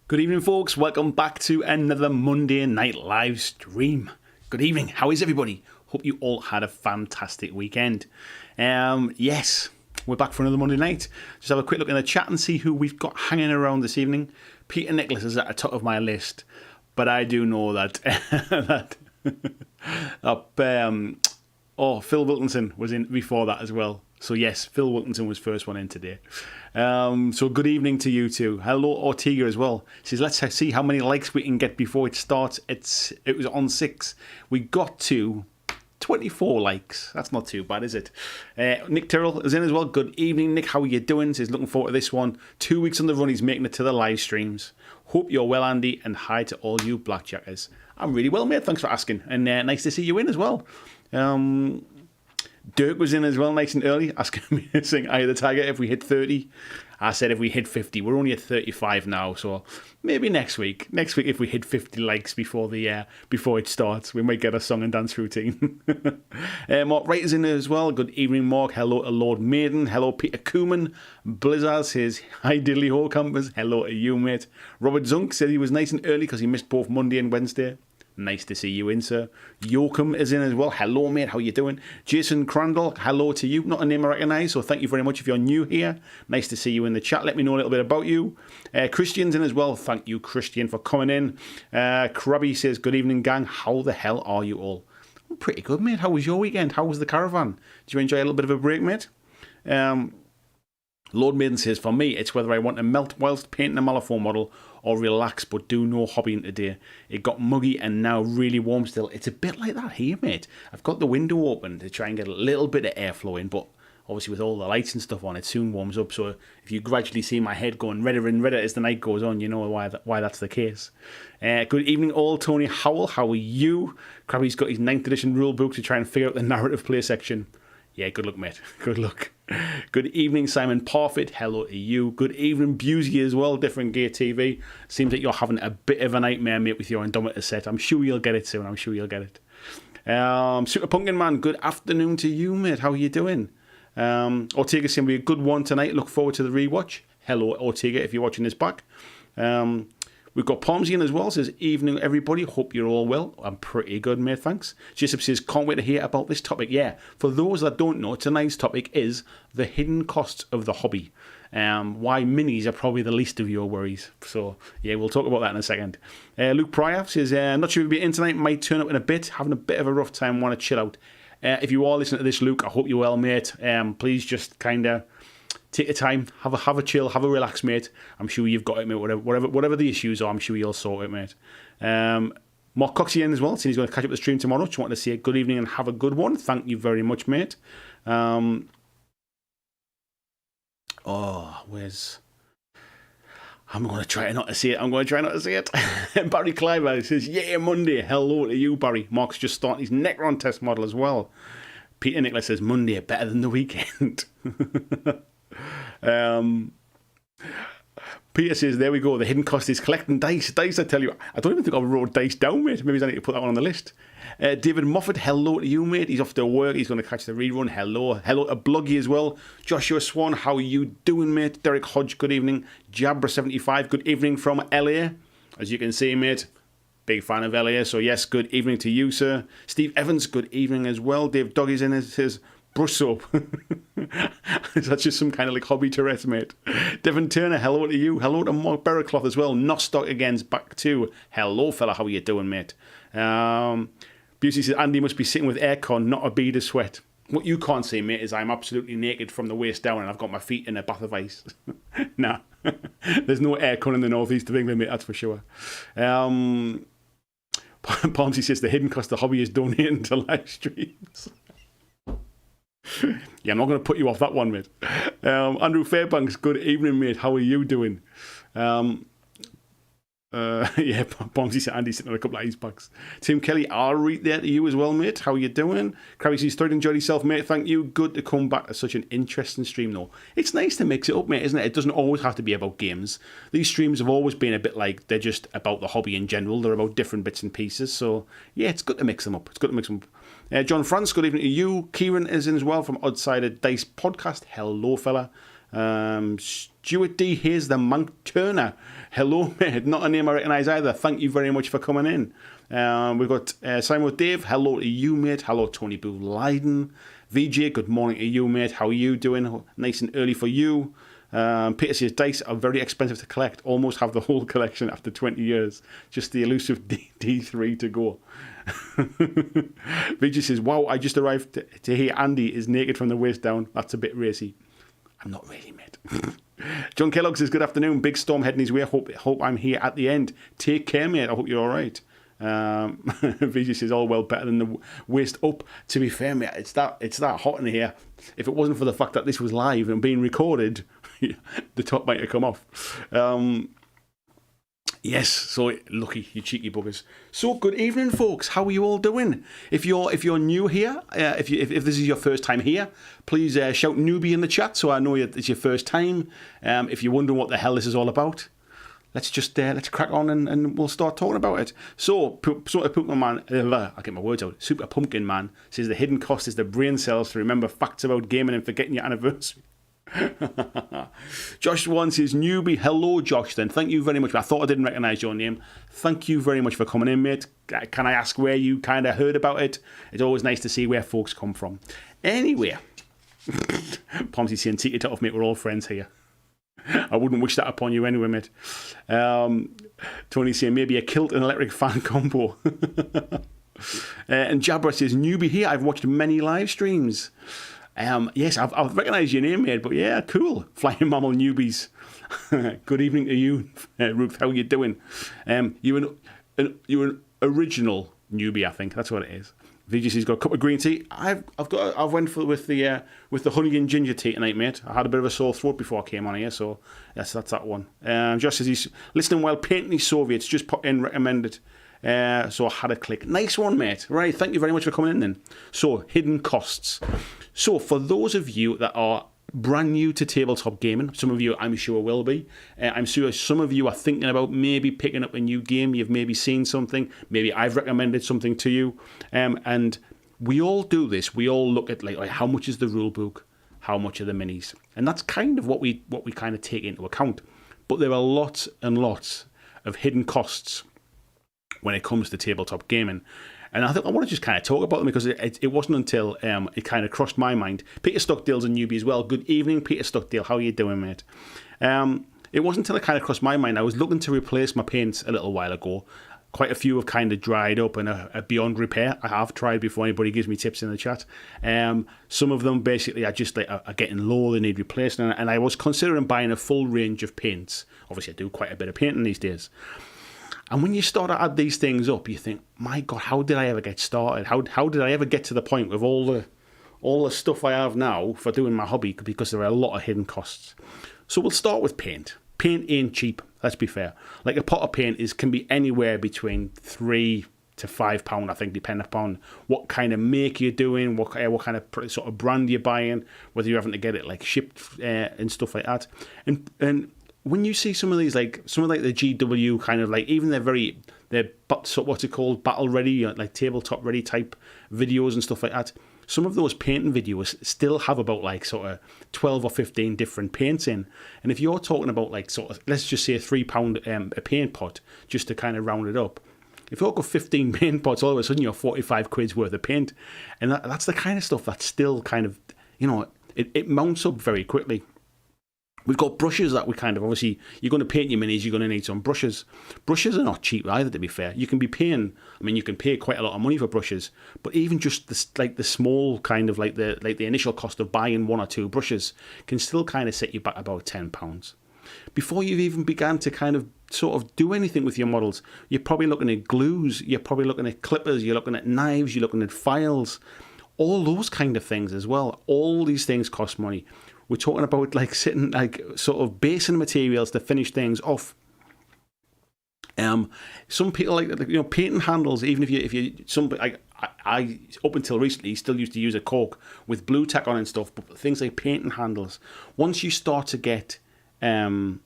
Good evening, folks. Welcome back to another Monday night live stream. Good evening. How is everybody? Hope you all had a fantastic weekend. Yes, we're back for another Monday night. Just have a quick look in the chat and see who we've got hanging around this evening. Peter Nicholas is at the top of my list, but I do know that Phil Wilkinson was in before that as well. So yes, Phil Wilkinson was first one in today. So good evening to you too. Hello Ortega as well. Says let's see how many likes we can get before it starts. It was on 6. We got to 24 likes. That's not too bad, is it? Nick Tyrrell is in as well. Good evening, Nick. How are you doing? Says looking forward to this one. 2 weeks on the run. He's making it to the live streams. Hope you're well, Andy, and hi to all you BlackJackers. I'm really well, mate. Thanks for asking, and nice to see you in as well. Dirk was in as well, nice and early, asking me to sing Eye of the Tiger if we hit 30. I said if we hit 50. We're only at 35 now, so maybe next week. Next week, if we hit 50 likes before it starts, we might get a song and dance routine. Mark Wright is in as well. Good evening, Mark. Hello to Lord Maiden. Hello, Peter Cooman. Blizzard says, hi, diddly ho, campers. Hello to you, mate. Robert Zunk said he was nice and early because he missed both Monday and Wednesday. Nice to see you in, sir. Yoakum is in as well. Hello, mate. How you doing? Jason Crandall, hello to you. Not a name I recognise, so thank you very much if you're new here. Nice to see you in the chat. Let me know a little bit about you. Christian's in as well. Thank you, Christian, for coming in. Krabby says, good evening, gang. How the hell are you all? I'm pretty good, mate. How was your weekend? How was the caravan? Did you enjoy a little bit of a break, mate? Lord Maiden says, for me, it's whether I want to melt whilst painting a Malifaux model or relax but do no hobbying today. It got muggy and now really warm still. It's a bit like that here, mate. I've got the window open to try and get a little bit of airflow in, but obviously with all the lights and stuff on, it soon warms up. So if you gradually see my head going redder and redder as the night goes on, you know why that's the case. Good evening all. Tony Howell, how are you? Krabby's got his 9th edition rulebook to try and figure out the narrative play section. Yeah, good luck, mate. Good luck. Good evening, Simon Parfit. Hello to you. Good evening, Busey as well. Different Gear TV. Seems like you're having a bit of a nightmare, mate, with your Indomitor set. I'm sure you'll get it soon. I'm sure you'll get it. Super Pumpkin Man, good afternoon to you, mate. How are you doing? Ortega's going to be a good one tonight. Look forward to the rewatch. Hello, Ortega, if you're watching this back. We've got Palmsy in as well. Says, evening, everybody. Hope you're all well. I'm pretty good, mate. Thanks. Jacob says, can't wait to hear about this topic. Yeah, for those that don't know, tonight's topic is the hidden costs of the hobby. Why minis are probably the least of your worries. So, yeah, we'll talk about that in a second. Luke Pryor says, not sure if you'll be in tonight. Might turn up in a bit. Having a bit of a rough time. Want to chill out. If you are listening to this, Luke, I hope you're well, mate. Please just kind of take your time, have a chill, have a relax, mate. I'm sure you've got it, mate. Whatever the issues are, I'm sure you'll sort it, mate. Mark Coxey in as well, saying he's going to catch up the stream tomorrow. Just wanted to say good evening and have a good one. Thank you very much, mate. Where's... I'm going to try not to say it. Barry Cliver says, yeah, Monday. Hello to you, Barry. Mark's just starting his Necron test model as well. Peter Nicholas says, Monday, better than the weekend. Peter says, there we go. The hidden cost is collecting dice. Dice, I tell you, I don't even think I wrote dice down, mate. Maybe I need to put that one on the list. David Moffat, hello to you, mate. He's off to work. He's going to catch the rerun. Hello to Bluggy as well. Joshua Swan, how are you doing, mate? Derek Hodge, good evening. Jabra75, good evening from LA. As you can see, mate, big fan of LA. So yes, good evening to you, sir. Steve Evans, good evening as well. Dave Doggy's in his brush soap. That's just some kind of like hobby Tourette's, mate. Devon Turner, hello to you. Hello to Mark Berracloth as well. Nostock again's back too. Hello, fella. How are you doing, mate? Busey says, Andy must be sitting with aircon, not a bead of sweat. What you can't see, mate, is I'm absolutely naked from the waist down and I've got my feet in a bath of ice. Nah. There's no aircon in the northeast of England, mate, that's for sure. Palmsy says, the hidden cost of the hobby is donating to live streams. Yeah, I'm not going to put you off that one, mate. Andrew Fairbanks, good evening, mate. How are you doing? Yeah, Palmsy said Andy's sitting on a couple of ice packs. Tim Kelly, I'll read there to you as well, mate. How are you doing? Crabby says, thoroughly enjoyed yourself, mate. Thank you. Good to come back to such an interesting stream, though. It's nice to mix it up, mate, isn't it? It doesn't always have to be about games. These streams have always been a bit like they're just about the hobby in general. They're about different bits and pieces. So, yeah, it's good to mix them up. John France, good evening to you. Kieran is in as well from Oddsided Dice Podcast. Hello, fella. Stuart D. Here's the Monk Turner. Hello, mate. Not a name I recognise either. Thank you very much for coming in. We've got Simon Dave. Hello to you, mate. Hello, Tony Boo Leiden. VJ, good morning to you, mate. How are you doing? Nice and early for you. Peter says, dice are very expensive to collect. Almost have the whole collection after 20 years. Just the elusive D3 to go. VJ says, wow, I just arrived to hear Andy is naked from the waist down. That's a bit racy. I'm not really, mate. John Kellogg says, good afternoon. Big storm heading his way. Hope I'm here at the end. Take care, mate. I hope you're all right. VJ says, all well, better than the waist up. To be fair, mate, it's that hot in here. If it wasn't for the fact that this was live and being recorded, the top might have come off. Yes, so lucky, you cheeky buggers. So good evening, folks. How are you all doing? If you're new here, if this is your first time here, please shout newbie in the chat so I know it's your first time. If you're wondering what the hell this is all about, let's crack on and we'll start talking about it. So, Super Pumpkin Man says the hidden cost is the brain cells to remember facts about gaming and forgetting your anniversary. Josh One says, newbie. Hello, Josh. Then thank you very much. I thought I didn't recognise your name. Thank you very much for coming in, mate. Can I ask where you kind of heard about it? It's always nice to see where folks come from. Anyway, Pomsy saying, take it off, mate. We're all friends here. I wouldn't wish that upon you anyway, mate. Tony saying maybe a kilt and electric fan combo. And Jabra says, newbie here. I've watched many live streams. Yes, I've recognised your name, mate, but yeah, cool. Flying Mammal newbies. Good evening to you, Ruth. How are you doing? You're an original newbie, I think. That's what it is. VGC's got a cup of green tea. I've went with the honey and ginger tea tonight, mate. I had a bit of a sore throat before I came on here, so yes, that's that one. Josh says he's listening while painting his Soviets. Just put in recommended. So I had a click. Nice one, mate. Right, thank you very much for coming in then. So, hidden costs. So, for those of you that are brand new to tabletop gaming, some of you I'm sure will be. I'm sure some of you are thinking about maybe picking up a new game. You've maybe seen something. Maybe I've recommended something to you. And we all do this. We all look at like how much is the rule book, how much are the minis. And that's kind of what we kind of take into account. But there are lots and lots of hidden costs when it comes to tabletop gaming. And I think I want to just kind of talk about them because it wasn't until it kind of crossed my mind. Peter Stockdale's a newbie as well. Good evening, Peter Stockdale. How are you doing, mate? It wasn't until it kind of crossed my mind. I was looking to replace my paints a little while ago. Quite a few have kind of dried up and are beyond repair. I have tried before anybody gives me tips in the chat. Some of them basically are just like are getting low, they need replacing. And I was considering buying a full range of paints. Obviously, I do quite a bit of painting these days. And when you start to add these things up, you think, my God, how did I ever get started? How did I ever get to the point with all the stuff I have now for doing my hobby? Because there are a lot of hidden costs. So we'll start with paint. Paint ain't cheap, let's be fair. Like a pot of paint can be anywhere between £3 to £5, I think, depending upon what kind of make you're doing, what kind of sort of brand you're buying, whether you're having to get it like shipped and stuff like that. And when you see some of these, like the GW kind of like, even they're what's it called, battle ready, like tabletop ready type videos and stuff like that. Some of those painting videos still have about like sort of 12 or 15 different paints in. And if you're talking about like sort of, let's just say a £3 a paint pot, just to kind of round it up. If you've got 15 paint pots, all of a sudden you're 45 quid's worth of paint. And that's the kind of stuff that's still kind of, it mounts up very quickly. We've got brushes that we kind of, obviously, you're going to paint your minis, you're going to need some brushes. Brushes are not cheap either, to be fair. You can pay quite a lot of money for brushes, but even just the small kind of like the initial cost of buying one or two brushes can still kind of set you back about £10. Before you've even begun to kind of sort of do anything with your models, you're probably looking at glues, you're probably looking at clippers, you're looking at knives, you're looking at files, all those kind of things as well. All these things cost money. We're talking about like sitting like sort of basing materials to finish things off. Some people like painting handles. Even if you I up until recently still used to use a cork with blue tack on and stuff. But things like painting handles, once you start to get like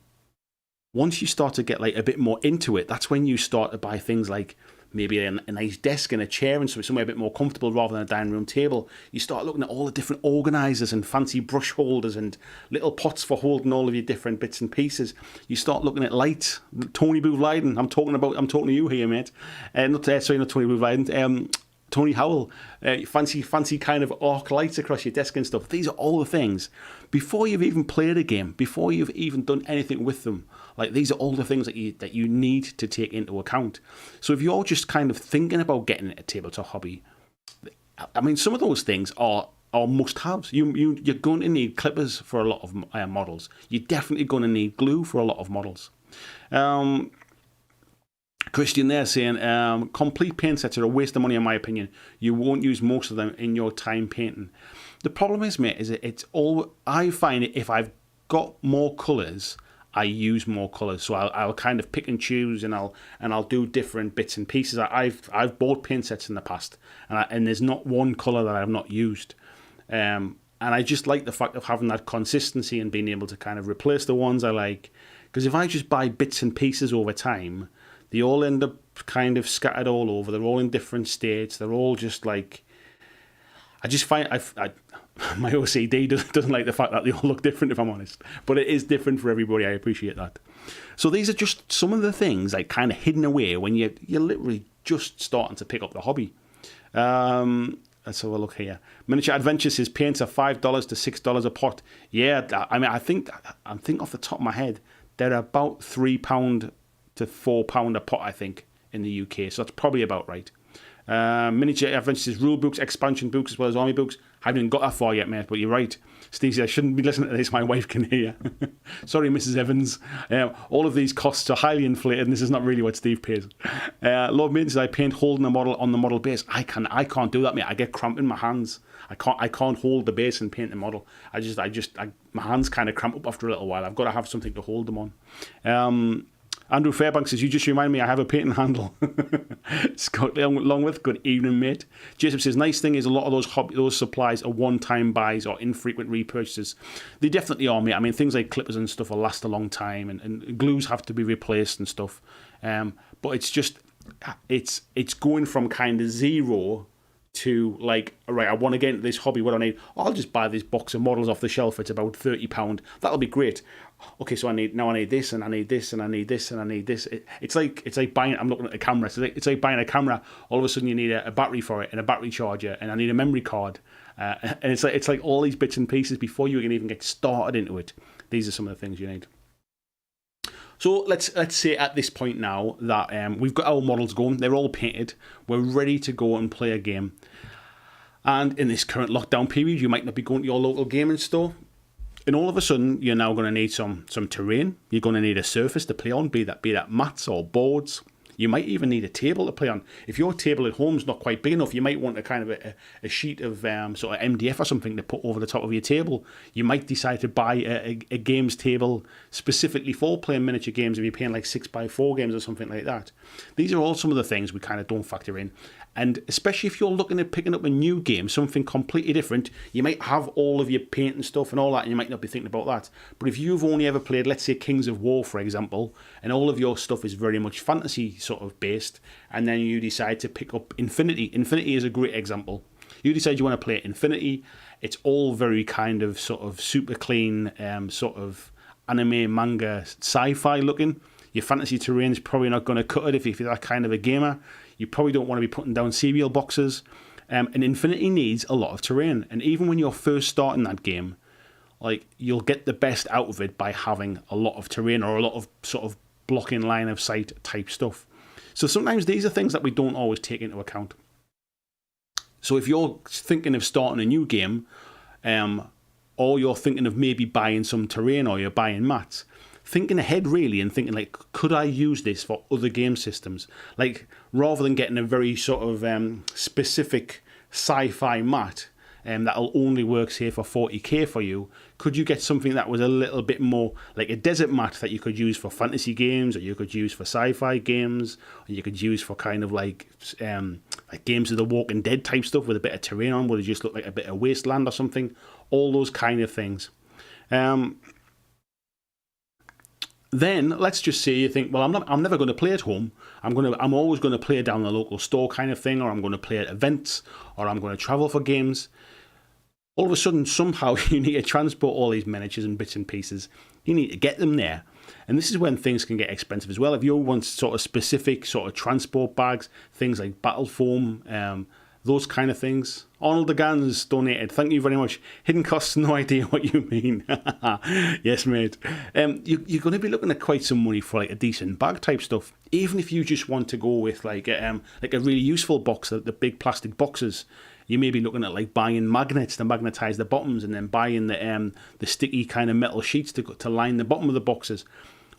a bit more into it, that's when you start to buy things like maybe a nice desk and a chair and somewhere a bit more comfortable rather than a dining room table. You start looking at all the different organisers and fancy brush holders and little pots for holding all of your different bits and pieces. You start looking at lights. Tony Booth Lydon, I'm talking to you here, mate. Not Tony Booth Lydon. Tony Howell, fancy kind of arc lights across your desk and stuff. These are all the things. Before you've even played a game, before you've even done anything with them, like these are all the things that you need to take into account. So if you're just kind of thinking about getting a tabletop hobby, I mean, some of those things are must-haves. You're going to need clippers for a lot of models. You're definitely going to need glue for a lot of models. Christian there saying, complete paint sets are a waste of money in my opinion. You won't use most of them in your time painting. The problem is, mate, I find it if I've got more colours, I use more colours. So I'll kind of pick and choose, and I'll do different bits and pieces. I've bought paint sets in the past, and there's not one colour that I've not used. And I just like the fact of having that consistency and being able to kind of replace the ones I like. Because if I just buy bits and pieces over time, they all end up kind of scattered all over. They're all in different states. They're all just like... I just find... my OCD doesn't like the fact that they all look different, if I'm honest. But it is different for everybody. I appreciate that. So these are just some of the things like kind of hidden away when you're literally just starting to pick up the hobby. Let's have a look here. Miniature Adventure says paints are $5 to $6 a pot. Yeah, I mean, I think off the top of my head, they're about £3 to £4 a pot, I think, in the UK. So that's probably about right. Miniature Adventures rule books, expansion books, as well as army books. I haven't even got that far yet, mate, but you're right. Stacey, I shouldn't be listening to this. My wife can hear. Sorry, Mrs. Evans. All of these costs are highly inflated, and this is not really what Steve pays. Lord Maiden says, I paint holding a model on the model base. I can't do that, mate. I get cramp in my hands. I can't hold the base and paint the model. My hands kind of cramp up after a little while. I've got to have something to hold them on. Andrew Fairbanks says, you just remind me I have a painting handle. Scott Longworth, good evening, mate. Jacob says, nice thing is a lot of those supplies are one-time buys or infrequent repurchases. They definitely are, mate. I mean, things like clippers and stuff will last a long time, and glues have to be replaced and stuff. But it's just, it's going from kind of zero to like, all right, I want to get into this hobby. What do I need? I'll just buy this box of models off the shelf. It's about £30. That'll be great. Okay, so I need this, and I need this, and I need this, and I need this. It's like buying. I'm looking at a camera. It's like buying a camera. All of a sudden, you need a battery for it, and a battery charger, and I need a memory card. And it's like all these bits and pieces before you can even get started into it. These are some of the things you need. So let's say at this point now that we've got our models going. They're all painted. We're ready to go and play a game. And in this current lockdown period, you might not be going to your local gaming store. And all of a sudden, you're now going to need some terrain. You're going to need a surface to play on, be that mats or boards. You might even need a table to play on. If your table at home is not quite big enough, you might want a kind of a sheet of sort of MDF or something to put over the top of your table. You might decide to buy a games table specifically for playing miniature games if you're playing like 6x4 games or something like that. These are all some of the things we kind of don't factor in. And especially if you're looking at picking up a new game, something completely different, you might have all of your paint and stuff and all that, and you might not be thinking about that. But if you've only ever played, let's say, Kings of War, for example, and all of your stuff is very much fantasy sort of based, and then you decide to pick up Infinity. Infinity is a great example. You decide you want to play Infinity. It's all very kind of sort of super clean, sort of anime, manga, sci-fi looking. Your fantasy terrain is probably not going to cut it if you're that kind of a gamer. You probably don't want to be putting down cereal boxes. And Infinity needs a lot of terrain. And even when you're first starting that game, like you'll get the best out of it by having a lot of terrain or a lot of sort of blocking line of sight type stuff. So sometimes these are things that we don't always take into account. So if you're thinking of starting a new game, or you're thinking of maybe buying some terrain or you're buying mats, thinking ahead really and thinking like, could I use this for other game systems? Like rather than getting a very sort of specific sci-fi mat that'll only work say for 40k for you, could you get something that was a little bit more like a desert mat that you could use for fantasy games, or you could use for sci-fi games, or you could use for kind of like games of the Walking Dead type stuff with a bit of terrain on, would it just look like a bit of wasteland or something? All those kind of things. Then let's just say you think, well, I'm never going to play at home. I'm always going to play down the local store kind of thing, or I'm going to play at events, or I'm going to travel for games. All of a sudden, somehow you need to transport all these miniatures and bits and pieces. You need to get them there. And this is when things can get expensive as well. If you want sort of specific sort of transport bags, things like battle foam, those kind of things. Arnold the Gans donated. Thank you very much. Hidden costs, no idea what you mean. Yes, mate. You're going to be looking at quite some money for like a decent bag type stuff. Even if you just want to go with like a really useful box, the big plastic boxes. You may be looking at like buying magnets to magnetize the bottoms, and then buying the sticky kind of metal sheets to line the bottom of the boxes.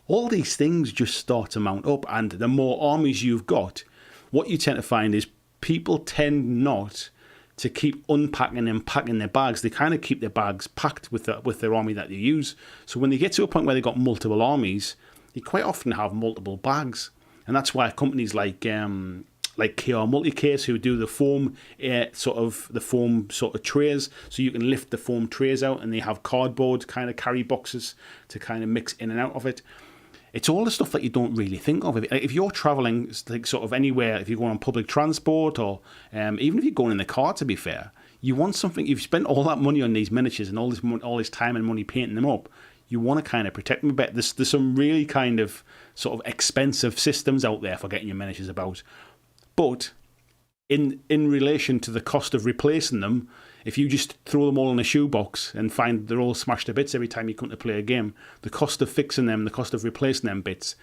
All these things just start to mount up, and the more armies you've got, what you tend to find is people tend not to keep unpacking and packing their bags. They kind of keep their bags packed with their army that they use. So when they get to a point where they've got multiple armies, they quite often have multiple bags. And that's why companies like KR Multicase, who do the foam sort of trays, so you can lift the foam trays out, and they have cardboard kind of carry boxes to kind of mix in and out of it. It's all the stuff that you don't really think of. If you're traveling like sort of anywhere, if you're going on public transport, or even if you're going in the car, to be fair, you want something. You've spent all that money on these miniatures and all this time and money painting them up. You want to kind of protect them a bit. There's some really kind of sort of expensive systems out there for getting your miniatures about. But in relation to the cost of replacing them, if you just throw them all in a shoebox and find they're all smashed to bits every time you come to play a game, the cost of fixing them, the cost of replacing them bits,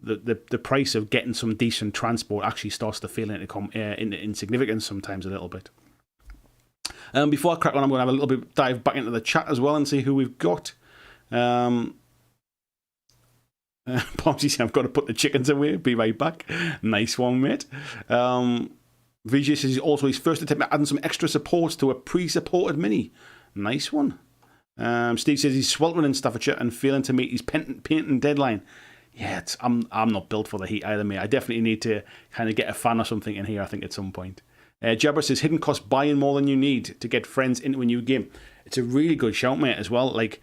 the price of getting some decent transport actually starts to feel into insignificance sometimes a little bit. Before I crack on, I'm going to have a little bit dive back into the chat as well and see who we've got. Pomsy said, I've got to put the chickens away. Be right back. Nice one, mate. VJ says he's also his first attempt at adding some extra supports to a pre-supported mini. Nice one. Steve says he's sweltering in Staffordshire and failing to meet his painting deadline. Yeah, I'm not built for the heat either, mate. I definitely need to kind of get a fan or something in here, I think, at some point. Jabba says hidden cost buying more than you need to get friends into a new game. It's a really good shout, mate, as well. Like,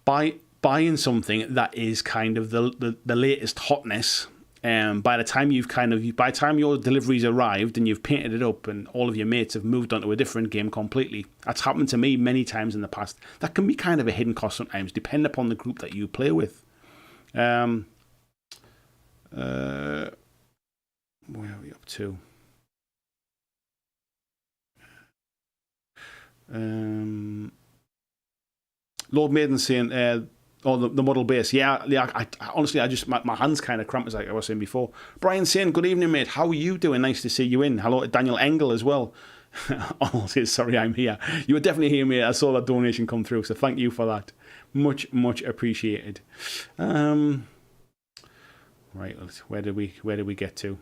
buying something that is kind of the latest hotness. By the time your delivery's arrived and you've painted it up and all of your mates have moved on to a different game completely, that's happened to me many times in the past. That can be kind of a hidden cost sometimes, depending upon the group that you play with. Where are we up to? Lord Maiden saying, the model base. Yeah. I honestly, my hands kind of cramp, as I was saying before. Brian saying, good evening, mate. How are you doing? Nice to see you in. Hello to Daniel Engel as well. Arnold says, sorry, I'm here. You were definitely here, mate. I saw that donation come through, so thank you for that. Much, much appreciated. Right, where did we get to?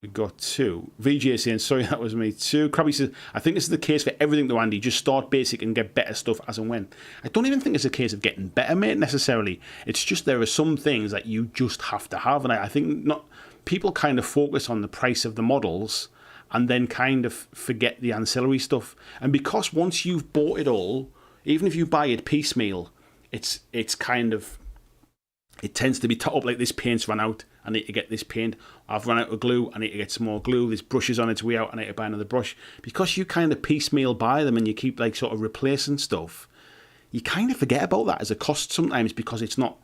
We got 2. VJ saying, sorry, that was me. 2. Krabby says, I think this is the case for everything though, Andy. Just start basic and get better stuff as and when. I don't even think it's a case of getting better, mate, necessarily. It's just there are some things that you just have to have. And I think not people kind of focus on the price of the models and then kind of forget the ancillary stuff. And because once you've bought it all, even if you buy it piecemeal, it's kind of... It tends to be top up like this paint's run out. I need to get this paint. I've run out of glue. I need to get some more glue. This brush is on its way out. I need to buy another brush. Because you kind of piecemeal buy them and you keep like sort of replacing stuff, you kind of forget about that as a cost sometimes because it's not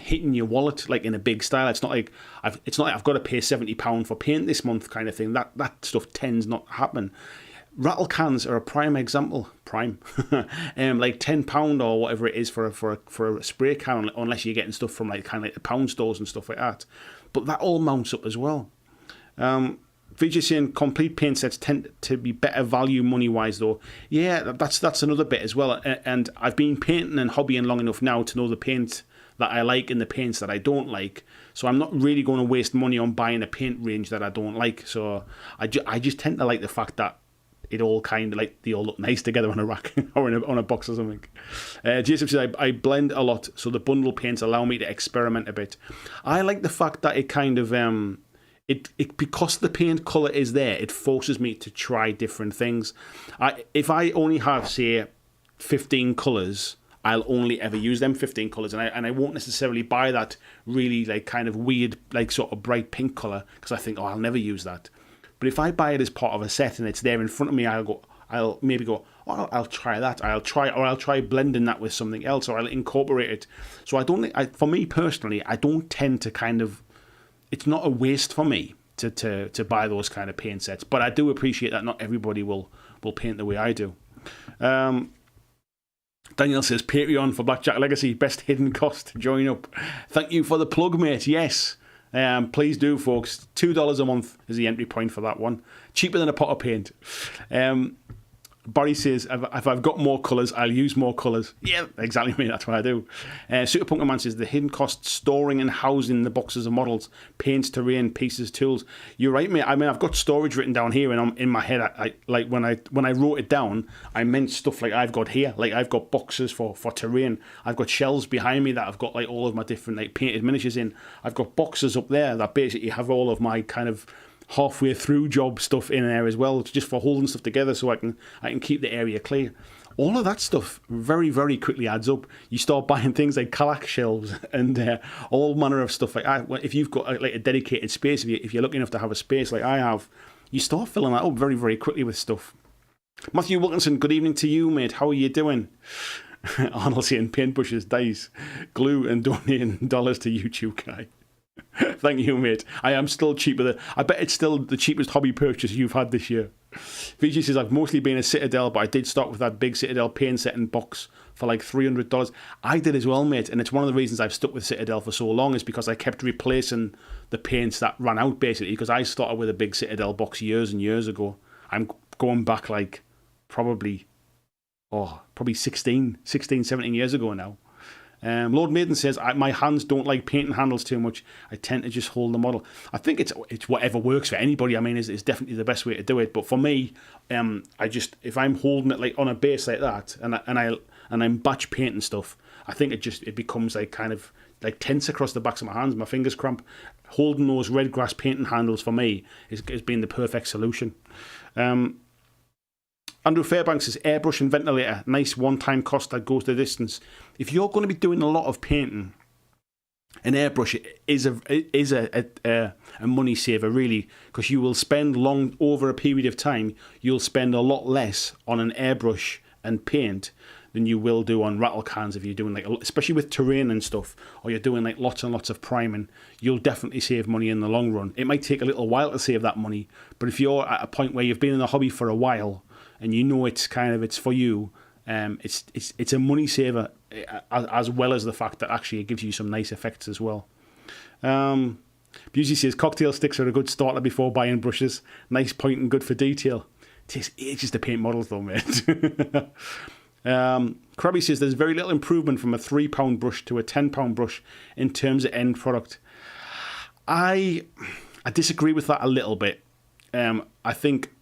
hitting your wallet like in a big style. It's not like I've got to pay £70 for paint this month kind of thing. That stuff tends not to happen. Rattle cans are a prime example. Like £10 or whatever it is for a spray can, unless you're getting stuff from like kind of like the pound stores and stuff like that. But that all mounts up as well. VJ saying complete paint sets tend to be better value money wise though. Yeah, that's another bit as well. And I've been painting and hobbying long enough now to know the paint that I like and the paints that I don't like. So I'm not really going to waste money on buying a paint range that I don't like. So I just tend to like the fact that it all kind of like they all look nice together on a rack or on a box or something. Jason says I blend a lot, so the bundle paints allow me to experiment a bit. I like the fact that it kind of it because the paint color is there, it forces me to try different things. If I only have say 15 colours, I'll only ever use them 15 colours, and I won't necessarily buy that really like kind of weird, like sort of bright pink colour, because I think, oh, I'll never use that. But if I buy it as part of a set and it's there in front of me, I'll maybe go, oh, I'll try that. I'll try blending that with something else, or I'll incorporate it. So I don't think, for me personally, I don't tend to kind of, it's not a waste for me to buy those kind of paint sets. But I do appreciate that not everybody will paint the way I do. Daniel says, Patreon for Blackjack Legacy, best hidden cost. Join up. Thank you for the plug, mate. Yes. Please do, folks. $2 a month is the entry point for that one. Cheaper than a pot of paint. Barry says, if I've got more colours, I'll use more colours. Yeah, exactly, mate. That's what I do. Super Punkerman says, the hidden cost, storing and housing the boxes of models, paints, terrain, pieces, tools. You're right, mate. I mean, I've got storage written down here, and I'm in my head. Like when I wrote it down, I meant stuff like I've got here. Like I've got boxes for terrain. I've got shelves behind me that I've got like all of my different like painted miniatures in. I've got boxes up there that basically have all of my kind of halfway through job stuff in there as well, just for holding stuff together so I can keep the area clear. All of that stuff very, very quickly adds up. You start buying things like Kallax shelves and all manner of stuff like that. If you've got like a dedicated space, if you're lucky enough to have a space like I have, you start filling that up very, very quickly with stuff. Matthew Wilkinson, good evening to you, mate. How are you doing? Arnold saying paintbrushes, dice, glue, and donating dollars to YouTube guy. Thank you, mate. I am still cheaper. I bet it's still the cheapest hobby purchase you've had this year. VG says, I've mostly been a Citadel, but I did start with that big Citadel paint set and box for like $300. I did as well, mate, and it's one of the reasons I've stuck with Citadel for so long is because I kept replacing the paints that ran out, basically, because I started with a big Citadel box years and years ago. I'm going back like probably 16, 17 years ago now. Lord Maiden says, my hands don't like painting handles too much. I tend to just hold the model. I think it's whatever works for anybody. I mean, it's definitely the best way to do it. But for me, if I'm holding it like on a base like that, and I'm batch painting stuff, I think it becomes like kind of like tense across the backs of my hands. My fingers cramp. Holding those red grass painting handles for me has been the perfect solution. Andrew Fairbanks says, airbrush and ventilator, nice one-time cost that goes the distance. If you're going to be doing a lot of painting, an airbrush is a money saver, really, because you will spend over a period of time, you'll spend a lot less on an airbrush and paint than you will do on rattle cans if you're doing like, especially with terrain and stuff, or you're doing like lots and lots of priming. You'll definitely save money in the long run. It might take a little while to save that money, but if you're at a point where you've been in the hobby for a while, and you know it's for you, it's a money saver as well as the fact that actually it gives you some nice effects as well. Busey says cocktail sticks are a good starter before buying brushes. Nice point and good for detail. It takes ages to paint models though, mate. Krabby says there's very little improvement from a £3 brush to a £10 brush in terms of end product. I disagree with that a little bit. I think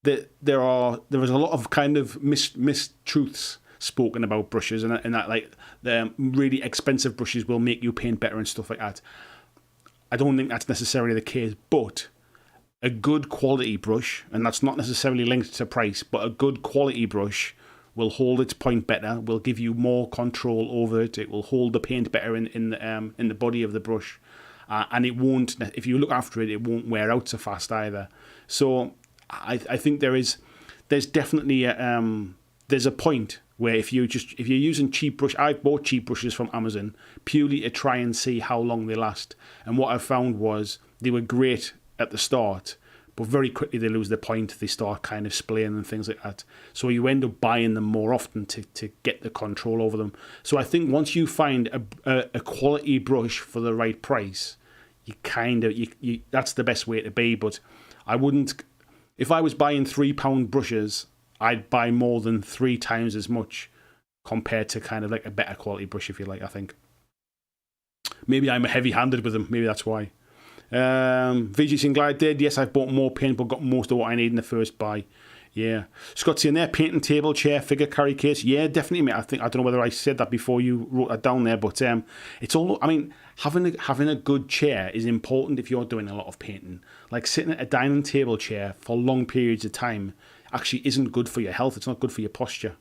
there is a lot of kind of mistruths spoken about brushes, and that like the really expensive brushes will make you paint better and stuff like that. I don't think that's necessarily the case, but a good quality brush, and that's not necessarily linked to price, but a good quality brush will hold its point better, will give you more control over it, it will hold the paint better in the body of the brush, and it won't, if you look after it, it won't wear out so fast either. So I think there's definitely there's a point where if you're using cheap brush, I've bought cheap brushes from Amazon purely to try and see how long they last, and what I found was they were great at the start, but very quickly they lose their point. They start kind of splaying and things like that, so you end up buying them more often to get the control over them. So I think once you find a quality brush for the right price, you that's the best way to be. But I wouldn't. If I was buying £3 brushes, I'd buy more than 3 times as much compared to kind of like a better quality brush, if you like, I think. Maybe I'm heavy-handed with them. Maybe that's why. VG Singlide did. Yes, I've bought more paint, but got most of what I need in the first buy. Yeah. Scott's in there. Painting table, chair, figure, carry case. Yeah, definitely, mate. I don't know whether I said that before you wrote that down there, but it's all. I mean, having a good chair is important if you're doing a lot of painting. Like sitting at a dining table chair for long periods of time. actually isn't good for your health. It's not good for your posture.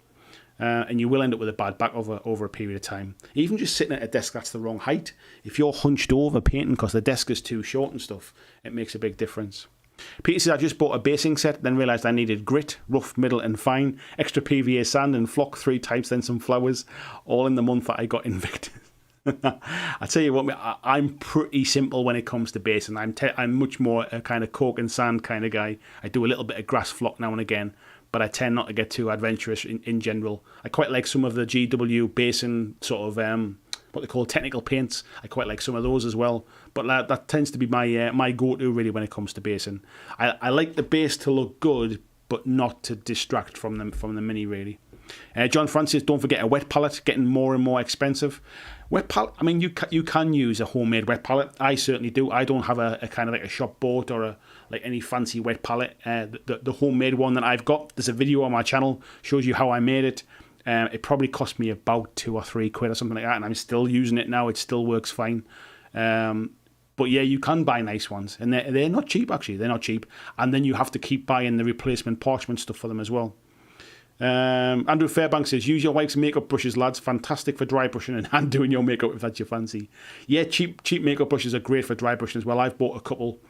And you will end up with a bad back over a period of time. Even just sitting at a desk that's the wrong height, if you're hunched over painting because the desk is too short and stuff, it makes a big difference. Peter says, I just bought a basing set, then realised I needed grit, rough, middle and fine, extra PVA sand and flock 3 types, then some flowers, all in the month that I got Invictus. I tell you what, I'm pretty simple when it comes to basing. I'm much more a kind of cork and sand kind of guy. I do a little bit of grass flock now and again, but I tend not to get too adventurous in general. I quite like some of the GW basin sort of what they call technical paints. I quite like some of those as well. But that tends to be my go-to really when it comes to basing. I like the base to look good, but not to distract from the mini really. John Francis, don't forget a wet palette, getting more and more expensive. Wet palette, I mean, you can use a homemade wet palette. I certainly do. I don't have a kind of like a shop bought or any fancy wet palette. The homemade one that I've got, there's a video on my channel, shows you how I made it. It probably cost me about £2 or £3 or something like that, and I'm still using it now. It still works fine. But yeah, you can buy nice ones, and they're not cheap actually. They're not cheap, and then you have to keep buying the replacement parchment stuff for them as well. Andrew Fairbanks says, use your wife's makeup brushes, lads. Fantastic for dry brushing and hand doing your makeup if that's your fancy. Yeah, cheap makeup brushes are great for dry brushing as well. I've bought a couple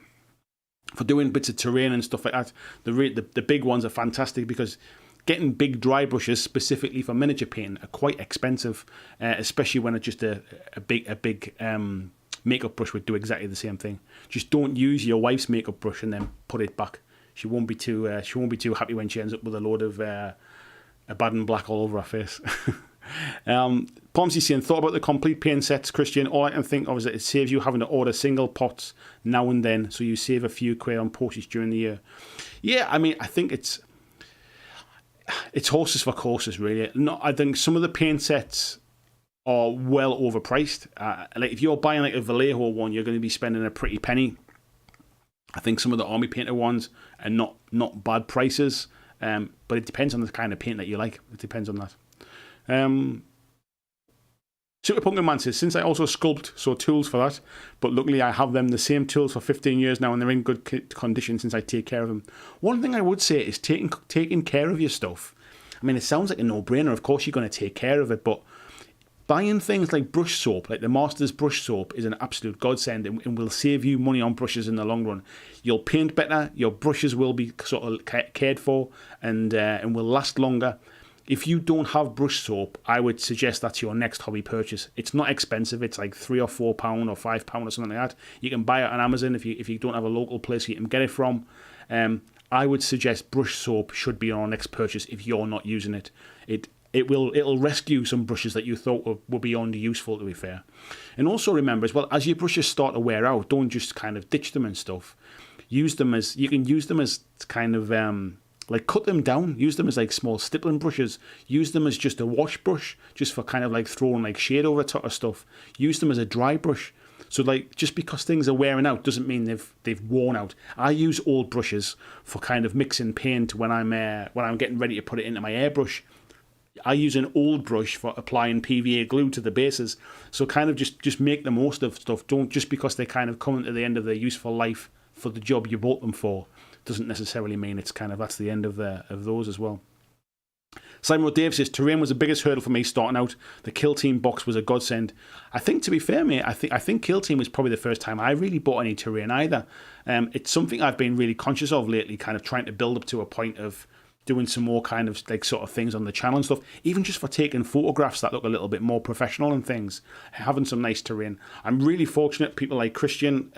for doing bits of terrain and stuff like that. The big ones are fantastic because getting big dry brushes specifically for miniature painting are quite expensive, especially when it's just a big makeup brush would do exactly the same thing. Just don't use your wife's makeup brush and then put it back. She won't be too happy when she ends up with a load of Abaddon black all over her face. Pomsy saying, thought about the complete paint sets, Christian. All I can think of is that it saves you having to order single pots now and then, so you save a few quid on postage during the year. Yeah, I mean, I think it's horses for courses, really. I think some of the paint sets are well overpriced. Like if you're buying like a Vallejo one, you're going to be spending a pretty penny. I think some of the Army Painter ones are not bad prices, but it depends on the kind of paint that you like. It depends on that. Super Pumpkin Man says, since I also sculpt, so tools for that, but luckily I have them the same tools for 15 years now and they're in good condition since I take care of them. One thing I would say is taking care of your stuff. I mean, it sounds like a no-brainer. Of course you're going to take care of it, but buying things like brush soap, like the Masters brush soap, is an absolute godsend and will save you money on brushes in the long run. You'll paint better, your brushes will be sort of cared for and will last longer. If you don't have brush soap, I would suggest that's your next hobby purchase. It's not expensive. It's like £3 or £4 or £5 or something like that. You can buy it on Amazon if you don't have a local place you can get it from. I would suggest brush soap should be your next purchase if you're not using it. It'll rescue some brushes that you thought were beyond useful, to be fair. And also remember as well, as your brushes start to wear out, don't just kind of ditch them and stuff. You can use them as kind of like cut them down. Use them as like small stippling brushes. Use them as just a wash brush, just for kind of like throwing like shade over top of stuff. Use them as a dry brush. So like just because things are wearing out doesn't mean they've worn out. I use old brushes for kind of mixing paint when I'm getting ready to put it into my airbrush. I use an old brush for applying PVA glue to the bases. So kind of just make the most of stuff. Don't, just because they kind of come to the end of their useful life for the job you bought them for, doesn't necessarily mean it's kind of that's the end of those as well. Simon Dave says, terrain was the biggest hurdle for me starting out. The Kill Team box was a godsend. I think, to be fair, mate, I think Kill Team was probably the first time I really bought any terrain either. It's something I've been really conscious of lately, kind of trying to build up to a point of doing some more kind of like sort of things on the channel and stuff, even just for taking photographs that look a little bit more professional and things, having some nice terrain. I'm really fortunate. People like Christian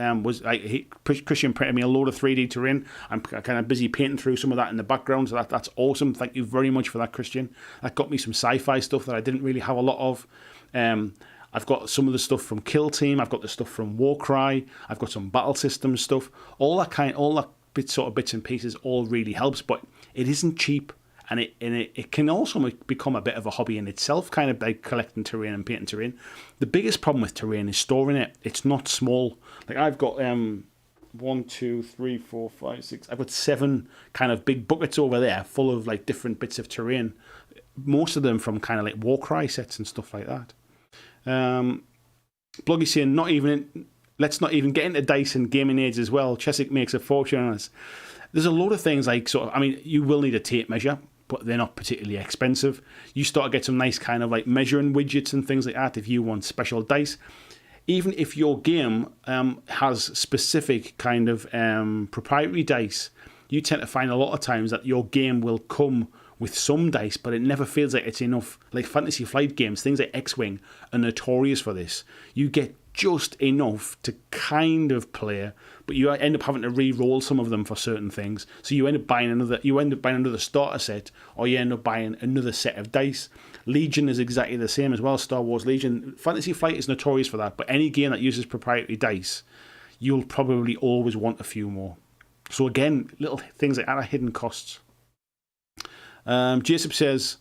Christian printed me a load of 3D terrain. I'm kind of busy painting through some of that in the background, so that's awesome. Thank you very much for that, Christian. That got me some sci-fi stuff that I didn't really have a lot of. I've got some of the stuff from Kill Team. I've got the stuff from Warcry. I've got some battle systems stuff. All that bits and pieces all really helps, but it isn't cheap, and it can also become a bit of a hobby in itself, kind of like collecting terrain and painting terrain. The biggest problem with terrain is storing it. It's not small. Like I've got 1, 2, 3, 4, 5, 6. I've got 7 kind of big buckets over there full of like different bits of terrain. Most of them from kind of like Warcry sets and stuff like that. Bloggy saying let's not even get into dice and gaming aids as well. Chesic makes a fortune on us. there's a lot of things like you will need a tape measure, but they're not particularly expensive. You start to get some nice kind of like measuring widgets and things like that if you want special dice. Even if your game has specific kind of proprietary dice, you tend to find a lot of times that your game will come with some dice, but it never feels like it's enough. Like Fantasy Flight games, things like X-Wing are notorious for this. You get just enough to kind of play, but you end up having to re-roll some of them for certain things. So you end up buying another starter set, or you end up buying another set of dice. Legion is exactly the same as well. Star Wars Legion. Fantasy Flight is notorious for that, but any game that uses proprietary dice, you'll probably always want a few more. So again, little things like that are hidden costs. Jacob says,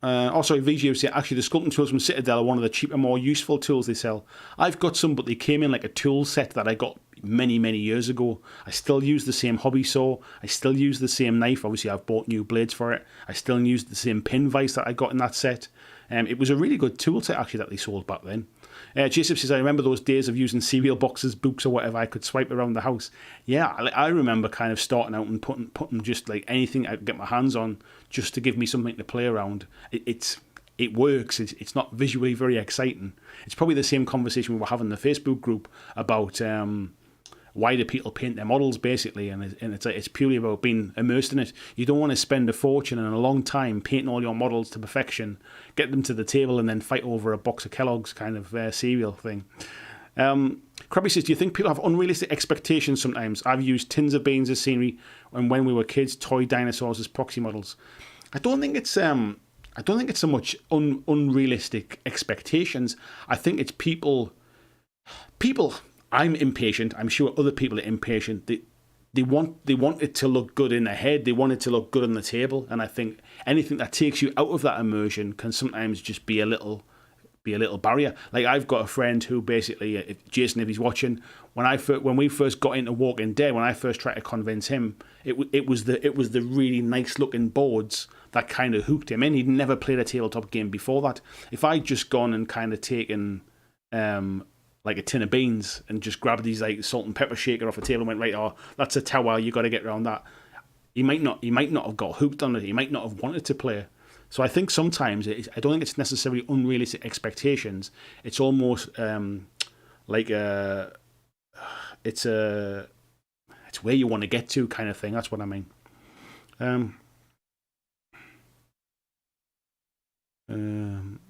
VG said, actually the sculpting tools from Citadel are one of the cheaper, more useful tools they sell. I've got some, but they came in like a tool set that I got many, many years ago. I still use the same hobby saw. I still use the same knife. Obviously, I've bought new blades for it. I still use the same pin vise that I got in that set. It was a really good tool set, actually, that they sold back then. Jacob says, I remember those days of using cereal boxes, books, or whatever I could swipe around the house. Yeah, I remember kind of starting out and putting just like anything I could get my hands on just to give me something to play around. It works. It's not visually very exciting. It's probably the same conversation we were having in the Facebook group about why do people paint their models, basically, and it's purely about being immersed in it. You don't want to spend a fortune and a long time painting all your models to perfection, get them to the table, and then fight over a box of Kellogg's kind of cereal thing. Krabby says, do you think people have unrealistic expectations sometimes? I've used tins of beans as scenery, and when we were kids, toy dinosaurs as proxy models. I don't think it's so much unrealistic expectations. I think it's people. I'm impatient. I'm sure other people are impatient. They want it to look good in their head. They want it to look good on the table. And I think anything that takes you out of that immersion can sometimes just be a little barrier. Like I've got a friend who basically, Jason, if he's watching, when we first got into Walking Dead, when I first tried to convince him, it was the really nice looking boards that kind of hooked him in. He'd never played a tabletop game before that. If I'd just gone and kind of taken like a tin of beans and just grabbed these like salt and pepper shaker off the table and went, right, that's a tower, you got to get around that. He might not have got hooked on it. He might not have wanted to play. So I think sometimes I don't think it's necessarily unrealistic expectations. It's almost like it's where you want to get to kind of thing. That's what I mean.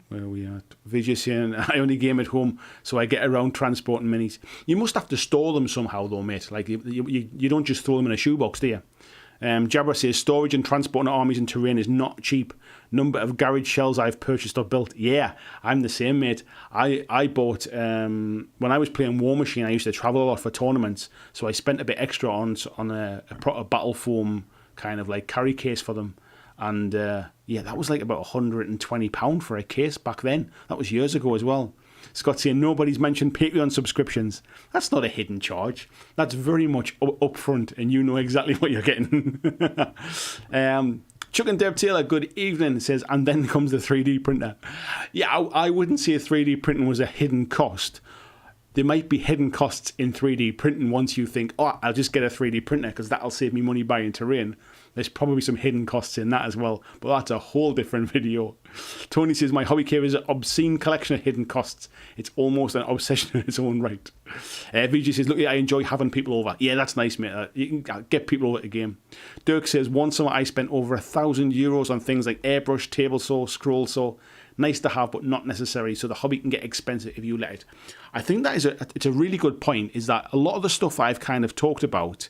Where are we at? Vijay saying, I only game at home, so I get around transporting minis. You must have to store them somehow, though, mate. Like you don't just throw them in a shoebox, do you? Jabra says, storage and transporting armies and terrain is not cheap. Number of garage shells I've purchased or built. Yeah, I'm the same, mate. I bought, when I was playing War Machine, I used to travel a lot for tournaments, so I spent a bit extra on a proper battle foam kind of like carry case for them. And that was like about £120 for a case back then. That was years ago as well. Scott saying, nobody's mentioned Patreon subscriptions. That's not a hidden charge. That's very much upfront, and you know exactly what you're getting. Chuck and Deb Taylor, good evening, says, and then comes the 3D printer. Yeah, I wouldn't say 3D printing was a hidden cost. There might be hidden costs in 3D printing once you think, I'll just get a 3D printer because that'll save me money buying terrain. There's probably some hidden costs in that as well, but that's a whole different video. Tony says, my hobby care is an obscene collection of hidden costs. It's almost an obsession in its own right. VG says, look, I enjoy having people over. Yeah, that's nice, mate. You can get people over to the game. Dirk says, one summer I spent over €1,000 on things like airbrush, table saw, scroll saw. Nice to have, but not necessary, so the hobby can get expensive if you let it. I think that it's a really good point, is that a lot of the stuff I've kind of talked about,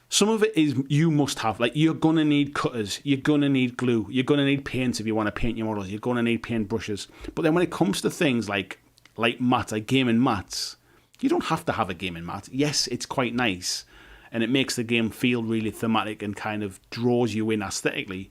some of it is you must have. Like, you're going to need cutters, you're going to need glue, you're going to need paints if you want to paint your models, you're going to need paint brushes. But then when it comes to things like mats, like gaming mats, you don't have to have a gaming mat. Yes, it's quite nice, and it makes the game feel really thematic and kind of draws you in aesthetically,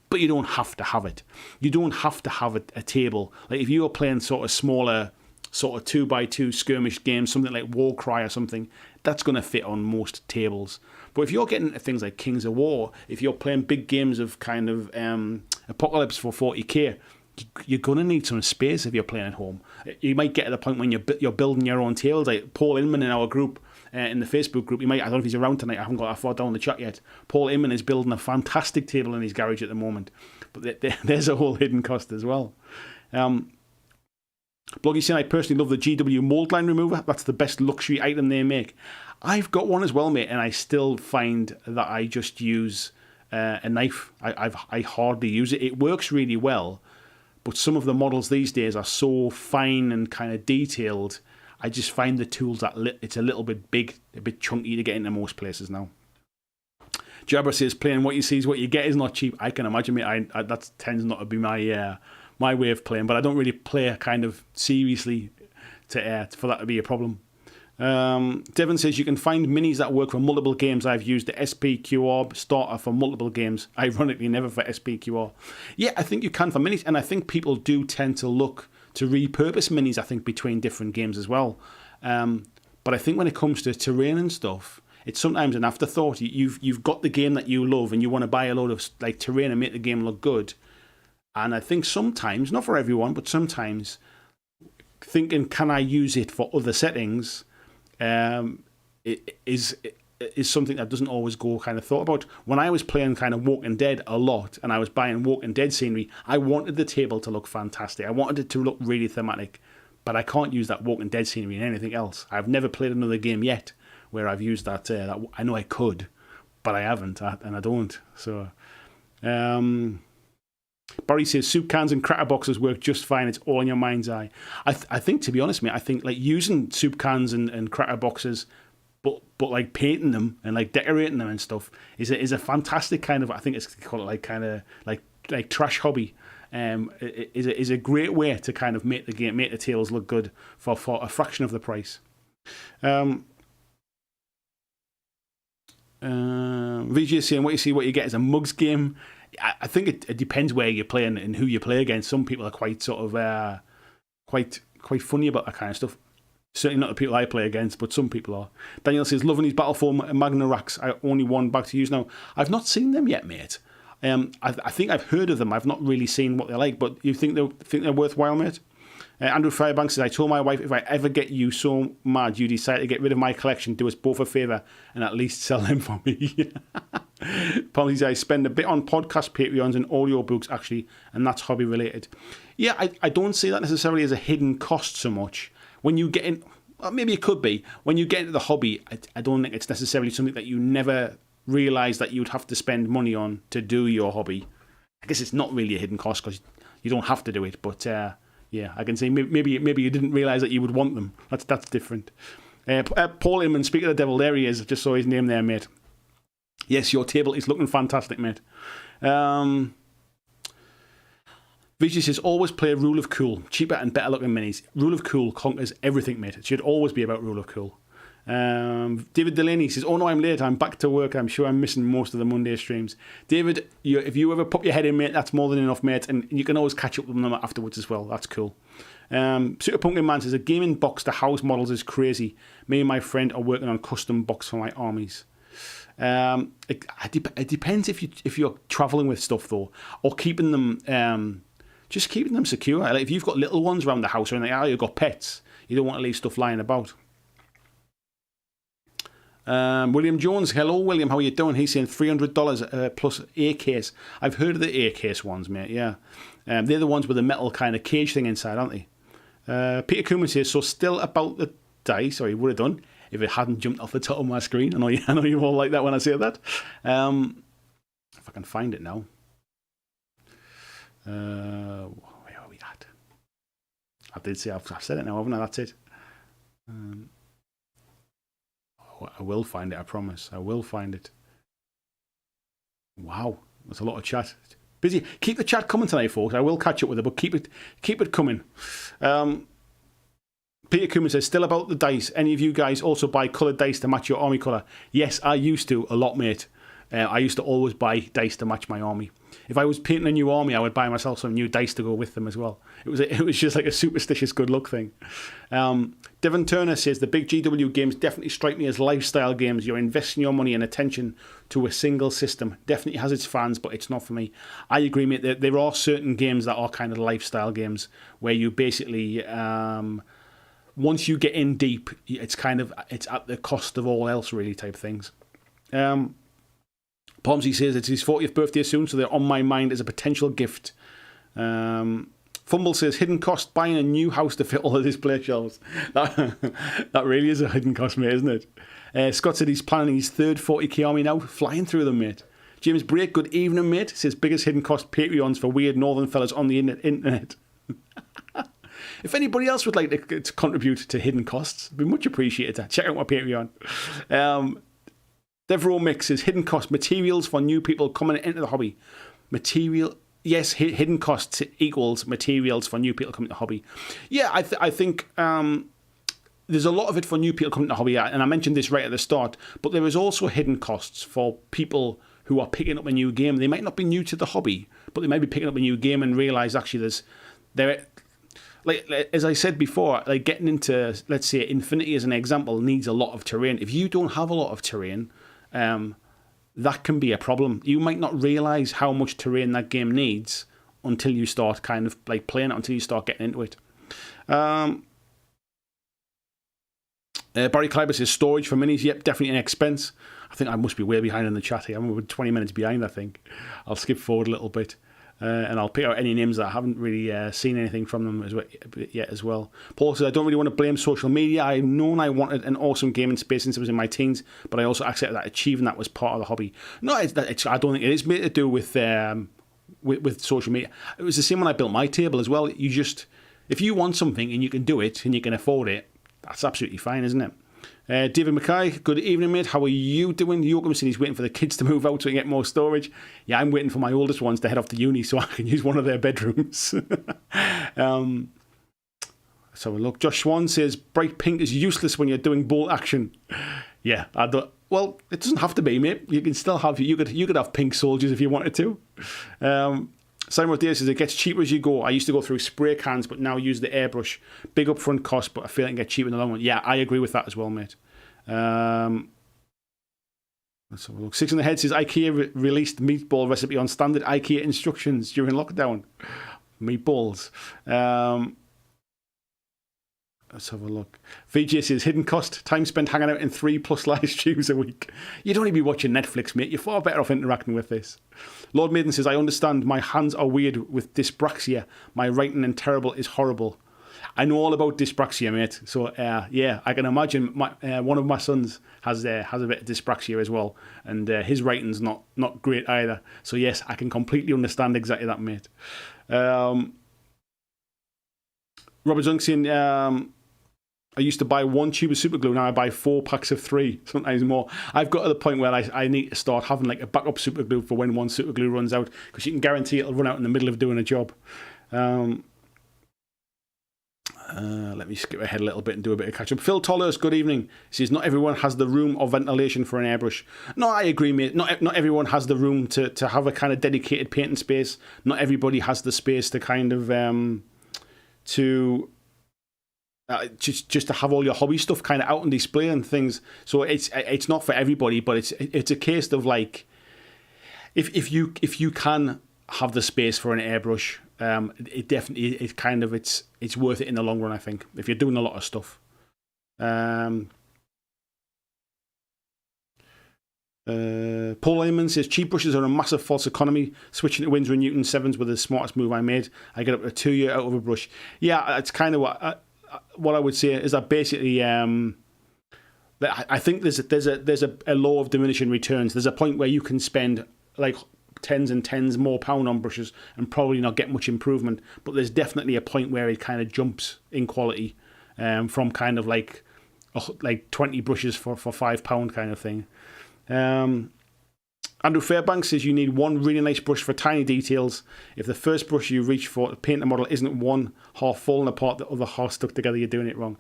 but you don't have to have it. You don't have to have a table. Like, if you're playing sort of smaller, sort of 2x2 skirmish games, something like Warcry or something, that's going to fit on most tables. But if you're getting things like Kings of War, if you're playing big games of kind of Apocalypse for 40k, you're going to need some space if you're playing at home. You might get to the point when you're building your own tables. Like Paul Inman in our group, in the Facebook group, I don't know if he's around tonight. I haven't got that far down the chat yet. Paul Inman is building a fantastic table in his garage at the moment. But there's a whole hidden cost as well. Bloggy saying, I personally love the GW mold line remover. That's the best luxury item they make. I've got one as well, mate, and I still find that I just use a knife. I hardly use it. It works really well, but some of the models these days are so fine and kind of detailed. I just find the tools it's a little bit big, a bit chunky to get into most places now. Jabba says, playing what you see is what you get is not cheap. I can imagine, mate. That tends not to be my way of playing, but I don't really play kind of seriously for that to be a problem. Devon says, you can find minis that work for multiple games. I've used the SPQR starter for multiple games. Ironically, never for SPQR. Yeah, I think you can for minis, and I think people do tend to look to repurpose minis, I think, between different games as well. But I think when it comes to terrain and stuff, it's sometimes an afterthought. You've got the game that you love, and you want to buy a load of like terrain and make the game look good. And I think sometimes, not for everyone, but sometimes thinking, can I use it for other settings, is something that doesn't always go kind of thought about. When I was playing kind of Walking Dead a lot, and I was buying Walking Dead scenery, I wanted the table to look fantastic. I wanted it to look really thematic, but I can't use that Walking Dead scenery in anything else. I've never played another game yet where I've used that. I know I could, but I haven't, and I don't. So, Barry says, soup cans and cracker boxes work just fine. It's all in your mind's eye. I think, to be honest, mate, I think like using soup cans and cracker boxes, but like painting them and like decorating them and stuff is a fantastic kind of, I think it's called like kind of like trash hobby. Is a great way to kind of make the tables look good for a fraction of the price. VJ is saying, what you see, what you get is a mugs game. I think it depends where you're playing and who you play against. Some people are quite sort of quite funny about that kind of stuff. Certainly not the people I play against, but some people are. Daniel says, loving these Battlefield Magna racks. I only one back to use now. I've not seen them yet, mate. I think I've heard of them. I've not really seen what they're like, but you think they're worthwhile, mate? Andrew Firebank says, I told my wife, if I ever get you so mad you decide to get rid of my collection, do us both a favour and at least sell them for me. Apologies, I spend a bit on podcast Patreons and audiobooks, actually, and that's hobby related. Yeah, I don't see that necessarily as a hidden cost so much. When you get in, well, maybe it could be, when you get into the hobby, I don't think it's necessarily something that you never realise that you'd have to spend money on to do your hobby. I guess it's not really a hidden cost because you don't have to do it, but yeah, I can say maybe you didn't realise that you would want them. That's different. Paul Inman, speak of the devil, there he is. I just saw his name there, mate. Yes, your table is looking fantastic, mate. Vijay says, always play Rule of Cool. Cheaper and better looking minis. Rule of Cool conquers everything, mate. It should always be about Rule of Cool. David Delaney says, oh no, I'm late. I'm back to work. I'm sure I'm missing most of the Monday streams. David, if you ever pop your head in, mate, that's more than enough, mate. And you can always catch up with them afterwards as well. That's cool. Super Pumpkin Man says, a gaming box to house models is crazy. Me and my friend are working on a custom box for my armies. It depends if you're traveling with stuff though, or keeping them just keeping them secure. Like if you've got little ones around the house or anything, you've got pets, you don't want to leave stuff lying about. William Jones, hello William, how are you doing? He's saying $300 plus A case. I've heard of the A case ones, mate. Yeah, they're the ones with the metal kind of cage thing inside, aren't they? Peter Cooman says, so still about the dice, or he would have done if it hadn't jumped off the top of my screen. I know you all like that when I say that. If I can find it now. Where are we at? I did say I've said it now, haven't I? That's it. I will find it, I promise. I will find it. Wow, that's a lot of chat. Busy. Keep the chat coming tonight, folks. I will catch up with it, but keep it coming. Peter Cooman says, still about the dice. Any of you guys also buy coloured dice to match your army colour? Yes, I used to a lot, mate. I used to always buy dice to match my army. if I was painting a new army, I would buy myself some new dice to go with them as well. It was just like a superstitious good luck thing. Devon Turner says the big GW games definitely strike me as lifestyle games. You're investing your money and attention to a single system. Definitely has its fans, but it's not for me. I agree, mate. There are certain games that are kind of lifestyle games where you basically, once you get in deep, it's at the cost of all else, really, type things. Pomsey says it's his 40th birthday soon, so they're on my mind as a potential gift. Fumble says, hidden cost, buying a new house to fit all the display shelves. That really is a hidden cost, mate, isn't it? Scott said he's planning his third 40k army now, flying through them, mate. James Brake, good evening, mate. Says, biggest hidden cost Patreons for weird northern fellas on the internet. If anybody else would like to contribute to hidden costs, it'd be much appreciated. Check out my Patreon. Devereaux Mix says, hidden cost, materials for new people coming into the hobby. Yes, hidden costs equals materials for new people coming to the hobby. Yeah, I think there's a lot of it for new people coming to the hobby, and I mentioned this right at the start, but there is also hidden costs for people who are picking up a new game. They might not be new to the hobby, but they might be picking up a new game and realise actually like as I said before, like getting into, let's say, Infinity as an example, needs a lot of terrain. If you don't have a lot of terrain, that can be a problem. You might not realise how much terrain that game needs until you start kind of like playing it, until you start getting into it. Barry Kleiber says storage for minis. Yep, definitely an expense. I think I must be way behind in the chat here. I'm 20 minutes behind, I think. I'll skip forward a little bit. And I'll pick out any names that I haven't really seen anything from them yet as well. Paul says, I don't really want to blame social media. I've known I wanted an awesome gaming space since I was in my teens, but I also accepted that achieving that was part of the hobby. No, I don't think it is made to do with social media. It was the same when I built my table as well. You just, if you want something and you can do it and you can afford it, that's absolutely fine, isn't it? David Mackay, good evening, mate. How are you doing? Yoakum said he's waiting for the kids to move out so he can get more storage. Yeah, I'm waiting for my oldest ones to head off to uni so I can use one of their bedrooms. So look, Josh Swan says bright pink is useless when you're doing bolt action. Yeah, well, it doesn't have to be, mate. You can still have you could have pink soldiers if you wanted to. Simon Rodriguez says it gets cheaper as you go. I used to go through spray cans, but now use the airbrush. Big upfront cost, but I feel it can get cheaper in the long run. Yeah, I agree with that as well, mate. Let's have a look. Six in the Head says IKEA released meatball recipe on standard IKEA instructions during lockdown. Meatballs. Let's have a look. VJ says hidden cost, time spent hanging out in 3+ live streams a week. You'd only be watching Netflix, mate. You're far better off interacting with this. Lord Maiden says, I understand my hands are weird with dyspraxia. My writing and terrible is horrible. I know all about dyspraxia, mate. So, yeah, I can imagine one of my sons has a bit of dyspraxia as well. And his writing's not great either. So, yes, I can completely understand exactly that, mate. Robert Zunk I used to buy 1 tube of super glue, now I buy 4 packs of 3, sometimes more. I've got to the point where I need to start having like a backup super glue for when one super glue runs out, because you can guarantee it'll run out in the middle of doing a job. Let me skip ahead a little bit and do a bit of catch up. Phil Tollers, good evening. He says, not everyone has the room or ventilation for an airbrush. No, I agree, mate. Not everyone has the room to have a kind of dedicated painting space. Not everybody has the space to kind of just to have all your hobby stuff kind of out on display and things. So it's not for everybody, but it's a case of like if you can have the space for an airbrush, it definitely it's worth it in the long run, I think, if you're doing a lot of stuff. Paul Lehman says cheap brushes are a massive false economy. Switching to Winsor & Newton 7s was the smartest move I made. I get up to 2 year out of a brush. Yeah, it's kind of what I would say is that basically I think there's a law of diminishing returns. There's a point where you can spend like tens and tens more pound on brushes and probably not get much improvement, but there's definitely a point where it kind of jumps in quality from kind of like 20 brushes for £5 kind of thing. Andrew Fairbanks says you need one really nice brush for tiny details. If the first brush you reach for to paint a model isn't one half falling apart, the other half stuck together, you're doing it wrong.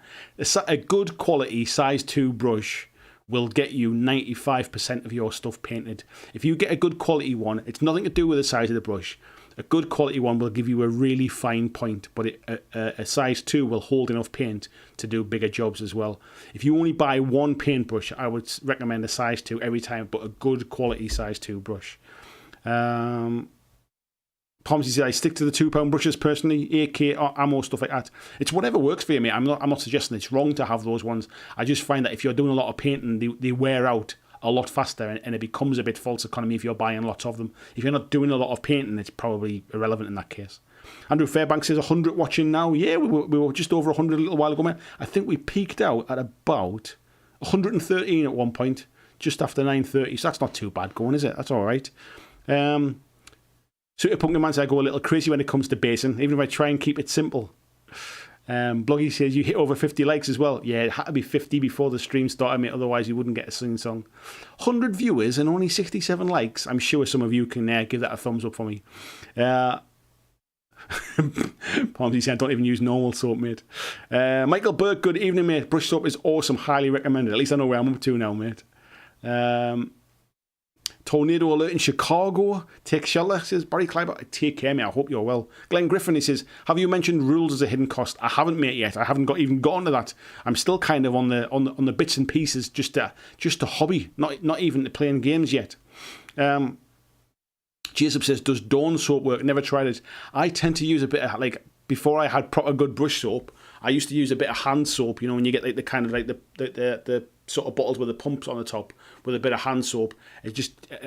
A good quality size 2 brush will get you 95% of your stuff painted. If you get a good quality one, it's nothing to do with the size of the brush. A good quality one will give you a really fine point, but a size 2 will hold enough paint to do bigger jobs as well. If you only buy one paintbrush, I would recommend a size 2 every time, but a good quality size 2 brush. Pomsy says, I stick to the £2 brushes personally, AK or ammo, stuff like that. It's whatever works for you, mate. I'm not suggesting it's wrong to have those ones. I just find that if you're doing a lot of painting, they wear out a lot faster, and it becomes a bit false economy if you're buying lots of them. If you're not doing a lot of painting, it's probably irrelevant in that case. Andrew Fairbanks says 100 watching now. Yeah, we were just over 100 a little while ago, mate. I think we peaked out at about 113 at one point, just after 9:30. So that's not too bad going, is it? That's all right. Super Pumpkin Man says I go a little crazy when it comes to basing, even if I try and keep it simple. Bloggy says you hit over 50 likes as well. Yeah, it had to be 50 before the stream started, mate. Otherwise, you wouldn't get a sing-song. 100 viewers and only 67 likes. I'm sure some of you can give that a thumbs up for me. Palmsy said, don't even use normal soap, mate. Michael Burke, good evening, mate. Brush soap is awesome. Highly recommended. At least I know where I'm up to now, mate. Tornado alert in Chicago. Take shelter, says Barry Kleiber. Take care, mate. I hope you're well. Glenn Griffin, he says, have you mentioned rules as a hidden cost? I haven't, mate, yet. I haven't even gotten to that. I'm still kind of on the bits and pieces, just a hobby, not even playing games yet. Jacob says, does Dawn soap work? Never tried it. I tend to use a bit of, before I had proper good brush soap, I used to use a bit of hand soap, when you get the kind of the sort of bottles with the pumps on the top with a bit of hand soap.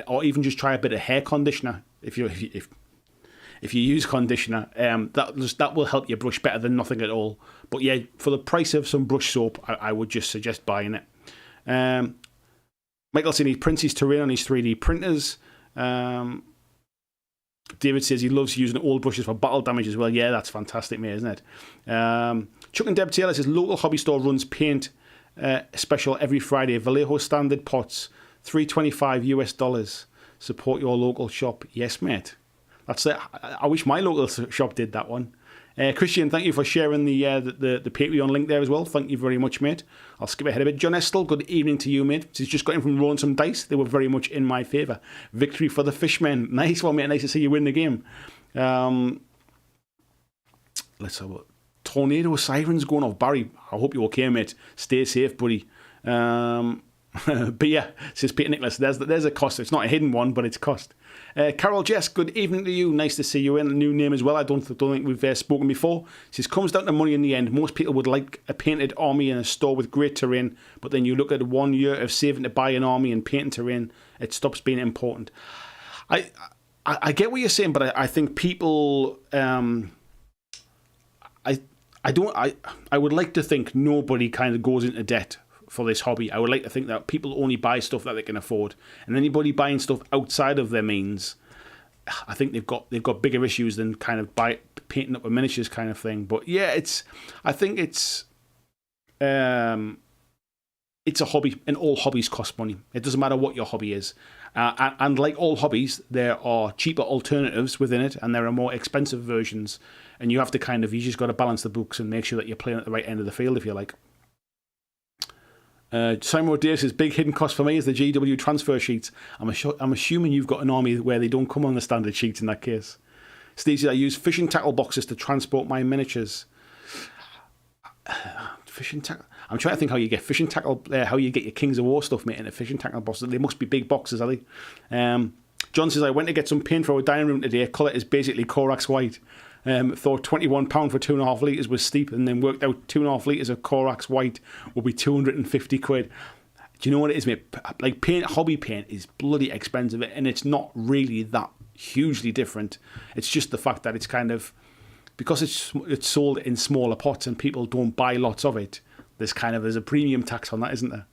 Or even just try a bit of hair conditioner if you use conditioner. That will help your brush better than nothing at all. But yeah, for the price of some brush soap, I would just suggest buying it. Michael said he prints his terrain on his 3D printers. David says he loves using old brushes for battle damage as well. Yeah, that's fantastic, mate, isn't it? Chuck and Deb Taylor says local hobby store runs paint special every Friday. Vallejo standard pots, $3.25 US. Support your local shop. Yes, mate. That's it. I wish my local shop did that one. Christian, thank you for sharing the Patreon link there as well. Thank you very much, mate. I'll skip ahead a bit. John Estel, good evening to you, mate. He's just got in from rolling some dice. They were very much in my favour. Victory for the Fishmen. Nice one, mate. Nice to see you win the game. Let's have a look. Tornado sirens going off. Barry, I hope you're okay, mate. Stay safe, buddy. But yeah, says Peter Nicholas, there's a cost. It's not a hidden one, but it's cost. Carol Jess, good evening to you. Nice to see you in. A new name as well. I don't think we've spoken before. Says comes down to money in the end. Most people would like a painted army in a store with great terrain, but then you look at 1 year of saving to buy an army and painting terrain, it stops being important. I get what you're saying, but I think people. I would like to think nobody kind of goes into debt for this hobby. I would like to think that people only buy stuff that they can afford, and anybody buying stuff outside of their means, I think they've got bigger issues than kind of painting up a miniatures kind of thing. But yeah, I think it's a hobby, and all hobbies cost money. It doesn't matter what your hobby is, and like all hobbies, there are cheaper alternatives within it, and there are more expensive versions. And you have to you just got to balance the books and make sure that you're playing at the right end of the field, if you like. Simon O'Day says, big hidden cost for me is the GW transfer sheets. I'm assuming you've got an army where they don't come on the standard sheets in that case. Steve says, I use fishing tackle boxes to transport my miniatures. Fishing tackle? I'm trying to think how you get fishing tackle, how you get your Kings of War stuff, mate, in a fishing tackle box. They must be big boxes, are they? John says, I went to get some paint for our dining room today. Colour is basically Corax white. Thought £21 for 2.5 litres was steep, and then worked out 2.5 litres of Corax white will be 250 quid. Do you know what it is, mate? Like hobby paint is bloody expensive, and it's not really that hugely different. It's just the fact that it's kind of, because it's sold in smaller pots and people don't buy lots of it, there's a premium tax on that, isn't there?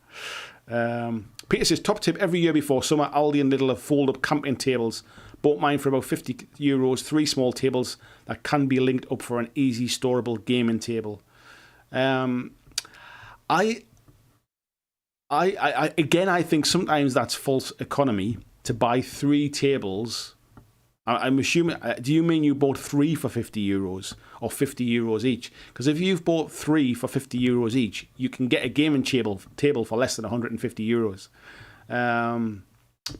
Peter says, top tip, every year before summer, Aldi and Lidl have fold-up camping tables. Bought mine for about €50, 3 small tables that can be linked up for an easy storable gaming table. I think sometimes that's false economy to buy 3 tables I'm assuming, do you mean you bought 3 for €50 or €50 each? Because if you've bought 3 for €50 each, you can get a gaming table for less than €150.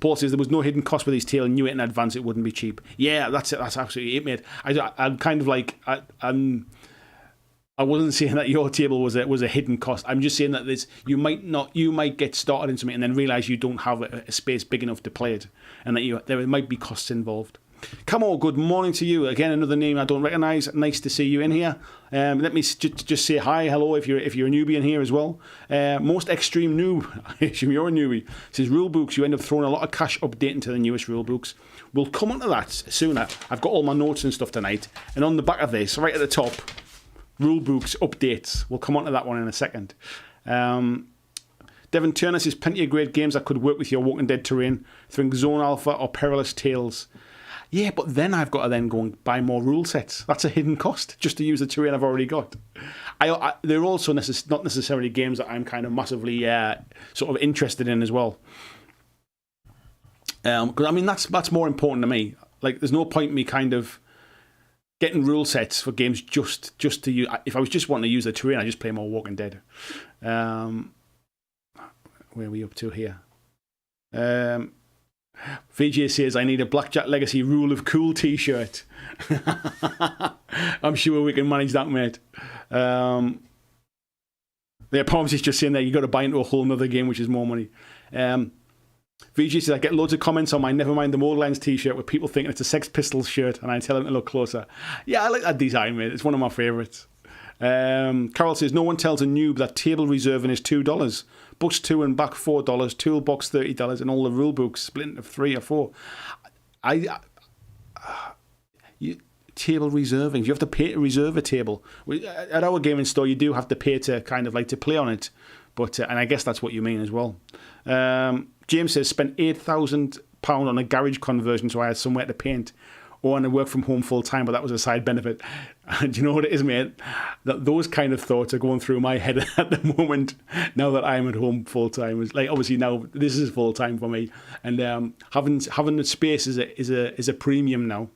Paul says there was no hidden cost with his tail and knew it in advance it wouldn't be cheap. Yeah, that's it. That's absolutely it, mate. I'm kind of like, I wasn't saying that your table was a hidden cost. I'm just saying that you might get started in something and then realise you don't have a space big enough to play it, and that there might be costs involved. Come on, good morning to you. Again, another name I don't recognise. Nice to see you in here. Let me just say hi, hello, if you're a newbie in here as well. Most extreme noob, I assume you're a newbie. It says rule books, you end up throwing a lot of cash updating to the newest rule books. We'll come on to that sooner. I've got all my notes and stuff tonight, and on the back of this, right at the top, rule books updates. We'll come on to that one in a second. Devon Turner says plenty of great games that could work with your Walking Dead terrain. Think Zone Alpha or Perilous Tales. Yeah, but then I've got to then go and buy more rule sets. That's a hidden cost just to use the terrain I've already got. They're also not necessarily games that I'm kind of massively sort of interested in as well. Because I mean that's more important to me. Like, there's no point in me kind of getting rule sets for games just to use. If I was just wanting to use the terrain, I just play more Walking Dead. Where are we up to here? VJ says, I need a Blackjack Legacy Rule of Cool t-shirt. I'm sure we can manage that, mate. The Palms is just saying that you got to buy into a whole nother game, which is more money. VJ says, I get loads of comments on my Nevermind the Moldlands t-shirt with people thinking it's a Sex Pistols shirt, and I tell them to look closer. Yeah, I like that design, mate. It's one of my favourites. Carol says, no one tells a noob that table reserving is $2. Books 2 and back $4, toolbox $30, and all the rule books split into 3 or 4. Table reserving, you have to pay to reserve a table. At our gaming store, you do have to pay to kind of like to play on it, but and I guess that's what you mean as well. James says, spent £8,000 on a garage conversion so I had somewhere to paint. Or and I work from home full time, but that was a side benefit. And you know what it is, mate? That those kind of thoughts are going through my head at the moment. Now that I'm at home full time, it's like obviously now this is full time for me, and having the space is a premium now.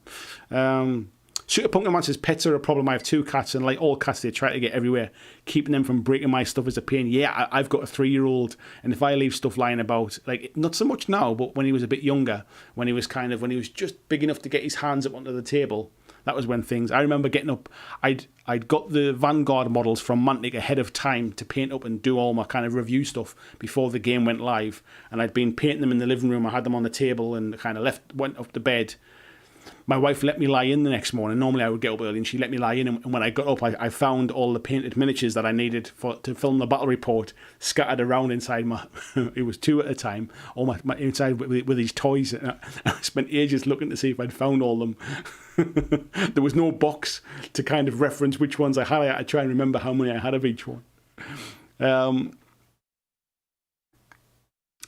Shooter Pumpkin Man says pets are a problem. I have 2 cats, and like all cats, they try to get everywhere. Keeping them from breaking my stuff is a pain. Yeah, I've got a 3-year-old, and if I leave stuff lying about, like not so much now, but when he was a bit younger, when he was just big enough to get his hands up onto the table, that was when things. I remember getting up. I'd got the Vanguard models from Mantic ahead of time to paint up and do all my kind of review stuff before the game went live, and I'd been painting them in the living room. I had them on the table and kind of went up to bed. My wife let me lie in the next morning. Normally I would get up early and she let me lie in, and when I got up I found all the painted miniatures that I needed to film the battle report scattered around inside my it was 2 at a time, all my inside with these toys, and I spent ages looking to see if I'd found all them. There was no box to kind of reference which ones I had. I had to try and remember how many I had of each one.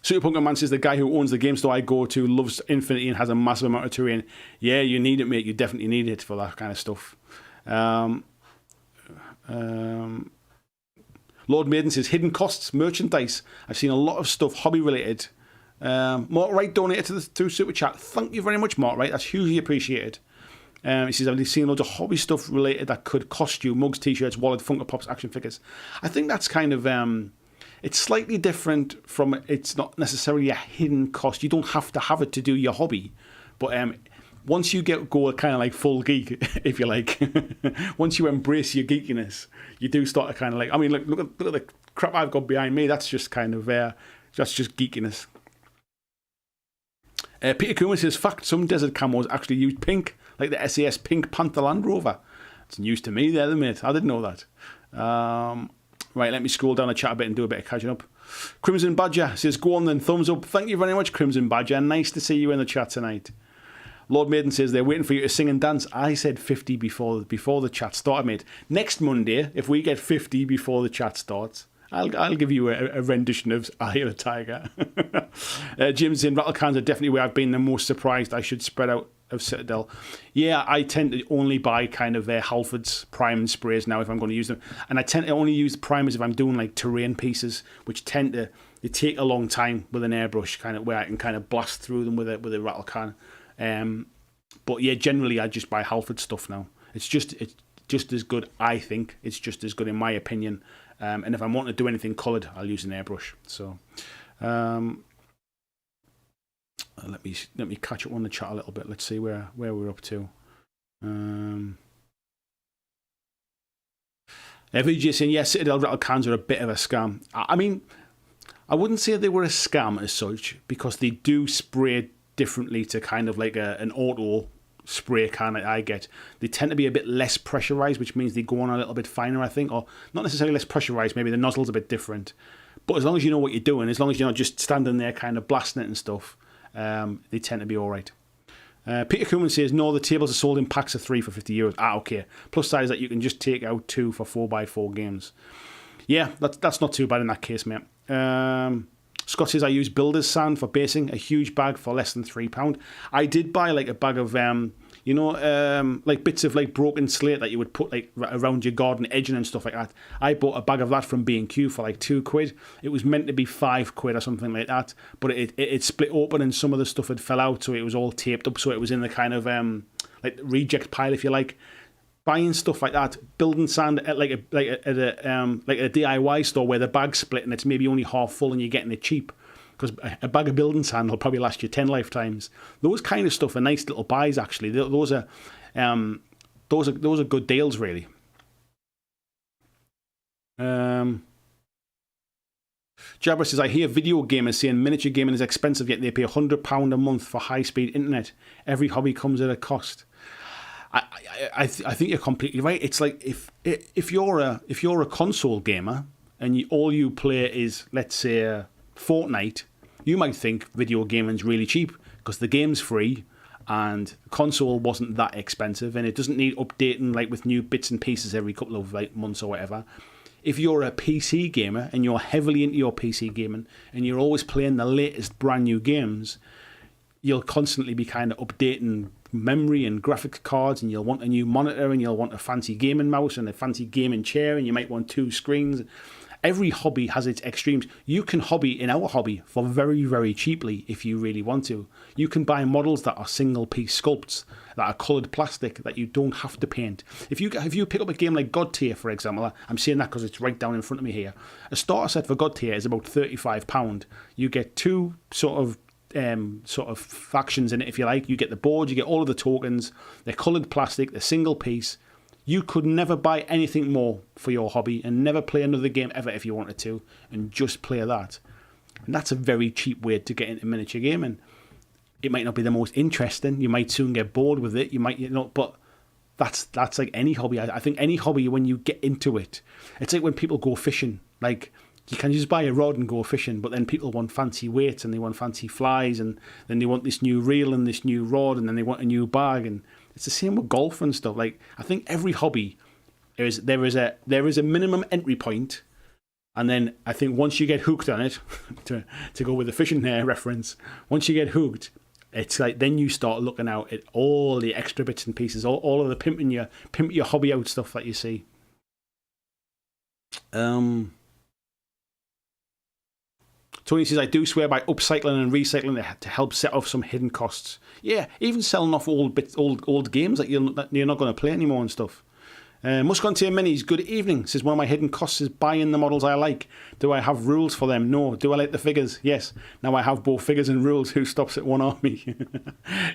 Super Pumpkin Man says, the guy who owns the game store I go to loves Infinity and has a massive amount of terrain. Yeah, you need it, mate. You definitely need it for that kind of stuff. Lord Maiden says, hidden costs, merchandise. I've seen a lot of stuff hobby related. Mark Wright donated to Super Chat. Thank you very much, Mark Wright. That's hugely appreciated. He says, I've seen loads of hobby stuff related that could cost you. Mugs, t-shirts, wallet, Funko Pops, action figures. I think that's kind of... it's slightly different from, it's not necessarily a hidden cost. You don't have to have it to do your hobby. But once you go kind of like full geek, if you like, once you embrace your geekiness, you do start to kind of like, I mean, look at the crap I've got behind me. That's just kind of, that's just geekiness. Peter Kuma says, fact, some desert camos actually use pink, like the SAS Pink Panther Land Rover. It's news to me there, mate. I didn't know that. Right, let me scroll down the chat a bit and do a bit of catching up. Crimson Badger says, go on then, thumbs up. Thank you very much, Crimson Badger. Nice to see you in the chat tonight. Lord Maiden says, they're waiting for you to sing and dance. I said 50 before the chat started, mate. Next Monday, if we get 50 before the chat starts, I'll give you a rendition of Eye of the Tiger. Jim's saying, rattle cans are definitely where I've been the most surprised. I should spread out of Citadel. Yeah, I tend to only buy kind of Halford's prime and sprays now if I'm going to use them, and I tend to only use the primers if I'm doing like terrain pieces, which tend to take a long time with an airbrush, kind of where I can kind of blast through them with a rattle can. But yeah, generally I just buy Halford stuff now. It's just as good, I think. It's just as good in my opinion. And if I want to do anything coloured, I'll use an airbrush. So let me catch up on the chat a little bit. Let's see where we're up to. FVG saying, yes, Citadel rattle cans are a bit of a scam. I mean, I wouldn't say they were a scam as such, because they do spray differently to kind of like an auto spray can that I get. They tend to be a bit less pressurized, which means they go on a little bit finer, I think, or not necessarily less pressurized, maybe the nozzle's a bit different. But as long as you know what you're doing, as long as you're not just standing there kind of blasting it and stuff, they tend to be all right. Peter Kuhlman says, no, the tables are sold in packs of 3 for €50. Okay. Plus side is that you can just take out 2 for 4x4 games. Yeah, that's not too bad in that case, mate. Scott says, I use builder's sand for basing, a huge bag for less than £3. I did buy like a bag of, like bits of like broken slate that you would put like around your garden edging and stuff like that. I bought a bag of that from B&Q for like £2. It was meant to be £5 or something like that, but it split open and some of the stuff had fell out, so it was all taped up, so it was in the kind of like reject pile, if you like. Buying stuff like that, building sand at like a DIY store where the bag's split and it's maybe only half full and you're getting it cheap, because a bag of building sand will probably last you 10 lifetimes. Those kind of stuff are nice little buys, actually. Those are good deals, really. Jabra says, I hear video gamers saying miniature gaming is expensive, yet they pay £100 a month for high-speed internet. Every hobby comes at a cost. I think you're completely right. It's like if you're a console gamer and all you play is, let's say, Fortnite, you might think video gaming's really cheap because the game's free and console wasn't that expensive and it doesn't need updating like with new bits and pieces every couple of like months or whatever. If you're a PC gamer and you're heavily into your PC gaming and you're always playing the latest brand new games, you'll constantly be kind of updating memory and graphics cards, and you'll want a new monitor, and you'll want a fancy gaming mouse and a fancy gaming chair, and you might want 2 screens. Every hobby has its extremes. You can hobby in our hobby for very, very cheaply if you really want to. You can buy models that are single-piece sculpts, that are coloured plastic, that you don't have to paint. If you pick up a game like God Tier, for example, I'm saying that because it's right down in front of me here. A starter set for God Tier is about £35. You get 2 sort of factions in it, if you like. You get the board, you get all of the tokens, they're coloured plastic, they're single piece. You could never buy anything more for your hobby and never play another game ever if you wanted to, and just play that. And that's a very cheap way to get into miniature gaming. It might not be the most interesting, you might soon get bored with it, but that's like any hobby. I think any hobby, when you get into it, it's like when people go fishing. Like, you can just buy a rod and go fishing, but then people want fancy weights and they want fancy flies, and then they want this new reel and this new rod, and then they want a new bag. And it's the same with golf and stuff. Like, I think every hobby there is a minimum entry point, and then I think once you get hooked on it, to go with the fishing reference, once you get hooked, it's like then you start looking out at all the extra bits and pieces, all of the pimping your hobby out stuff that you see. Tony says, I do swear by upcycling and recycling to help set off some hidden costs. Yeah, even selling off old games that you're not going to play anymore and stuff. Muscontier Minis, good evening. Says, one of my hidden costs is buying the models I like. Do I have rules for them? No. Do I like the figures? Yes. Now I have both figures and rules. Who stops at one army?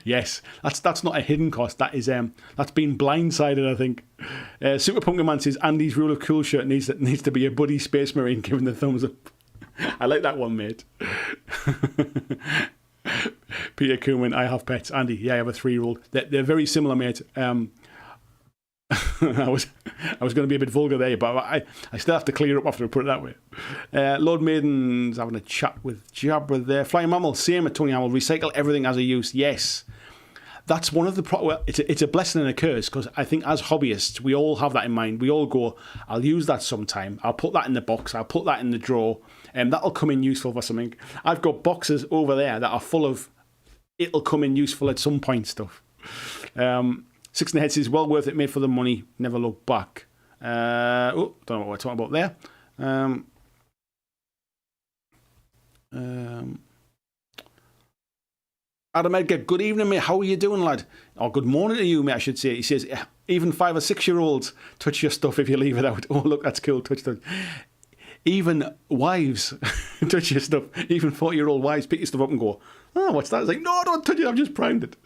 Yes. That's not a hidden cost. That is that's been blindsided, I think. Super Punker Man says, Andy's rule of cool shirt needs to be a buddy space marine, giving the thumbs up. I like that one, mate. Peter Koeman, I have pets. Andy, yeah, I have a 3-year-old. They're very similar, mate. I was going to be a bit vulgar there, but I still have to clear up after I put it that way. Lord Maiden's having a chat with Jabra there. Flying Mammal, same at Tony Hamill. Recycle everything as a use. Yes. That's one of the well, it's a blessing and a curse, because I think as hobbyists we all have that in mind. We all go, I'll use that sometime, I'll put that in the box, I'll put that in the drawer, and that'll come in useful for something. I've got boxes over there that are full of it'll come in useful at some point stuff. Six in the Head says, well worth it, made for the money, never look back. Don't know what we're talking about there. Adam Edgar, good evening, mate. How are you doing, lad? Or good morning to you, mate, I should say. He says, even 5 or 6 year olds touch your stuff if you leave it out. Oh, look, that's cool. Touch. Even wives touch your stuff. Even 40-year-old wives pick your stuff up and go, oh, what's that? It's like, no, don't touch it. I've just primed it.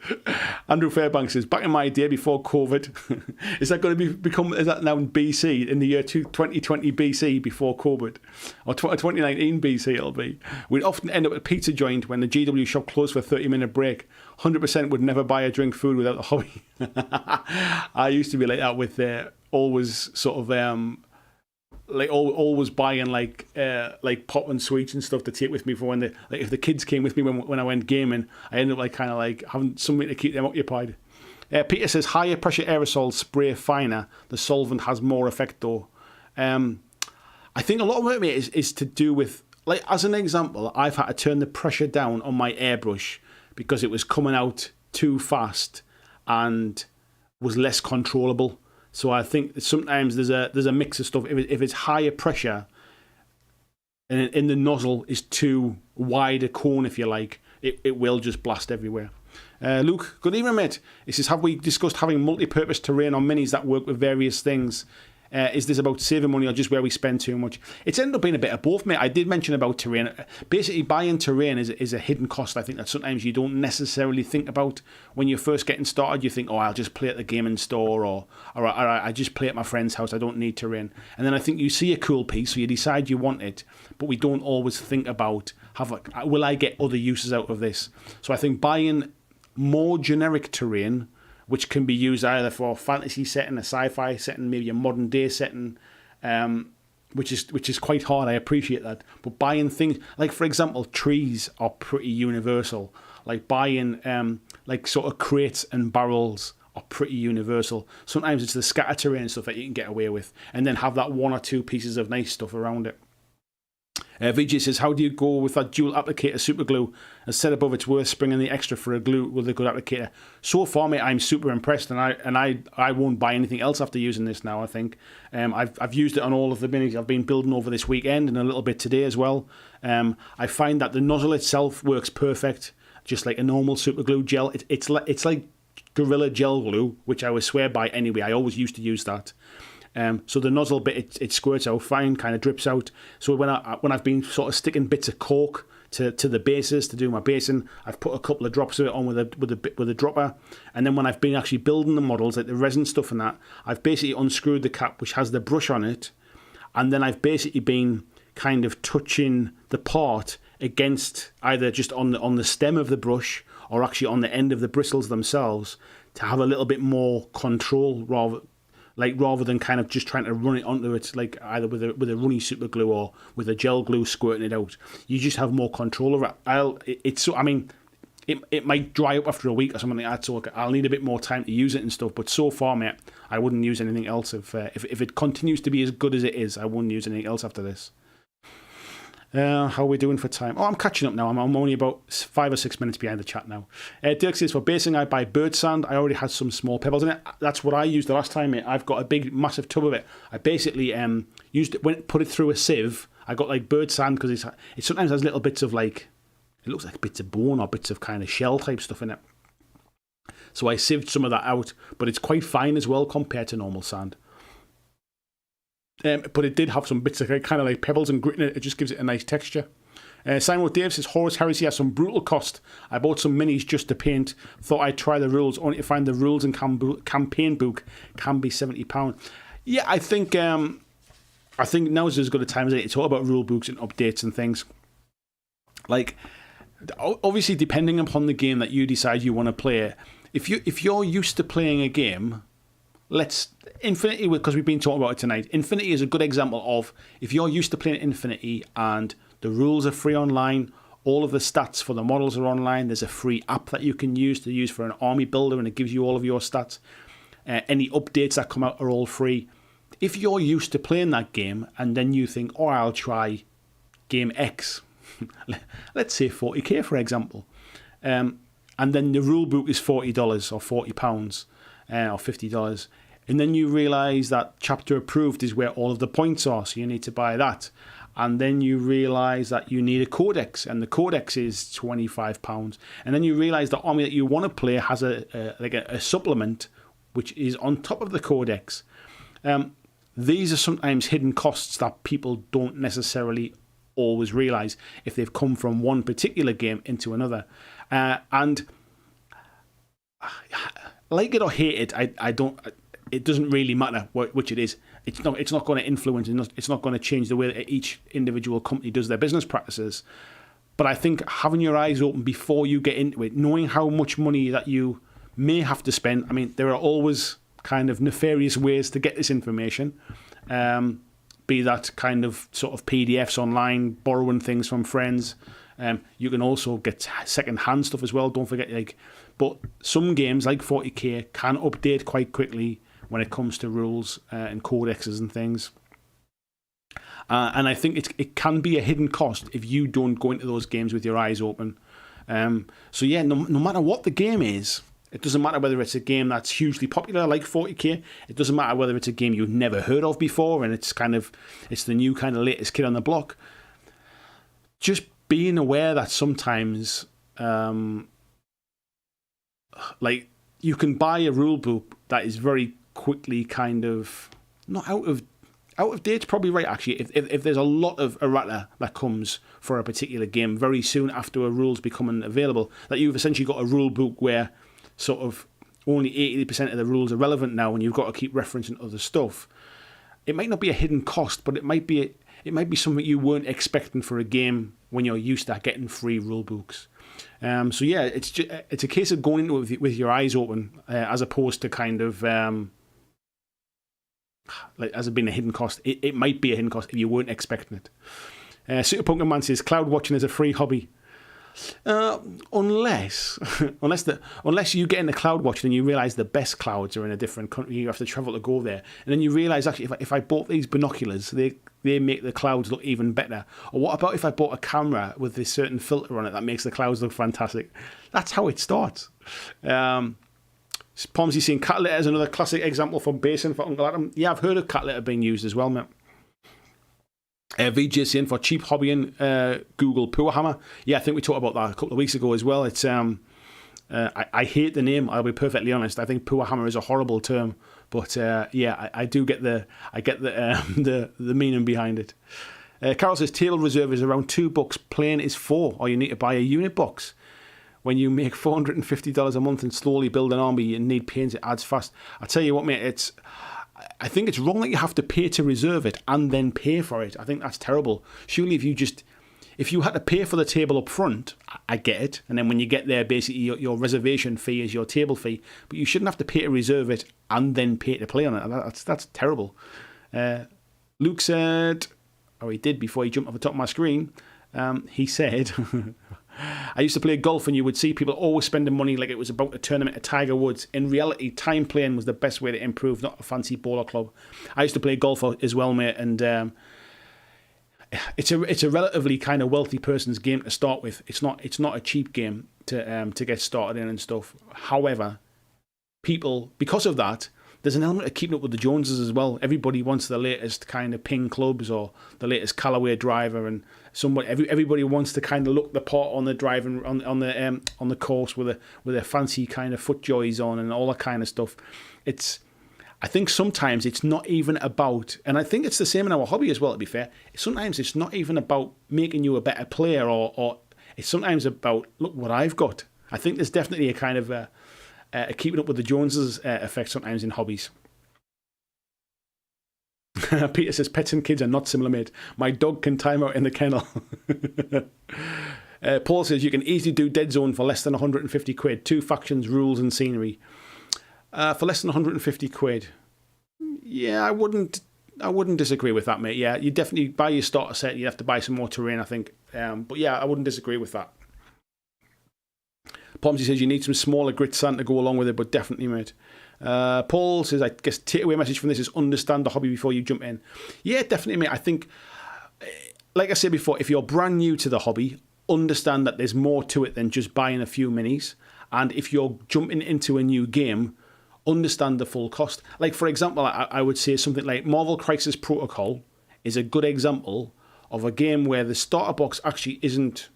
Andrew Fairbanks says, back in my day before COVID, is that going to become, is that now in BC, in the year 2020 BC before COVID? Or 2019 BC it'll be. We'd often end up at a pizza joint when the GW shop closed for a 30-minute break. 100% would never buy or drink food without a hobby. I used to be like that with always sort of... like always buying like pop and sweets and stuff to take with me for when if the kids came with me when I went gaming, I ended up like kind of like having something to keep them occupied. Peter says higher pressure aerosols spray finer. The solvent has more effect though. I think a lot of it is to do with, like, as an example, I've had to turn the pressure down on my airbrush because it was coming out too fast and was less controllable. So I think sometimes there's a mix of stuff. If it's higher pressure and in the nozzle is too wide a cone, if you like, it will just blast everywhere. Luke, good evening, mate. He says, have we discussed having multi-purpose terrain on minis that work with various things? Is this about saving money or just where we spend too much? It's ended up being a bit of both, mate. I did mention about terrain. Basically, buying terrain is a hidden cost. I think that sometimes you don't necessarily think about when you're first getting started. You think, oh, I'll just play at the gaming store or I just play at my friend's house. I don't need terrain. And then I think you see a cool piece, so you decide you want it, but we don't always think about, will I get other uses out of this? So I think buying more generic terrain, which can be used either for a fantasy setting, a sci-fi setting, maybe a modern day setting, which is quite hard. I appreciate that. But buying things, like for example, trees are pretty universal. Like buying like sort of crates and barrels are pretty universal. Sometimes it's the scatter terrain stuff that you can get away with, and then have that 1 or 2 pieces of nice stuff around it. VJ says, how do you go with that dual applicator super glue? A set above it's worth springing the extra for a glue with a good applicator. So far, mate, I'm super impressed, and I won't buy anything else after using this now. I think I've used it on all of the minis I've been building over this weekend and a little bit today as well. I find that the nozzle itself works perfect, just like a normal super glue gel. It's like Gorilla Gel Glue, which I would swear by anyway. I always used to use that. So the nozzle bit, it squirts out fine, kind of drips out. So when I've been sort of sticking bits of cork to the bases to do my basing, I've put a couple of drops of it on with a dropper. And then when I've been actually building the models, like the resin stuff and that, I've basically unscrewed the cap, which has the brush on it, and then I've basically been kind of touching the part against either just on the stem of the brush or actually on the end of the bristles themselves to have a little bit more control rather than kind of just trying to run it onto it, like either with a runny super glue or with a gel glue squirting it out. You just have more control over it. It might dry up after a week or something like that, so I'll need a bit more time to use it and stuff. But so far, mate, I wouldn't use anything else. If it continues to be as good as it is, I wouldn't use anything else after this. How are we doing for time? Oh, I'm catching up now. I'm only about 5 or 6 minutes behind the chat now. Dirk says, for basing, I buy bird sand. I already had some small pebbles in it. That's what I used the last time, mate. I've got a big, massive tub of it. I basically used it, put it through a sieve. I got like bird sand because it sometimes has little bits of like, it looks like bits of bone or bits of kind of shell type stuff in it. So I sieved some of that out, but it's quite fine as well compared to normal sand. But it did have some bits of kind of like pebbles and grit in it. It just gives it a nice texture. Simon Dave says, Horus Heresy has some brutal cost. I bought some minis just to paint. Thought I'd try the rules, only to find the rules and campaign book can be £70. Yeah, I think now's as good a time as any to talk about rule books and updates and things. Like, obviously, depending upon the game that you decide you want to play, if you're used to playing a game, Infinity, because we've been talking about it tonight, Infinity is a good example of, if you're used to playing Infinity and the rules are free online, all of the stats for the models are online, there's a free app that you can use for an army builder, and it gives you all of your stats. Any updates that come out are all free. If you're used to playing that game and then you think, oh, I'll try game X, let's say 40k for example, and then the rule book is $40 or £40 or $50, and then you realise that chapter approved is where all of the points are, so you need to buy that. and then you realise that you need a codex, and the codex is £25, and then you realise the army that you want to play has a supplement which is on top of the codex. These are sometimes hidden costs that people don't necessarily always realise if they've come from one particular game into another. And like it or hate it, I don't. It doesn't really matter which it is. It's not going to influence. It's not going to change the way that each individual company does their business practices. But I think having your eyes open before you get into it, knowing how much money that you may have to spend. I mean, there are always kind of nefarious ways to get this information. Be that kind of sort of PDFs online, borrowing things from friends. You can also get second-hand stuff as well. Don't forget, but some games like 40k can update quite quickly when it comes to rules and codexes and things. And I think it can be a hidden cost if you don't go into those games with your eyes open. So yeah, no matter what the game is, it doesn't matter whether it's a game that's hugely popular like 40k. It doesn't matter whether it's a game you've never heard of before and it's the new kind of latest kid on the block. Just being aware that sometimes, you can buy a rule book that is very quickly kind of not out of date's probably right, actually. If there's a lot of errata that comes for a particular game very soon after a rule's becoming available, that you've essentially got a rule book where sort of only 80% of the rules are relevant now and you've got to keep referencing other stuff. It might not be a hidden cost, but it might be something you weren't expecting for a game when you're used to getting free rule books. So yeah, it's a case of going into it with your eyes open, as opposed to kind of as it being a hidden cost. It might be a hidden cost if you weren't expecting it. Super Pumpkin Man says cloud watching is a free hobby. Unless you get into cloud watching and you realise the best clouds are in a different country, you have to travel to go there, and then you realise actually if I bought these binoculars, they make the clouds look even better. Or what about if I bought a camera with this certain filter on it that makes the clouds look fantastic? That's how it starts. Pomsy saying cat litter is another classic example for basing for Uncle Adam. Yeah, I've heard of cat litter being used as well, mate. VJ saying for cheap hobbying, Google Power Hammer. Yeah, I think we talked about that a couple of weeks ago as well. It's I hate the name. I'll be perfectly honest. I think Power Hammer is a horrible term, but yeah, I get the meaning behind it. Carol says table reserve is around $2. Plain is $4, or you need to buy a unit box. When you make $450 a month and slowly build an army, you need paints. It adds fast. I tell you what, mate. I think it's wrong that you have to pay to reserve it and then pay for it. I think that's terrible. Surely if you had to pay for the table up front, I get it. And then when you get there, basically your reservation fee is your table fee. But you shouldn't have to pay to reserve it and then pay to play on it. That's terrible. Luke said, he did before he jumped off the top of my screen. He said, I used to play golf and you would see people always spending money like it was about a tournament at Tiger Woods. In reality, time playing was the best way to improve, not a fancy bowler club. I used to play golf as well, mate, and it's a relatively kind of wealthy person's game to start with. It's not a cheap game to get started in and stuff. However, people, because of that, there's an element of keeping up with the Joneses as well. Everybody wants the latest kind of ping clubs or the latest Callaway driver, and everybody wants to kind of look the part on the drive and on the course with a fancy kind of foot joys on and all that kind of stuff. I think sometimes it's not even about, and I think it's the same in our hobby as well, to be fair. Sometimes it's not even about making you a better player, or it's sometimes about, look what I've got. I think there's definitely a kind of a keeping up with the Joneses effect sometimes in hobbies. Peter says, pets and kids are not similar, mate. My dog can time out in the kennel. Paul says, you can easily do Dead Zone for less than 150 quid. 2 factions, rules and scenery. For less than 150 quid. Yeah, I wouldn't disagree with that, mate. Yeah, you definitely buy your starter set. You have to buy some more terrain, I think. But yeah, I wouldn't disagree with that. Pomsy says you need some smaller grit sand to go along with it, but definitely, mate. Paul says, I guess takeaway message from this is understand the hobby before you jump in. Yeah, definitely, mate. I think, like I said before, if you're brand new to the hobby, understand that there's more to it than just buying a few minis. And if you're jumping into a new game, understand the full cost. Like, for example, I would say something like Marvel Crisis Protocol is a good example of a game where the starter box actually isn't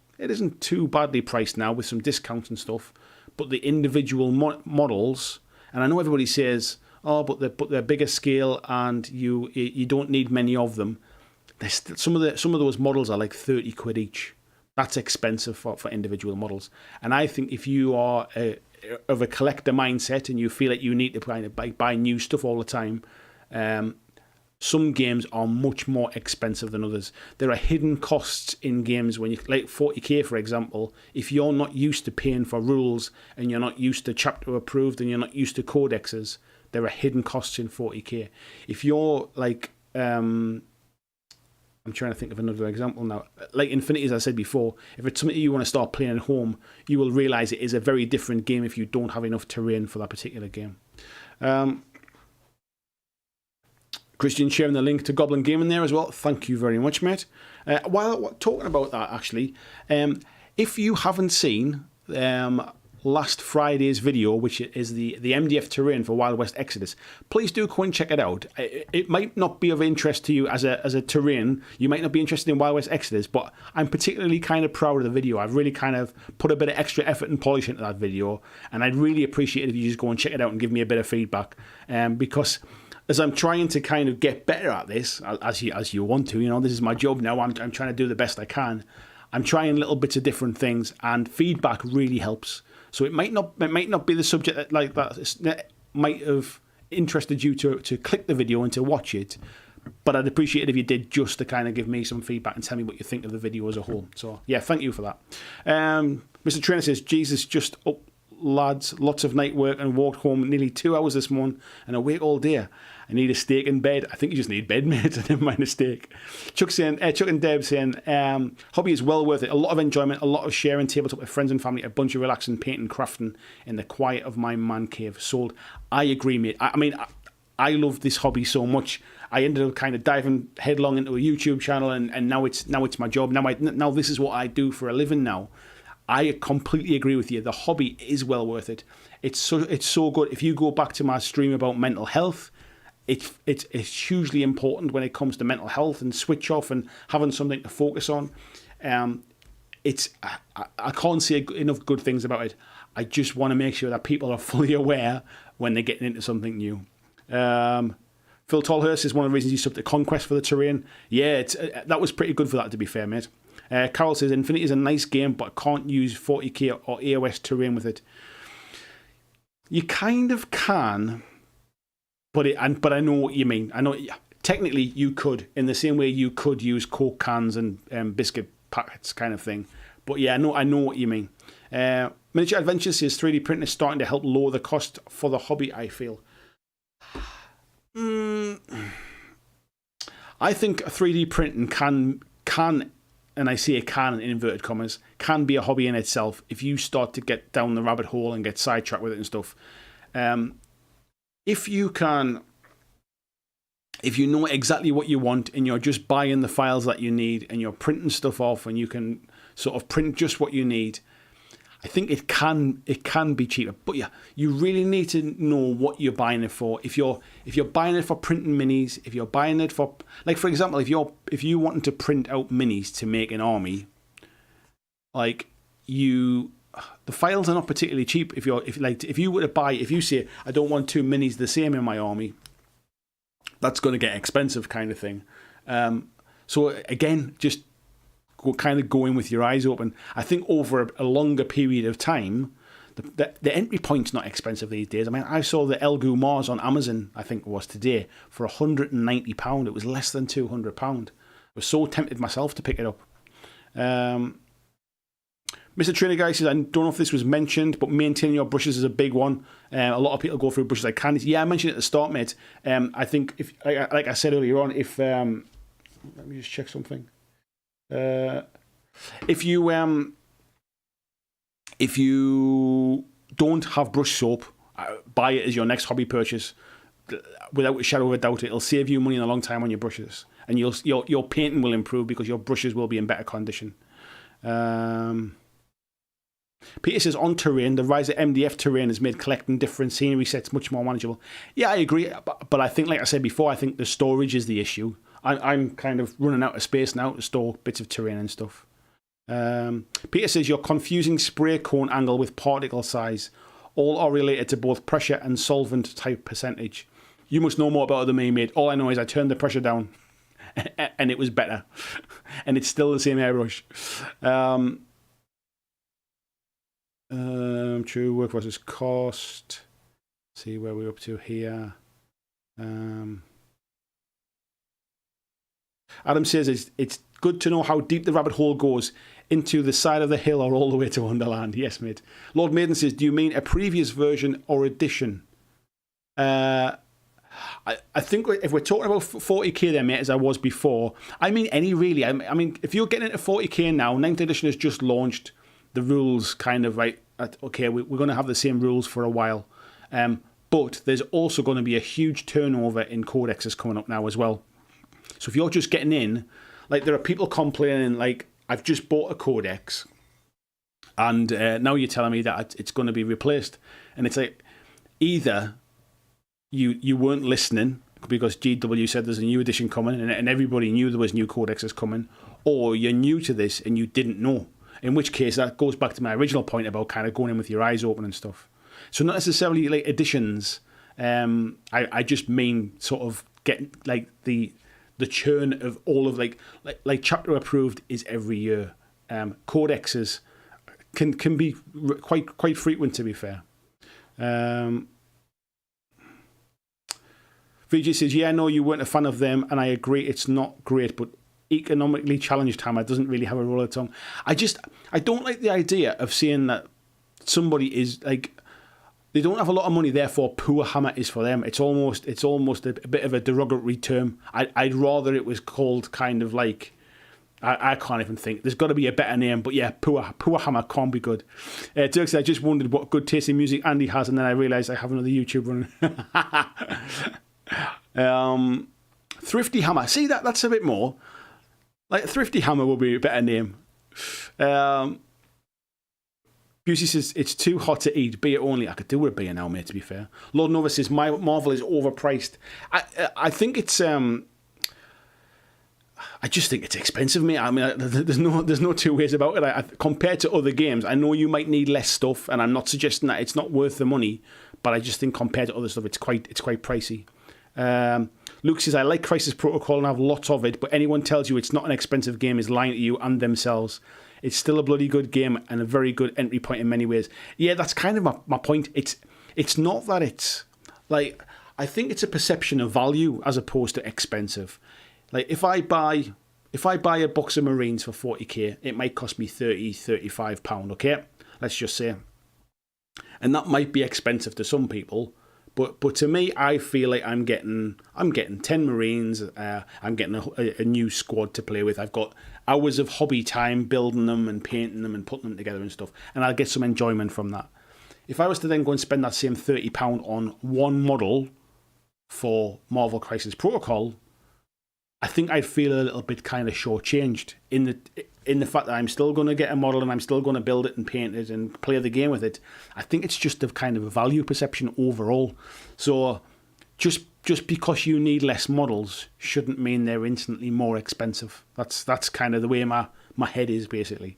too badly priced now with some discounts and stuff, but the individual models, and I know everybody says, oh, but they're bigger scale and you don't need many of them. Some of those models are like 30 quid each. That's expensive for individual models. And I think if you are of a collector mindset and you feel like you need to kind of buy new stuff all the time, some games are much more expensive than others. There are hidden costs in games when you, like 40k, for example. If you're not used to paying for rules and you're not used to chapter approved and you're not used to codexes, there are hidden costs in 40k. If you're like, I'm trying to think of another example now. Like Infinity, as I said before, if it's something you want to start playing at home, you will realise it is a very different game if you don't have enough terrain for that particular game. Christian sharing the link to Goblin Gaming there as well. Thank you very much, mate. While talking about that, actually, if you haven't seen last Friday's video, which is the MDF terrain for Wild West Exodus, please do go and check it out. It might not be of interest to you as a terrain. You might not be interested in Wild West Exodus, but I'm particularly kind of proud of the video. I've really kind of put a bit of extra effort and polish into that video, and I'd really appreciate it if you just go and check it out and give me a bit of feedback, because as I'm trying to kind of get better at this, as you want to, this is my job now. I'm trying to do the best I can. I'm trying little bits of different things, and feedback really helps. So it might not be the subject that might have interested you to click the video and to watch it, but I'd appreciate it if you did, just to kind of give me some feedback and tell me what you think of the video as a whole. So yeah, thank you for that. Mr. Trainer says, Jesus, just up, lads, lots of night work and walked home nearly 2 hours this morning and awake all day. I need a steak in bed. I think you just need bed, mate. Never mind a steak. Chuck and Deb saying, hobby is well worth it. A lot of enjoyment, a lot of sharing tabletop with friends and family, a bunch of relaxing, painting, crafting in the quiet of my man cave. Sold. I agree, mate. I love this hobby so much. I ended up kind of diving headlong into a YouTube channel, and now it's my job. Now this is what I do for a living now. I completely agree with you. The hobby is well worth it. It's so good. If you go back to my stream about mental health, it's hugely important when it comes to mental health and switch off and having something to focus on. I can't say enough good things about it. I just want to make sure that people are fully aware when they're getting into something new. Phil Tallhurst is one of the reasons you subbed to Conquest for the terrain. Yeah, that was pretty good for that, to be fair, mate. Carol says, Infinity is a nice game, but I can't use 40k or AOS terrain with it. You kind of can, but I know what you mean. I know technically you could, in the same way you could use Coke cans and biscuit packets kind of thing. But yeah, I know what you mean. Miniature Adventures says 3D printing is starting to help lower the cost for the hobby, I feel. I think 3D printing can, and I say can in inverted commas, can be a hobby in itself if you start to get down the rabbit hole and get sidetracked with it and stuff. If you know exactly what you want and you're just buying the files that you need and you're printing stuff off and you can sort of print just what you need, I think it can be cheaper. But yeah, you really need to know what you're buying it for. If you're buying it for printing minis, if you're buying it for, like, for example, if you wanting to print out minis to make an army, like, the files are not particularly cheap. If you were to buy, if you say I don't want 2 minis the same in my army, that's going to get expensive, kind of thing. So again, just go in with your eyes open. I think over a longer period of time, the entry point's not expensive these days. I mean, I saw the Elgu Mars on Amazon, I think it was today, for £190. It was less than £200. I was so tempted myself to pick it up. Mr. Trainer Guy says, I don't know if this was mentioned, but maintaining your brushes is a big one. A lot of people go through brushes like candies. Yeah, I mentioned it at the start, mate. I think, if like I said earlier on, if let me just check something. If you don't have brush soap, buy it as your next hobby purchase. Without a shadow of a doubt, it'll save you money in a long time on your brushes, and your painting will improve because your brushes will be in better condition. Peter says, on terrain, the rise of MDF terrain has made collecting different scenery sets much more manageable. Yeah, I agree, but I think, like I said before, I think the storage is the issue. I'm kind of running out of space now to store bits of terrain and stuff. Peter says, you're confusing spray cone angle with particle size. All are related to both pressure and solvent type percentage. You must know more about it than me, mate. All I know is I turned the pressure down and it was better. And it's still the same airbrush. True, work versus cost. See where we're up to here. Adam says it's good to know how deep the rabbit hole goes, into the side of the hill or all the way to Wonderland. Yes, mate. Lord Maiden says, do you mean a previous version or edition? I think if we're talking about 40k there, mate, as I was before, I mean any really. I mean, if you're getting into 40k now, 9th edition has just launched. The rules kind of, right, okay, we're going to have the same rules for a while. But there's also going to be a huge turnover in codexes coming up now as well. So if you're just getting in, like there are people complaining, like, I've just bought a codex and now you're telling me that it's going to be replaced. And it's like, either you weren't listening because GW said there's a new edition coming and everybody knew there was new codexes coming, or you're new to this and you didn't know. In which case, that goes back to my original point about kind of going in with your eyes open and stuff. So not necessarily like editions. I just mean sort of getting like the churn of all of like chapter approved is every year. Codexes can be quite frequent, to be fair. VJ says, yeah, no, you weren't a fan of them, and I agree it's not great, but economically challenged Hammer doesn't really have a roll of tongue. I don't like the idea of saying that somebody is like, they don't have a lot of money, therefore poor Hammer is for them. It's almost a bit of a derogatory term. I'd rather it was called kind of like, I can't even think. There's got to be a better name, but yeah, poor Hammer can't be good. Dirk said, I just wondered what good taste in music Andy has, and then I realised I have another YouTube running. Thrifty Hammer. See, that's a bit more. Like, Thrifty Hammer will be a better name. Busey says, it's too hot to eat. Beer only. I could do with a beer now, mate, to be fair. Lord Nova says, Marvel is overpriced. I think it's... I just think it's expensive, mate. I mean, there's no two ways about it. Compared to other games, I know you might need less stuff, and I'm not suggesting that it's not worth the money, but I just think compared to other stuff, it's quite pricey. Luke says, I like Crisis Protocol and have lots of it, but anyone tells you it's not an expensive game is lying to you and themselves. It's still a bloody good game and a very good entry point in many ways. Yeah, that's kind of my point. It's not that it's like, I think it's a perception of value as opposed to expensive. Like, if I buy a box of Marines for 40k, it might cost me £35, okay? Let's just say. And that might be expensive to some people. But to me, I feel like I'm getting 10 Marines. I'm getting a new squad to play with. I've got hours of hobby time building them and painting them and putting them together and stuff. And I'll get some enjoyment from that. If I was to then go and spend that same £30 on one model for Marvel Crisis Protocol, I think I'd feel a little bit kind of shortchanged in the fact that I'm still going to get a model and I'm still going to build it and paint it and play the game with it. I think it's just a kind of a value perception overall. So just because you need less models shouldn't mean they're instantly more expensive. That's kind of the way my head is, basically.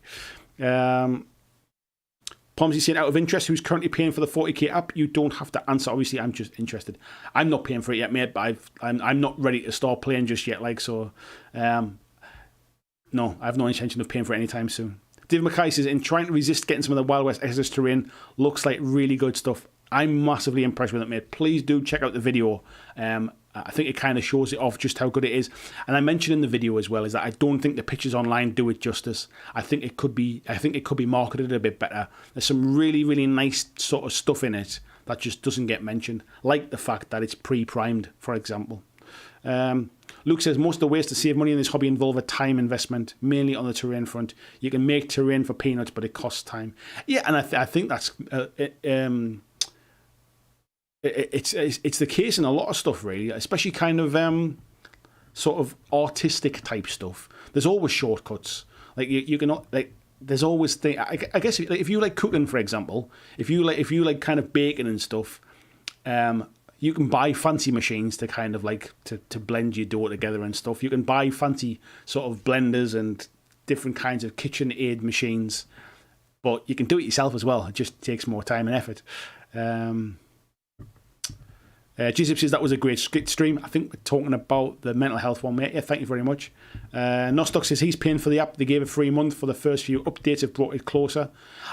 Pomsy saying, out of interest, who's currently paying for the 40k app? You don't have to answer. Obviously, I'm just interested. I'm not paying for it yet, mate, but I'm not ready to start playing just yet. Like, so, no, I have no intention of paying for it anytime soon. David Mackay says, in trying to resist getting some of the Wild West Exodus terrain, looks like really good stuff. I'm massively impressed with it, mate. Please do check out the video. I think it kind of shows it off just how good it is. And I mentioned in the video as well is that I don't think the pictures online do it justice. I think it could be marketed a bit better. There's some really, really nice sort of stuff in it that just doesn't get mentioned, like the fact that it's pre-primed, for example. Luke says, most of the ways to save money in this hobby involve a time investment, mainly on the terrain front. You can make terrain for peanuts, but it costs time. Yeah, and I think that's... It's the case in a lot of stuff, really, especially kind of sort of artistic type stuff. There's always shortcuts. Like you can like. There's always things. I guess if you like cooking, for example, if you like kind of baking and stuff, you can buy fancy machines to kind of like to blend your dough together and stuff. You can buy fancy sort of blenders and different kinds of kitchen aid machines, but you can do it yourself as well. It just takes more time and effort. GZip says that was a great stream. I think we're talking about the mental health one, mate. Yeah, thank you very much. Nostock says he's paying for the app. They gave a free month for the first few updates. Have brought it closer.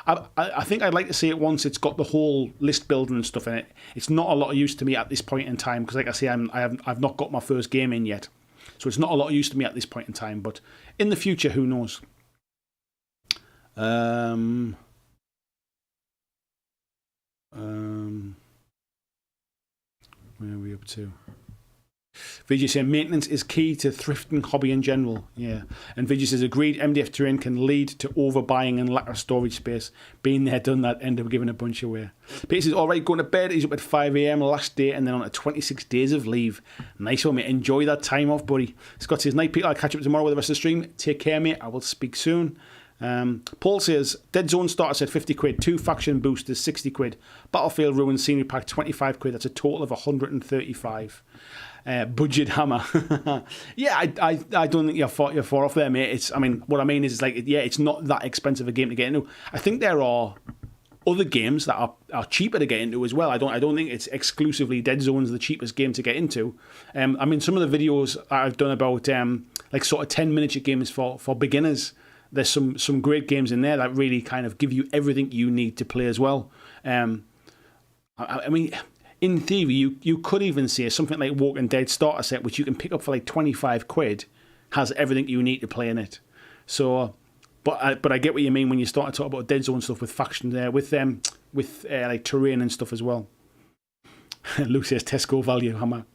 I think I'd like to see it once it's got the whole list building and stuff in it. It's not a lot of use to me at this point in time because, like I say, I've not got my first game in yet, so it's not a lot of use to me at this point in time. But in the future, who knows? Where are we up to? Vijay saying maintenance is key to thrifting hobby in general. Yeah. And Vijay says agreed, MDF terrain can lead to overbuying and lack of storage space. Been there, done that, end up giving a bunch away. Peter says, all right, going to bed. He's up at 5 a.m. last day and then on to 26 days of leave. Nice one, mate. Enjoy that time off, buddy. Scott says, night, Peter. I'll catch up tomorrow with the rest of the stream. Take care, mate. I will speak soon. Paul says Dead Zone starter set 50 quid, 2 faction boosters 60 quid, Battlefield Ruins scenery pack 25 quid. That's a total of 135. Budget hammer. Yeah, I don't think you're far off there, mate. What I mean is like, yeah, it's not that expensive a game to get into. I think there are other games that are cheaper to get into as well. I don't think it's exclusively Dead Zone's the cheapest game to get into. Some of the videos I've done about like sort of 10 miniature games for beginners. There's some great games in there that really kind of give you everything you need to play as well. In theory, you could even say something like Walking Dead starter set, which you can pick up for like 25 quid, has everything you need to play in it. So, but I get what you mean when you start to talk about Dead Zone stuff with faction there, with like terrain and stuff as well. Luke says Tesco value hammer,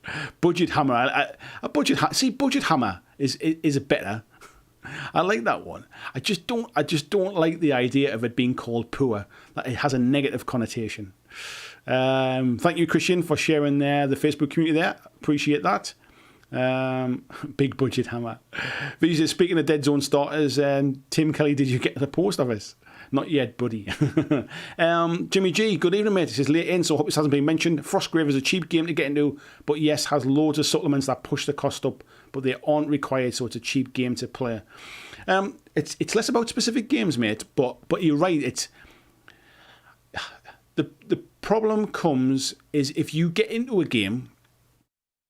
budget hammer. Budget hammer is better. I like that one. I just don't like the idea of it being called poor. That it has a negative connotation. Thank you, Christian, for sharing the Facebook community there. Appreciate that. Big budget hammer. Speaking of Dead Zone starters, Tim Kelly, did you get to the post office? Not yet, buddy. Jimmy G, good evening, mate. This is late in, so I hope this hasn't been mentioned. Frostgrave is a cheap game to get into, but yes, has loads of supplements that push the cost up, but they aren't required, so it's a cheap game to play. It's less about specific games, mate, but you're right. It's the problem comes is if you get into a game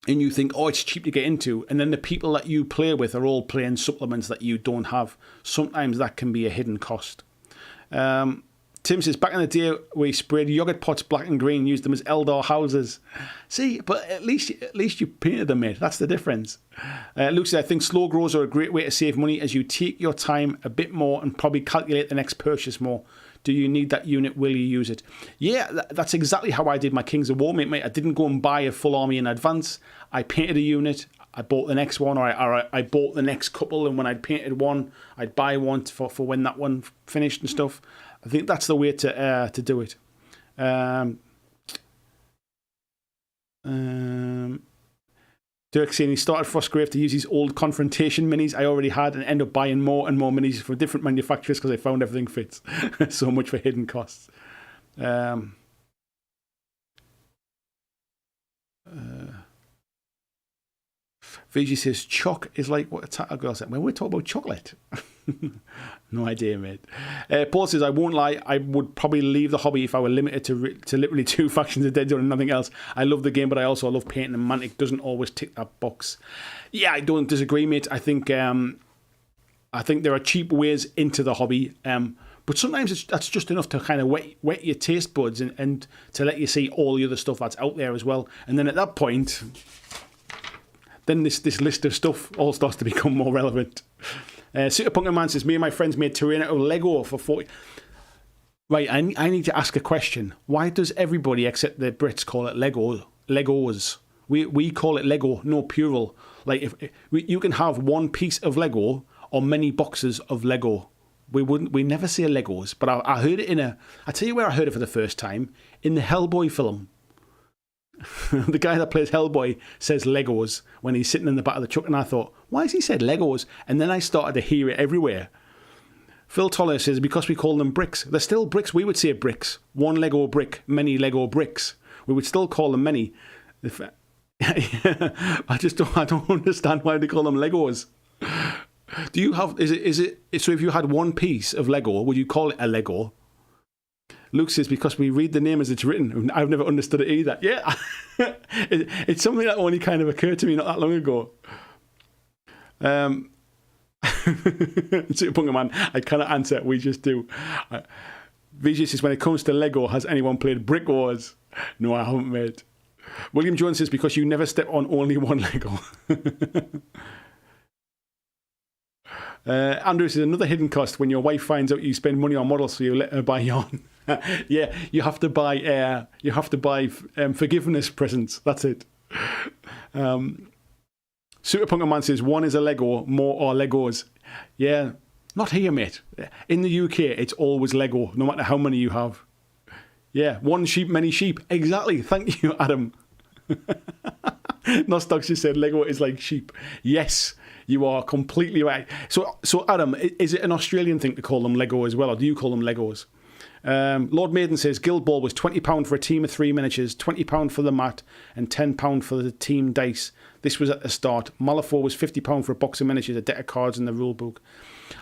and you think, oh, it's cheap to get into, and then the people that you play with are all playing supplements that you don't have. Sometimes that can be a hidden cost. Tim says, back in the day we sprayed yogurt pots black and green, used them as Eldar houses. See, but at least you painted them, mate. That's the difference. Luke says, I think slow grows are a great way to save money as you take your time a bit more and probably calculate the next purchase more. Do you need that unit? Will you use it? Yeah, that's exactly how I did my Kings of War, mate. I didn't go and buy a full army in advance. I painted a unit. I bought the next one, or I bought the next couple, and when I'd painted one, I'd buy one for when that one finished and stuff. I think that's the way to do it. Dirk saying he started Frostgrave to use his old Confrontation minis I already had and end up buying more and more minis from different manufacturers because I found everything fits. So much for hidden costs. VG says choc is like what a tattoo girl said. When we talk about chocolate. No idea, mate. Paul says, I won't lie, I would probably leave the hobby if I were limited to literally 2 factions of Dead Zone and nothing else. I love the game, but I also love painting, and Mantic doesn't always tick that box. Yeah, I don't disagree, mate. I think there are cheap ways into the hobby, but sometimes that's just enough to kind of wet your taste buds and to let you see all the other stuff that's out there as well. And then at that point, then this list of stuff all starts to become more relevant. Super Punker Man says, me and my friends made terrain out of Lego for 40... Right, I need to ask a question. Why does everybody except the Brits call it Legos? We call it Lego, no plural. Like, if you can have one piece of Lego or many boxes of Lego. We never say Legos, but I heard it I tell you where I heard it for the first time, in the Hellboy film. The guy that plays Hellboy says Legos when he's sitting in the back of the truck, and I thought, why has he said Legos? And then I started to hear it everywhere. Phil Toller says, because we call them bricks. They're still bricks. We would say bricks. One Lego brick, many Lego bricks. We would still call them many. If, I don't understand why they call them Legos. Do you have, is it, so if you had one piece of Lego, would you call it a Lego? Luke says, because we read the name as it's written. I've never understood it either. Yeah, it's something that only kind of occurred to me not that long ago. Super Man, I cannot answer. We just do. VJ says, when it comes to Lego, has anyone played Brick Wars? No, I haven't, mate. William Jones says, because you never step on only one Lego. Andrew says, another hidden cost when your wife finds out you spend money on models, so you let her buy yarn. Yeah, you have to buy forgiveness presents. That's it. Super Punker Man says, one is a Lego, more are Legos. Yeah, not here, mate. In the UK, it's always Lego, no matter how many you have. Yeah, one sheep, many sheep. Exactly. Thank you, Adam. Nostox just said Lego is like sheep. Yes, you are completely right. So Adam, is it an Australian thing to call them Lego as well, or do you call them Legos? Lord Maiden says Guild Ball was £20 for a team of 3 miniatures, £20 for the mat, and £10 for the team dice. This was at the start. Malifaux was £50 for a box of miniatures, a deck of cards, and the rule book.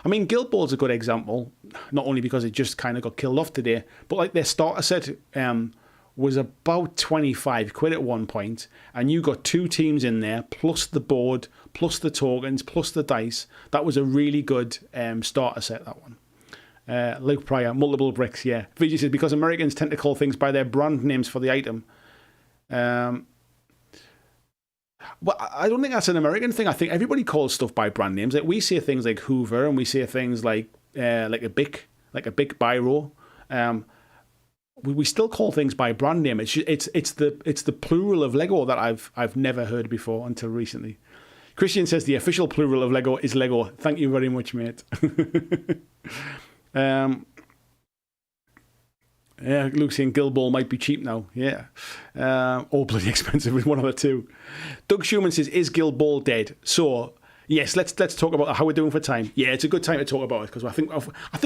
I mean, Guild Ball's a good example, not only because it just kind of got killed off today, but like their starter set was about 25 quid at one point, and you got 2 teams in there, plus the board, plus the tokens, plus the dice. That was a really good starter set, that one. Luke Pryor, multiple bricks, yeah. Vijay says, because Americans tend to call things by their brand names for the item. Well, I don't think that's an American thing. I think everybody calls stuff by brand names. Like we say things like Hoover, and we say things like a Bic Biro. We still call things by brand name. It's the plural of Lego that I've never heard before until recently. Christian says the official plural of Lego is Lego. Thank you very much, mate. Yeah, Luke's saying Guild Ball might be cheap now. Yeah. Or bloody expensive with one of the two. Doug Schumann says, is Guild Ball dead? So, yes, let's talk about how we're doing for time. Yeah, it's a good time to talk about it because I think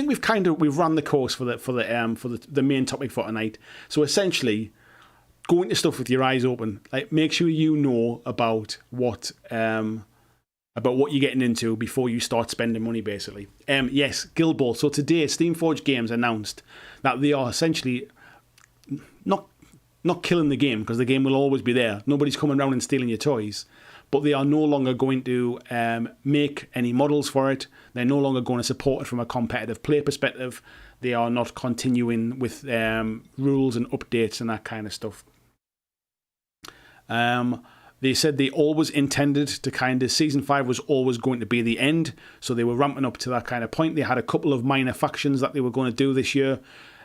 we've run the course for the main topic for tonight. So essentially, go into stuff with your eyes open. Like, make sure you know about what you're getting into before you start spending money, basically. Yes, Guild Ball. So today, Steamforged Games announced that they are essentially not killing the game, because the game will always be there. Nobody's coming around and stealing your toys. But they are no longer going to make any models for it. They're no longer going to support it from a competitive play perspective. They are not continuing with rules and updates and that kind of stuff. They said they always intended to Season 5 was always going to be the end. So they were ramping up to that kind of point. They had a couple of minor factions that they were going to do this year.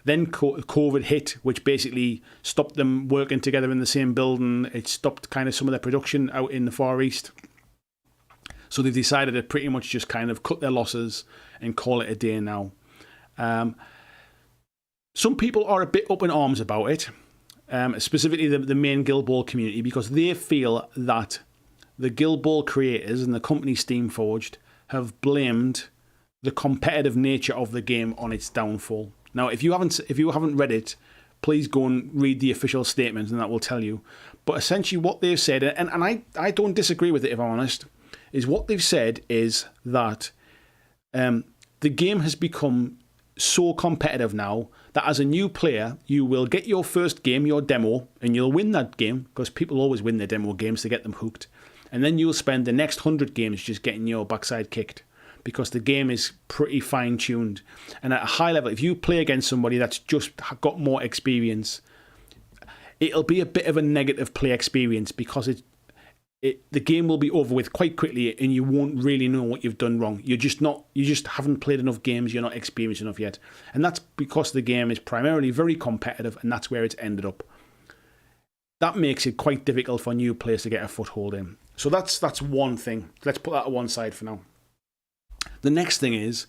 Then COVID hit, which basically stopped them working together in the same building. It stopped kind of some of their production out in the Far East. So they decided to pretty much just kind of cut their losses and call it a day now. Some people are a bit up in arms about it. Specifically the main Guild Ball community, because they feel that the Guild Ball creators and the company Steamforged have blamed the competitive nature of the game on its downfall. Now, if you haven't read it, please go and read the official statement, and that will tell you. But essentially, what they've said, and I don't disagree with it, if I'm honest, is what they've said is that the game has become so competitive now that as a new player, you will get your first game, your demo, and you'll win that game, because people always win their demo games to get them hooked. And then you'll spend the next 100 games just getting your backside kicked, because the game is pretty fine-tuned. And at a high level, if you play against somebody that's just got more experience, it'll be a bit of a negative play experience, because the game will be over with quite quickly, and you won't really know what you've done wrong. You just haven't played enough games. You're not experienced enough yet, and that's because the game is primarily very competitive, and that's where it's ended up. That makes it quite difficult for new players to get a foothold in. So that's one thing. Let's put that to one side for now. The next thing is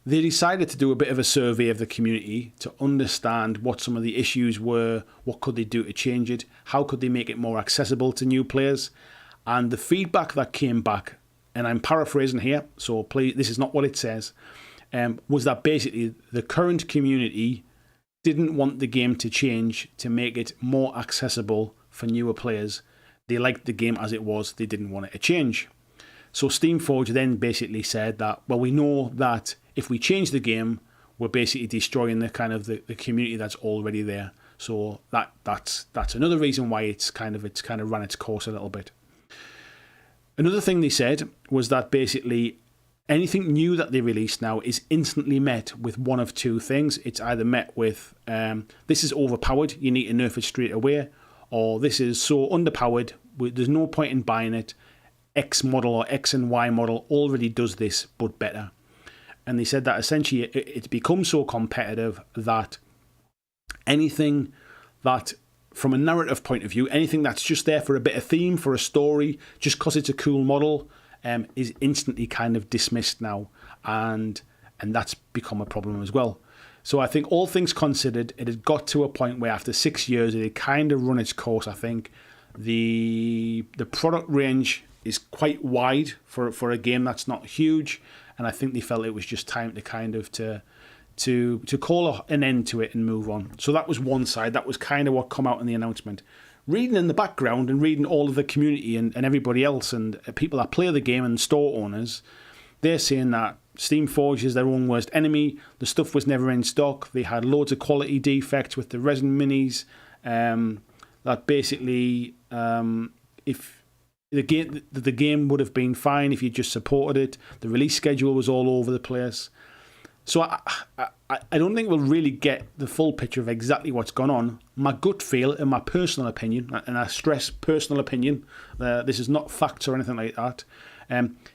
they decided to do a bit of a survey of the community to understand what some of the issues were, what could they do to change it, how could they make it more accessible to new players. And the feedback that came back, and I'm paraphrasing here, so please, this is not what it says, was that basically the current community didn't want the game to change to make it more accessible for newer players. They liked the game as it was. They didn't want it to change. So Steamforge then basically said that, well, we know that if we change the game, we're basically destroying the kind of the community that's already there. So that's another reason why it's kind of run its course a little bit. Another thing they said was that basically anything new that they release now is instantly met with one of two things. It's either met with, this is overpowered, you need to nerf it straight away, or this is so underpowered, there's no point in buying it. X model or X and Y model already does this, but better. And they said that essentially it's become so competitive that anything that, from a narrative point of view, anything that's just there for a bit of theme, for a story, just because it's a cool model, is instantly kind of dismissed now. And that's become a problem as well. So I think all things considered, it has got to a point where after 6 years, it had kind of run its course, I think. The product range is quite wide for a game that's not huge, and I think they felt it was just time to kind of to call an end to it and move on. So that was one side. That was kind of what come out in the announcement. Reading in the background and reading all of the community and everybody else and people that play the game and store owners, they're saying that Steamforge is their own worst enemy. The stuff was never in stock. They had loads of quality defects with the resin minis. That basically, if the game would have been fine if you just supported it. The release schedule was all over the place. So I don't think we'll really get the full picture of exactly what's gone on. My gut feel and my personal opinion, and I stress personal opinion, this is not facts or anything like that,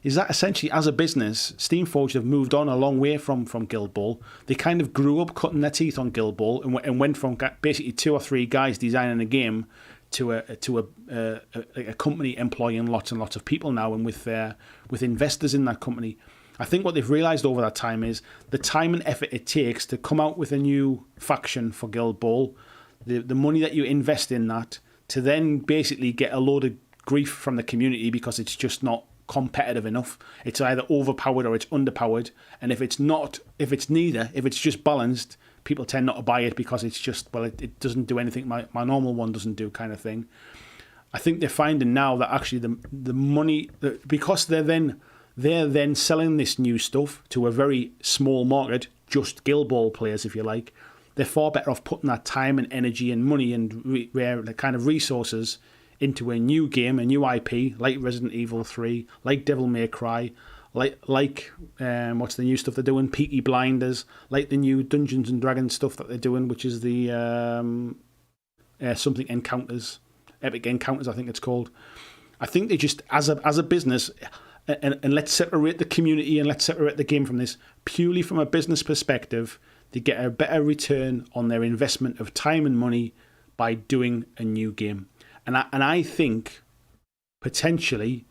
is that essentially as a business, Steamforge have moved on a long way from Guild Ball. They kind of grew up cutting their teeth on Guild Ball and went from basically 2 or 3 guys designing a game to a company employing lots and lots of people now, and with investors in that company. I think what they've realised over that time is the time and effort it takes to come out with a new faction for Guild Ball, the money that you invest in that, to then basically get a load of grief from the community because it's just not competitive enough. It's either overpowered or it's underpowered, and if it's neither, if it's just balanced, people tend not to buy it because it's just, well, it doesn't do anything my normal one doesn't do, kind of thing. I think they're finding now that actually the money, because they're then selling this new stuff to a very small market, just Guild Ball players, if you like. They're far better off putting that time and energy and money and the kind of resources into a new game, a new IP, like Resident Evil 3, like Devil May Cry, like what's the new stuff they're doing? Peaky Blinders, like the new Dungeons and Dragons stuff that they're doing, which is the something Encounters, Epic Encounters, I think it's called. I think they just, as a business, and let's separate the community and let's separate the game from this, purely from a business perspective, they get a better return on their investment of time and money by doing a new game. And I think potentially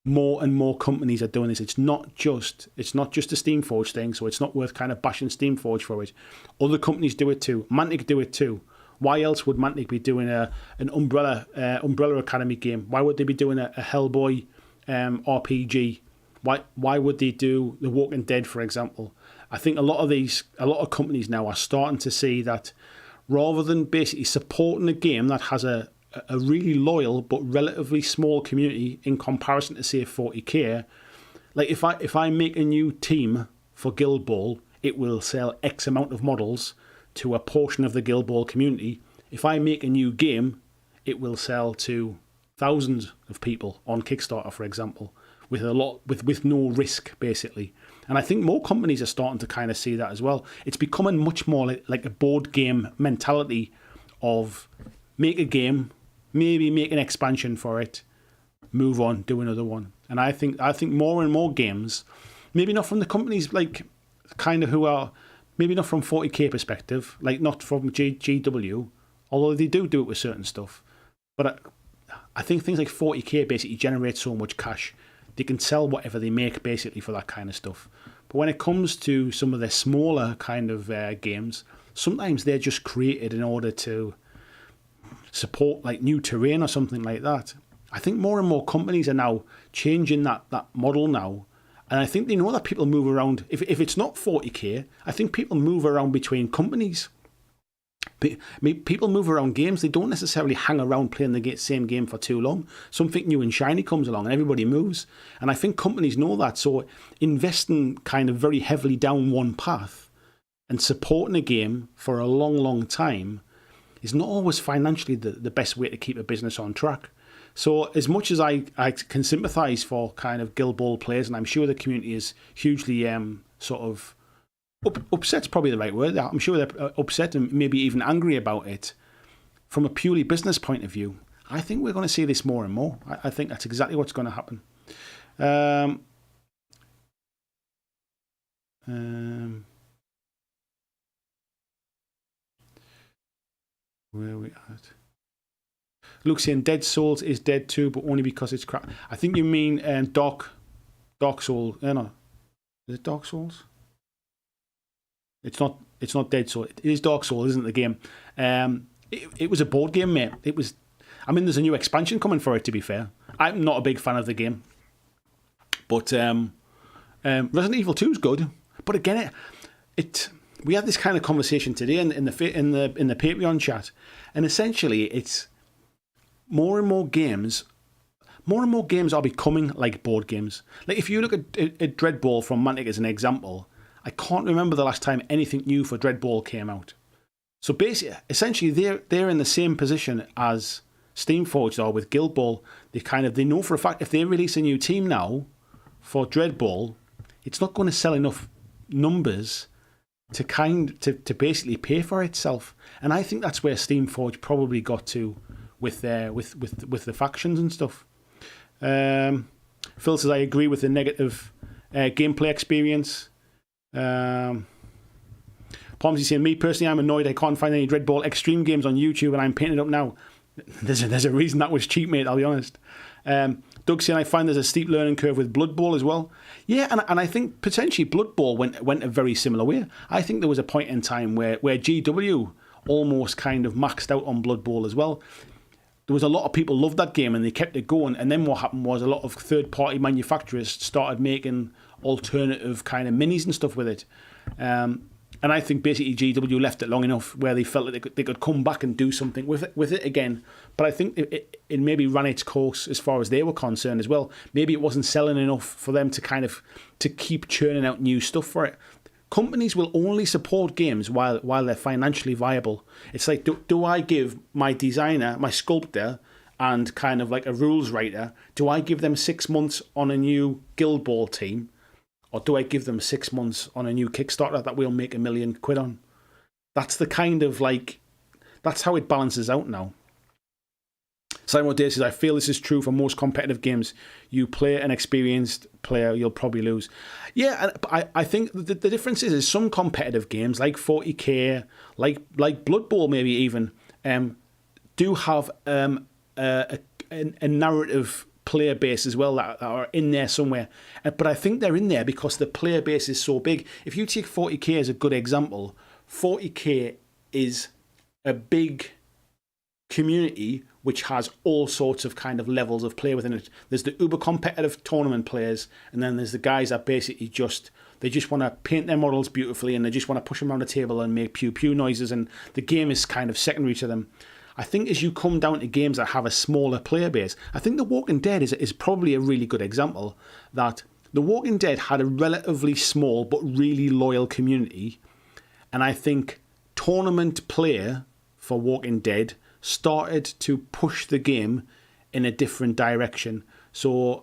more and more companies are doing this. It's not just a Steamforge thing, so it's not worth kind of bashing Steamforge for it. Other companies do it too. Mantic do it too. Why else would Mantic be doing an Umbrella Academy game? Why would they be doing a Hellboy RPG? Why would they do The Walking Dead, for example? I think a lot of companies now are starting to see that rather than basically supporting a game that has a really loyal but relatively small community in comparison to, say, 40k, like if I make a new team for Guild Ball, it will sell X amount of models to a portion of the Guild Ball community. If I make a new game, it will sell to thousands of people on Kickstarter, for example, with no risk, basically. And I think more companies are starting to kind of see that as well. It's becoming much more like a board game mentality of make a game, maybe make an expansion for it, move on, do another one. And I think more and more games, maybe not from the companies like kind of who are, maybe not from 40k perspective, like not from GW, although they do it with certain stuff. But I think things like 40k basically generate so much cash. They can sell whatever they make basically for that kind of stuff. But when it comes to some of the smaller kind of games, sometimes they're just created in order to support like new terrain or something like that. I think more and more companies are now changing that model now. And I think they know that people move around. If it's not 40k, I think people move around between companies. People move around games. They don't necessarily hang around playing the same game for too long. Something new and shiny comes along and everybody moves. And I think companies know that. So investing kind of very heavily down one path and supporting a game for a long, long time is not always financially the best way to keep a business on track. So as much as I can sympathise for kind of Guild Ball players, and I'm sure the community is hugely sort of upset's probably the right word. I'm sure they're upset and maybe even angry about it. From a purely business point of view, I think we're going to see this more and more. I think that's exactly what's going to happen. Where are we at? Luke saying Dead Souls is dead too, but only because it's crap. I think you mean Dark Souls. No, is it Dark Souls? It's not Dead Souls. It is Dark Souls, isn't it, the game? It was a board game, mate. It was. I mean, there's a new expansion coming for it. To be fair, I'm not a big fan of the game, but Resident Evil 2 is good. But again, we had this kind of conversation today in the Patreon chat, and essentially, it's more and more games are becoming like board games. Like if you look at Dreadball from Mantic as an example, I can't remember the last time anything new for Dreadball came out. So basically, essentially, they're in the same position as Steamforged are with Guild Ball. They know for a fact if they release a new team now for Dreadball, it's not going to sell enough numbers to basically pay for itself. And I think that's where Steamforged probably got to with the factions and stuff. Phil says I agree with the negative gameplay experience. Pomsy saying, me personally, I'm annoyed I can't find any Dreadball Extreme games on YouTube and I'm painting it up now. There's a reason that was cheap, mate, I'll be honest. Doug saying, I find there's a steep learning curve with Blood Bowl as well. Yeah, and I think potentially Blood Bowl went a very similar way. I think there was a point in time where GW almost kind of maxed out on Blood Bowl as well. There was a lot of people loved that game and they kept it going. And then what happened was a lot of third-party manufacturers started making alternative kind of minis and stuff with it. And I think basically GW left it long enough where they felt that they could come back and do something with it again. But I think it maybe ran its course as far as they were concerned as well. Maybe it wasn't selling enough for them to keep churning out new stuff for it. Companies will only support games while they're financially viable. It's like, do I give my designer, my sculptor, and kind of like a rules writer, do I give them 6 months on a new Guild Ball team? Or do I give them 6 months on a new Kickstarter that we'll make £1 million on? That's the kind of that's how it balances out now. Simon Day says, I feel this is true for most competitive games. You play an experienced player, you'll probably lose. Yeah, I think the difference is some competitive games like 40k, like Blood Bowl maybe even, do have a narrative player base as well that are in there somewhere. But I think they're in there because the player base is so big. If you take 40k as a good example, 40k is a big community which has all sorts of kind of levels of play within it. There's the uber competitive tournament players, and then there's the guys that basically just want to paint their models beautifully and they just want to push them around the table and make pew pew noises, and the game is kind of secondary to them. I think as you come down to games that have a smaller player base, I think The Walking Dead is probably a really good example. That The Walking Dead had a relatively small but really loyal community, and I think tournament play for Walking Dead started to push the game in a different direction. So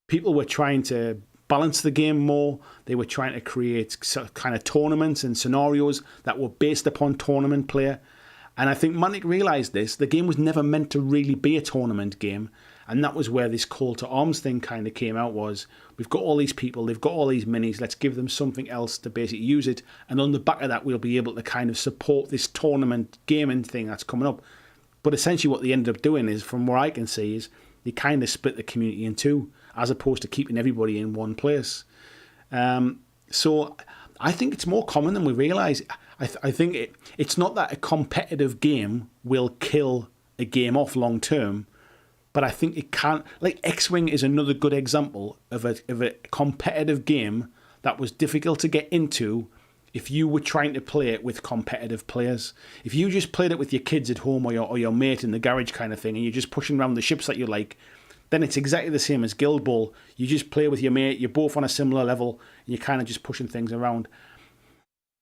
people were trying to balance the game more. They were trying to create kind of tournaments and scenarios that were based upon tournament play. And I think Mantic realised this. The game was never meant to really be a tournament game. And that was where this call to arms thing kind of came out, was we've got all these people, they've got all these minis, let's give them something else to basically use it. And on the back of that, we'll be able to kind of support this tournament gaming thing that's coming up. But essentially what they ended up doing is, from what I can see, is they kind of split the community in two, as opposed to keeping everybody in one place. So I think it's more common than we realise. I think it's not that a competitive game will kill a game off long term, but I think it can. Like X-Wing is another good example of a competitive game that was difficult to get into, if you were trying to play it with competitive players. If you just played it with your kids at home or your mate in the garage kind of thing, and you're just pushing around the ships that you like, then it's exactly the same as Guild Ball. You just play with your mate, you're both on a similar level, and you're kind of just pushing things around.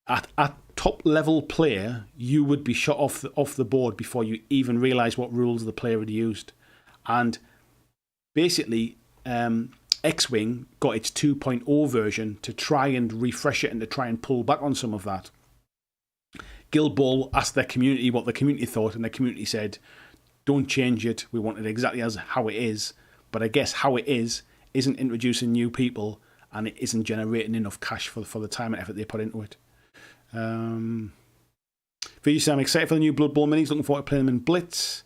At top level player, you would be shot off the board before you even realise what rules the player had used. And basically, X-Wing got its 2.0 version to try and refresh it and to try and pull back on some of that. Guild Ball asked their community what the community thought, and the community said, don't change it, we want it exactly as how it is. But I guess how it is isn't introducing new people, and it isn't generating enough cash for the time and effort they put into it. I'm excited for the new Blood Bowl minis, looking forward to playing them in Blitz.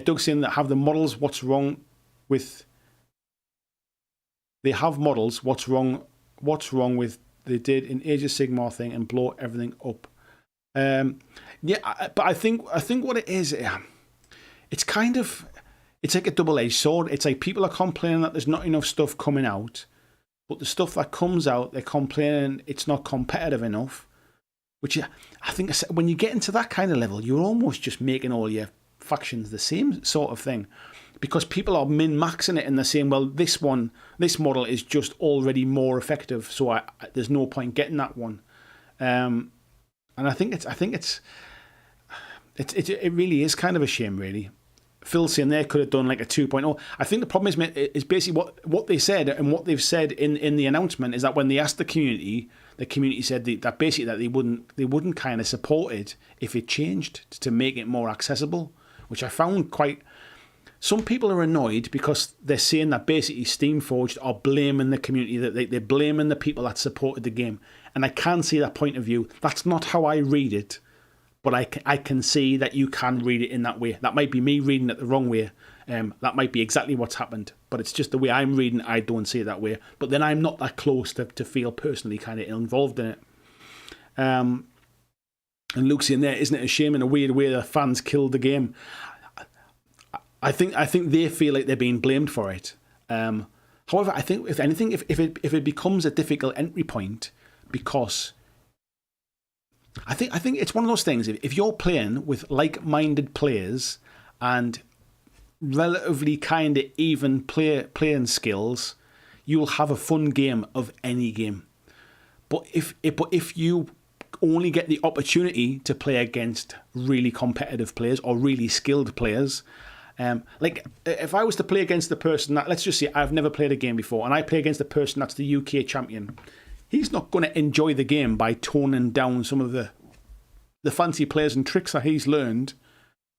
Doug's saying that have the models, what's wrong with... They have models, what's wrong with they did in Age of Sigmar thing and blow everything up. But I think what it is, it's kind of, it's like a double-edged sword. It's like people are complaining that there's not enough stuff coming out, but the stuff that comes out, they're complaining it's not competitive enough, which I think when you get into that kind of level, you're almost just making all your factions the same sort of thing, because people are min-maxing it and they're saying, well, this model is just already more effective, so there's no point getting that one. And I think it really is kind of a shame, really. Phil saying they could have done like a 2.0. I think the problem is basically what they said, and what they've said in the announcement is that when they asked the community said that basically that they wouldn't kind of support it if it changed to make it more accessible, which I found quite... Some people are annoyed because they're saying that basically Steamforged are blaming the community, that they're blaming the people that supported the game. And I can see that point of view. That's not how I read it, but I can see that you can read it in that way. That might be me reading it the wrong way. That might be exactly what's happened, but it's just the way I'm reading. I don't see it that way. But then I'm not that close to feel personally kind of involved in it. And Luke's in there, isn't it a shame in a weird way that fans killed the game? I think they feel like they're being blamed for it. However, I think if anything, if it becomes a difficult entry point, because I think it's one of those things. If you're playing with like-minded players and relatively kind of even playing skills, you'll have a fun game of any game. But if you only get the opportunity to play against really competitive players or really skilled players. Like if I was to play against the person that, let's just say I've never played a game before, and I play against the person that's the UK champion, he's not going to enjoy the game by toning down some of the fancy players and tricks that he's learned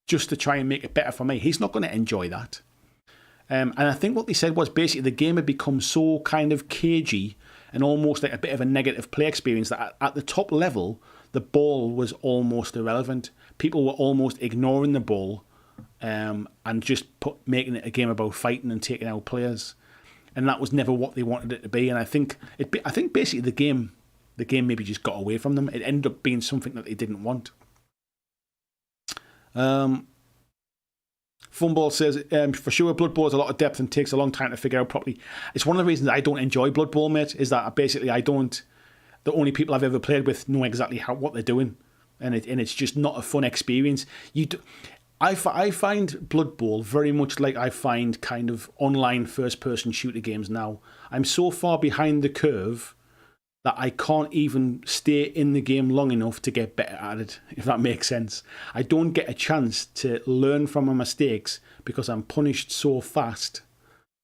just to try and make it better for me. He's not going to enjoy that. And I think what they said was basically the game had become so kind of cagey and almost like a bit of a negative play experience that at the top level, the ball was almost irrelevant. People were almost ignoring the ball and just making it a game about fighting and taking out players. And that was never what they wanted it to be. And I think basically the game maybe just got away from them. It ended up being something that they didn't want. Funball says, for sure, Blood Bowl has a lot of depth and takes a long time to figure out properly. It's one of the reasons I don't enjoy Blood Bowl, mate, is that basically the only people I've ever played with know exactly what they're doing. And it's just not a fun experience. I find Blood Bowl very much like I find kind of online first-person shooter games now. I'm so far behind the curve that I can't even stay in the game long enough to get better at it, if that makes sense. I don't get a chance to learn from my mistakes because I'm punished so fast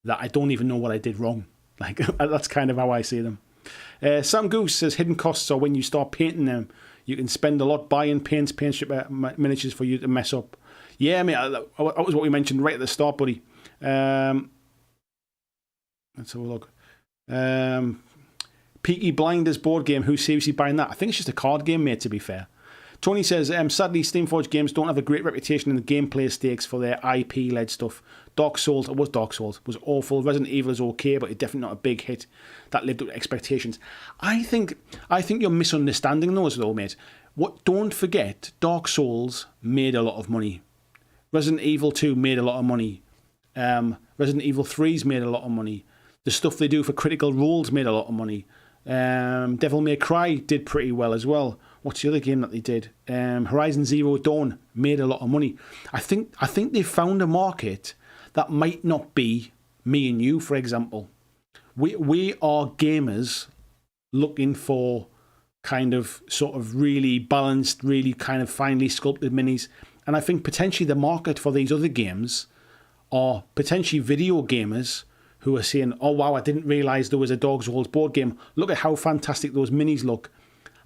that I don't even know what I did wrong. Like that's kind of how I see them. Sam Goose says hidden costs are when you start painting them. You can spend a lot buying paint strip miniatures for you to mess up. Yeah, I mean, that was what we mentioned right at the start, buddy. Let's have a look. Peaky Blinders board game. Who's seriously buying that? I think it's just a card game, mate, to be fair. Tony says, sadly, Steamforged games don't have a great reputation in the gameplay stakes for their IP-led stuff. Dark Souls was awful. Resident Evil is okay, but it's definitely not a big hit that lived up to expectations. I think you're misunderstanding those, though, mate. Don't forget, Dark Souls made a lot of money. Resident Evil 2 made a lot of money. Resident Evil 3's made a lot of money. The stuff they do for Critical Role's made a lot of money. Devil May Cry did pretty well as well. What's the other game that they did? Horizon Zero Dawn made a lot of money. I think they found a market that might not be me and you, for example. We are gamers looking for kind of sort of really balanced, really kind of finely sculpted minis. And I think potentially the market for these other games are potentially video gamers who are saying, oh wow, I didn't realise there was a Dog Souls board game. Look at how fantastic those minis look.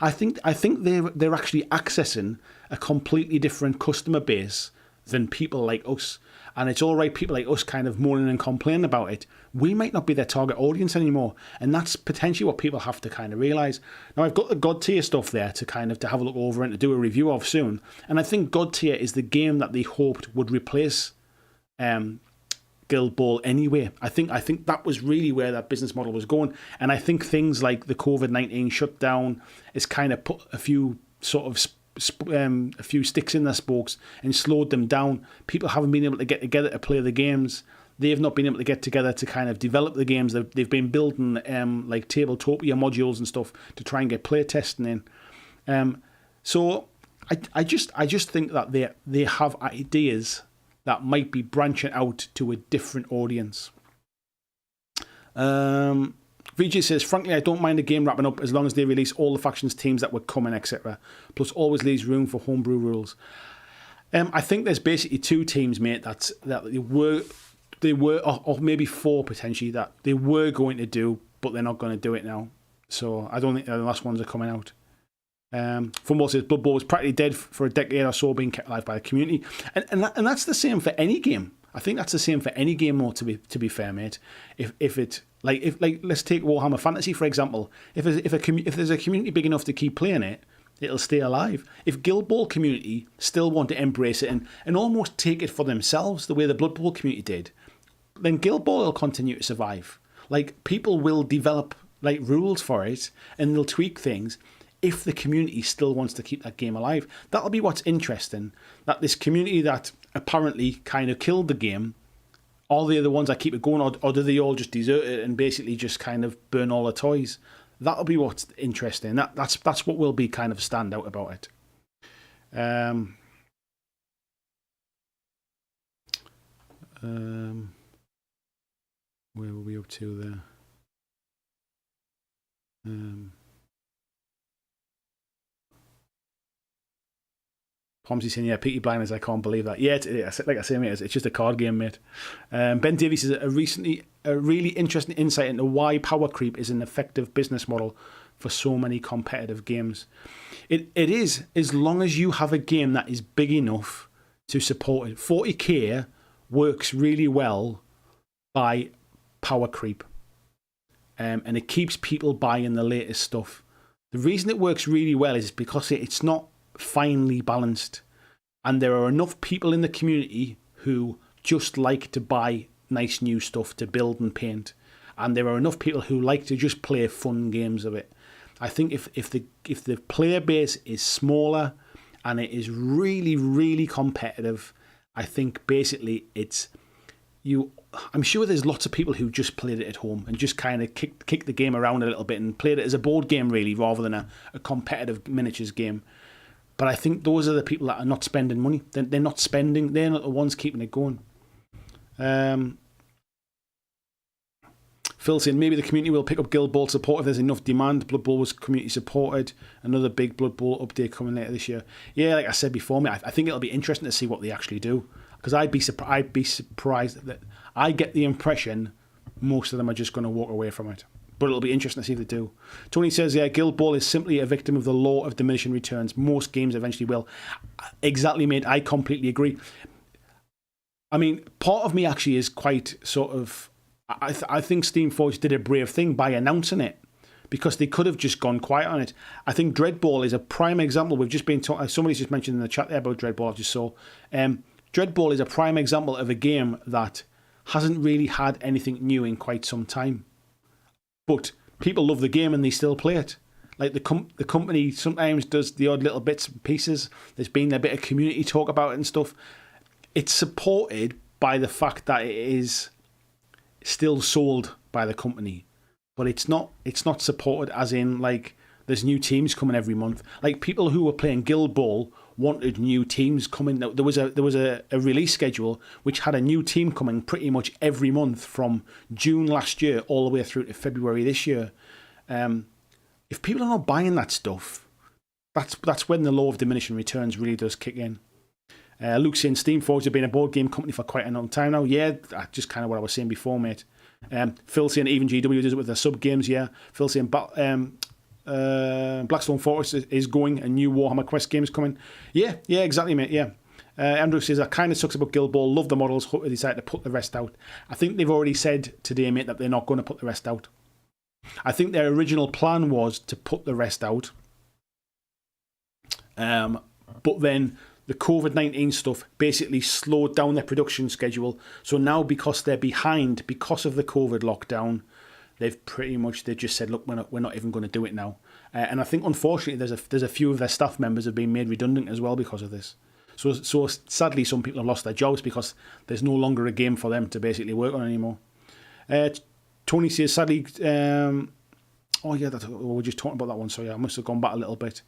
I think they're actually accessing a completely different customer base than people like us. And it's all right, people like us kind of moaning and complaining about it. We might not be their target audience anymore. And that's potentially what people have to kind of realise. Now, I've got the God Tier stuff there to kind of to have a look over and to do a review of soon. And I think God Tier is the game that they hoped would replace Guild Ball anyway. I think that was really where that business model was going. And I think things like the COVID-19 shutdown has kind of put a few sort of a few sticks in their spokes and slowed them down. People haven't been able to get together to play the games. They've not been able to get together to kind of develop the games. They've been building like Tabletopia modules and stuff to try and get play testing in. So I just think that they have ideas that might be branching out to a different audience. VG says, frankly, I don't mind the game wrapping up as long as they release all the factions, teams that were coming, etc. Plus, always leaves room for homebrew rules. I think there's basically two teams, mate, that they were, or maybe four potentially, that they were going to do, but they're not going to do it now. So I don't think the last ones are coming out. Fumble says Blood Bowl was practically dead for a decade or so, being kept alive by the community, and that's the same for any game. I think that's the same for any game, more to be fair, mate. If let's take Warhammer Fantasy for example. If there's a community big enough to keep playing it, it'll stay alive. If Guild Ball community still want to embrace it and almost take it for themselves the way the Blood Bowl community did, then Guild Ball will continue to survive. Like, people will develop like rules for it and they'll tweak things. If the community still wants to keep that game alive, that'll be what's interesting. That this community that apparently kind of killed the game, are they the ones that keep it going, or do they all just desert it and basically just kind of burn all the toys? That'll be what's interesting. That's what will be kind of stand out about it. Where were we up to there? Pomsy saying, yeah, Peaky Blinders, I can't believe that. Yeah, like I say, mate, it's just a card game, mate. Ben Davies says, a really interesting insight into why power creep is an effective business model for so many competitive games. It is, as long as you have a game that is big enough to support it. 40k works really well by power creep. And it keeps people buying the latest stuff. The reason it works really well is because it's not finely balanced, and there are enough people in the community who just like to buy nice new stuff to build and paint, and there are enough people who like to just play fun games of it. I think if the player base is smaller and it is really, really competitive, I think basically I'm sure there's lots of people who just played it at home and just kind of kicked the game around a little bit and played it as a board game really, rather than a competitive miniatures game. But I think those are the people that are not spending money. They're not spending. They're not the ones keeping it going. Phil saying maybe the community will pick up Guild Ball support if there's enough demand. Blood Bowl was community supported. Another big Blood Bowl update coming later this year. Yeah, like I said before, mate, I think it'll be interesting to see what they actually do. Because I'd be surprised that I get the impression most of them are just going to walk away from it. But it'll be interesting to see if they do. Tony says, yeah, Guild Ball is simply a victim of the law of diminishing returns. Most games eventually will. Exactly, mate. I completely agree. I mean, part of me actually is quite sort of... I think Steamforge did a brave thing by announcing it, because they could have just gone quiet on it. I think Dreadball is a prime example. We've just been talking... Somebody's just mentioned in the chat there about Dreadball, I just saw. Dreadball is a prime example of a game that hasn't really had anything new in quite some time. But people love the game and they still play it. Like the company sometimes does the odd little bits and pieces. There's been a bit of community talk about it and stuff. It's supported by the fact that it is still sold by the company. but it's not supported as in like there's new teams coming every month. Like people who were playing Guild Ball wanted new teams coming. There was a release schedule which had a new team coming pretty much every month from June last year all the way through to February this year. If people are not buying that stuff, that's when the law of diminishing returns really does kick in. Luke saying Steamforged have been a board game company for quite a long time now. Yeah, that's just kind of what I was saying before, mate. Phil saying even GW does it with their sub games. Yeah, Phil saying Blackstone Fortress is going. A new Warhammer Quest game is coming. Yeah, exactly, mate. Yeah. Andrew says that kind of sucks about Guild Ball. Love the models. Hope they decide to put the rest out. I think they've already said today, mate, that they're not going to put the rest out. I think their original plan was to put the rest out. But then the COVID-19 stuff basically slowed down their production schedule. So now because they're behind, because of the COVID lockdown, they've just said, look, we're not even going to do it now. And I think, unfortunately, there's a few of their staff members have been made redundant as well because of this. So sadly, some people have lost their jobs because there's no longer a game for them to basically work on anymore. Tony says, sadly, we were just talking about that one, so yeah, I must have gone back a little bit.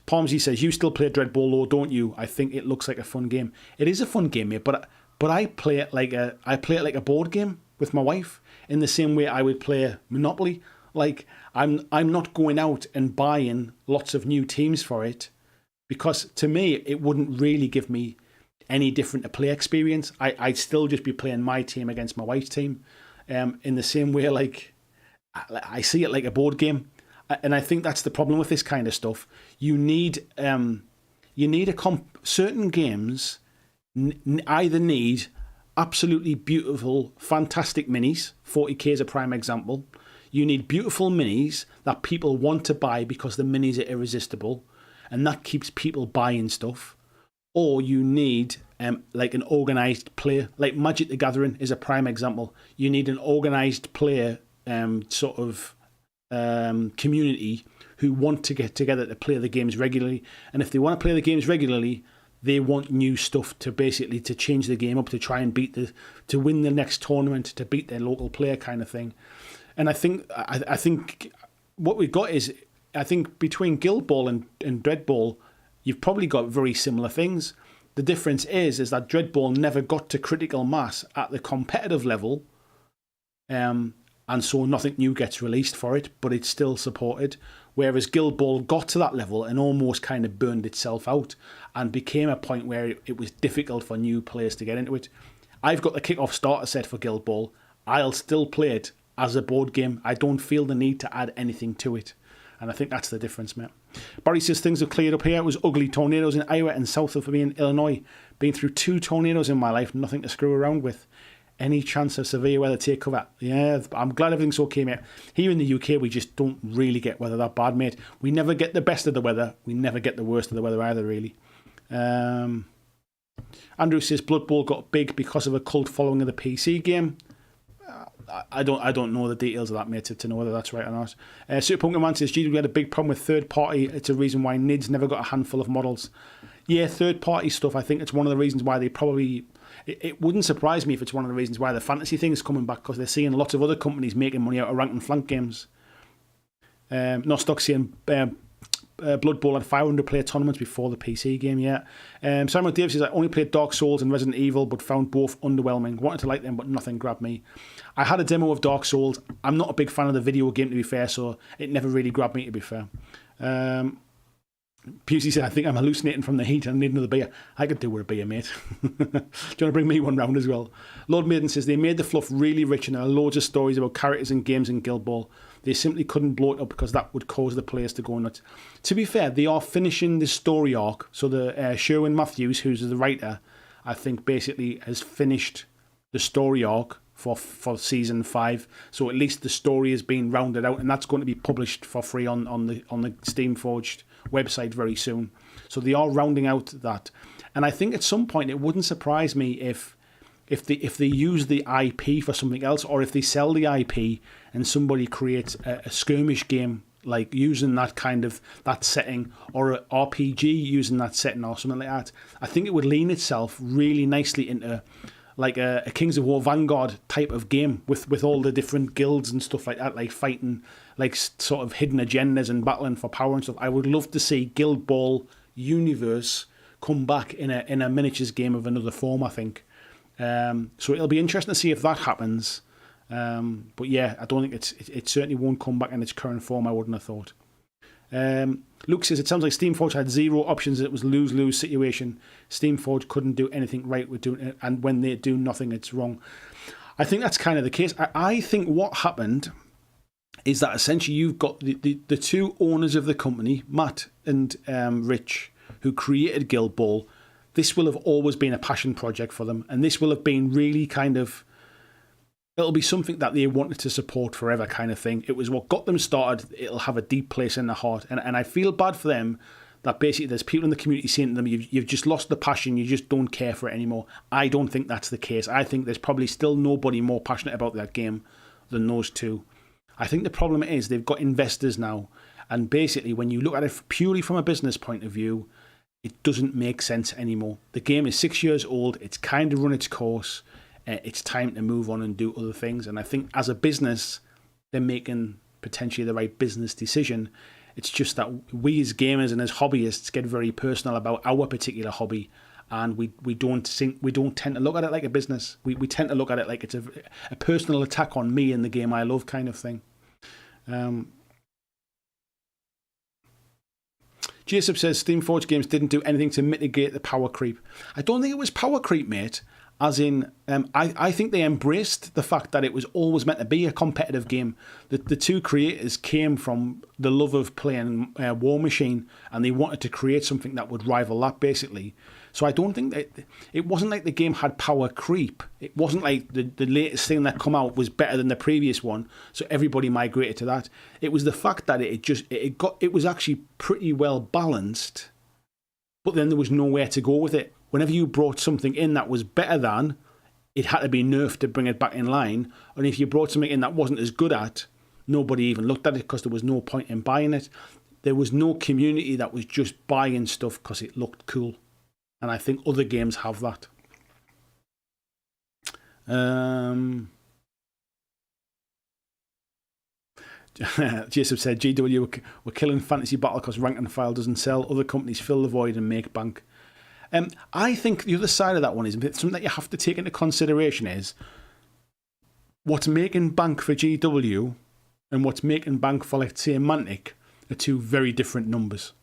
Palmsy says, you still play Dread Ball though, don't you? I think it looks like a fun game. It is a fun game, mate, but I play it like a board game with my wife in the same way I would play Monopoly. Like I'm not going out and buying lots of new teams for it because to me it wouldn't really give me any different a play experience. I'd still just be playing my team against my wife's team, in the same way like I see it like a board game. And I think that's the problem with this kind of stuff. You need certain games either need absolutely beautiful, fantastic minis. 40k is a prime example. You need beautiful minis that people want to buy because the minis are irresistible, and that keeps people buying stuff. Or you need like an organised player, like Magic the Gathering is a prime example. You need an organised player community who want to get together to play the games regularly. And if they want to play the games regularly, they want new stuff to change the game up, to try and to win the next tournament, to beat their local player kind of thing. And I think what we've got is, I think between Guild Ball and Dread Ball, you've probably got very similar things. The difference is that Dread Ball never got to critical mass at the competitive level, and so nothing new gets released for it, but it's still supported. Whereas Guild Ball got to that level and almost kind of burned itself out and became a point where it was difficult for new players to get into it. I've got the kick-off starter set for Guild Ball. I'll still play it as a board game. I don't feel the need to add anything to it. And I think that's the difference, mate. Barry says things have cleared up here. It was ugly tornadoes in Iowa and south of me in Illinois. Been through 2 tornadoes in my life, nothing to screw around with. Any chance of severe weather, take cover. Yeah, I'm glad everything's okay, mate. Here in the UK, we just don't really get weather that bad, mate. We never get the best of the weather. We never get the worst of the weather either, really. Andrew says Blood Bowl got big because of a cult following of the PC game. I don't know the details of that, mate, to know whether that's right or not. Super Pumpkin Man says, we had a big problem with third party. It's a reason why NID's never got a handful of models. Yeah, third party stuff, I think it's one of the reasons why they probably... It wouldn't surprise me if it's one of the reasons why the fantasy thing is coming back, because they're seeing lots of other companies making money out of rank and flank games. Nostock saying Blood Bowl had 500 player tournaments before the PC game, yeah. Simon Dave says, I only played Dark Souls and Resident Evil, but found both underwhelming. Wanted to like them, but nothing grabbed me. I had a demo of Dark Souls. I'm not a big fan of the video game, to be fair, so it never really grabbed me, to be fair. Pusey said, I think I'm hallucinating from the heat and I need another beer. I could do with a beer, mate. Do you want to bring me one round as well? Lord Maiden says, they made the fluff really rich and there are loads of stories about characters and games in Guild Ball. They simply couldn't blow it up because that would cause the players to go nuts. To be fair, they are finishing the story arc. So the Sherwin Matthews, who's the writer, I think basically has finished the story arc for season 5. So at least the story has been rounded out, and that's going to be published for free on the Steamforged website very soon. So they are rounding out that, and I think at some point it wouldn't surprise me if they use the IP for something else, or if they sell the IP and somebody creates a skirmish game like using that kind of that setting, or an RPG using that setting or something like that. I think it would lean itself really nicely into like a Kings of War Vanguard type of game with all the different guilds and stuff like that, like fighting like sort of hidden agendas and battling for power and stuff. I would love to see Guild Ball universe come back in a miniatures game of another form, I think. So it'll be interesting to see if that happens. But yeah, I don't think it certainly won't come back in its current form, I wouldn't have thought. Luke says, it sounds like Steamforge had zero options. It was a lose-lose situation. Steamforge couldn't do anything right with doing it, and when they do nothing, it's wrong. I think that's kind of the case. I think what happened is that essentially you've got the two owners of the company, Matt and Rich, who created Guild Ball. This will have always been a passion project for them, and this will have been really kind of... It'll be something that they wanted to support forever kind of thing. It was what got them started. It'll have a deep place in their heart. And I feel bad for them that basically there's people in the community saying to them, you've just lost the passion, you just don't care for it anymore. I don't think that's the case. I think there's probably still nobody more passionate about that game than those two. I think the problem is they've got investors now. And basically when you look at it purely from a business point of view, it doesn't make sense anymore. The game is 6 years old. It's kind of run its course. It's time to move on and do other things. And I think as a business, they're making potentially the right business decision. It's just that we as gamers and as hobbyists get very personal about our particular hobby, and we don't tend to look at it like a business. We tend to look at it like it's a personal attack on me and the game I love kind of thing. Jacob says Steamforge games didn't do anything to mitigate the power creep. I don't think it was power creep, mate. As in, I think they embraced the fact that it was always meant to be a competitive game. The two creators came from the love of playing War Machine, and they wanted to create something that would rival that, basically. So I don't think that... It wasn't like the game had power creep. It wasn't like the latest thing that come out was better than the previous one, so everybody migrated to that. It was the fact that it was actually pretty well balanced, but then there was nowhere to go with it. Whenever you brought something in that was better than, it had to be nerfed to bring it back in line. And if you brought something in that wasn't as good at, nobody even looked at it because there was no point in buying it. There was no community that was just buying stuff because it looked cool. And I think other games have that. Jason said, GW, we're killing Fantasy Battle because rank and file doesn't sell. Other companies fill the void and make bank. I think the other side of that one is something that you have to take into consideration is what's making bank for GW and what's making bank for, let's say, Mantic are two very different numbers.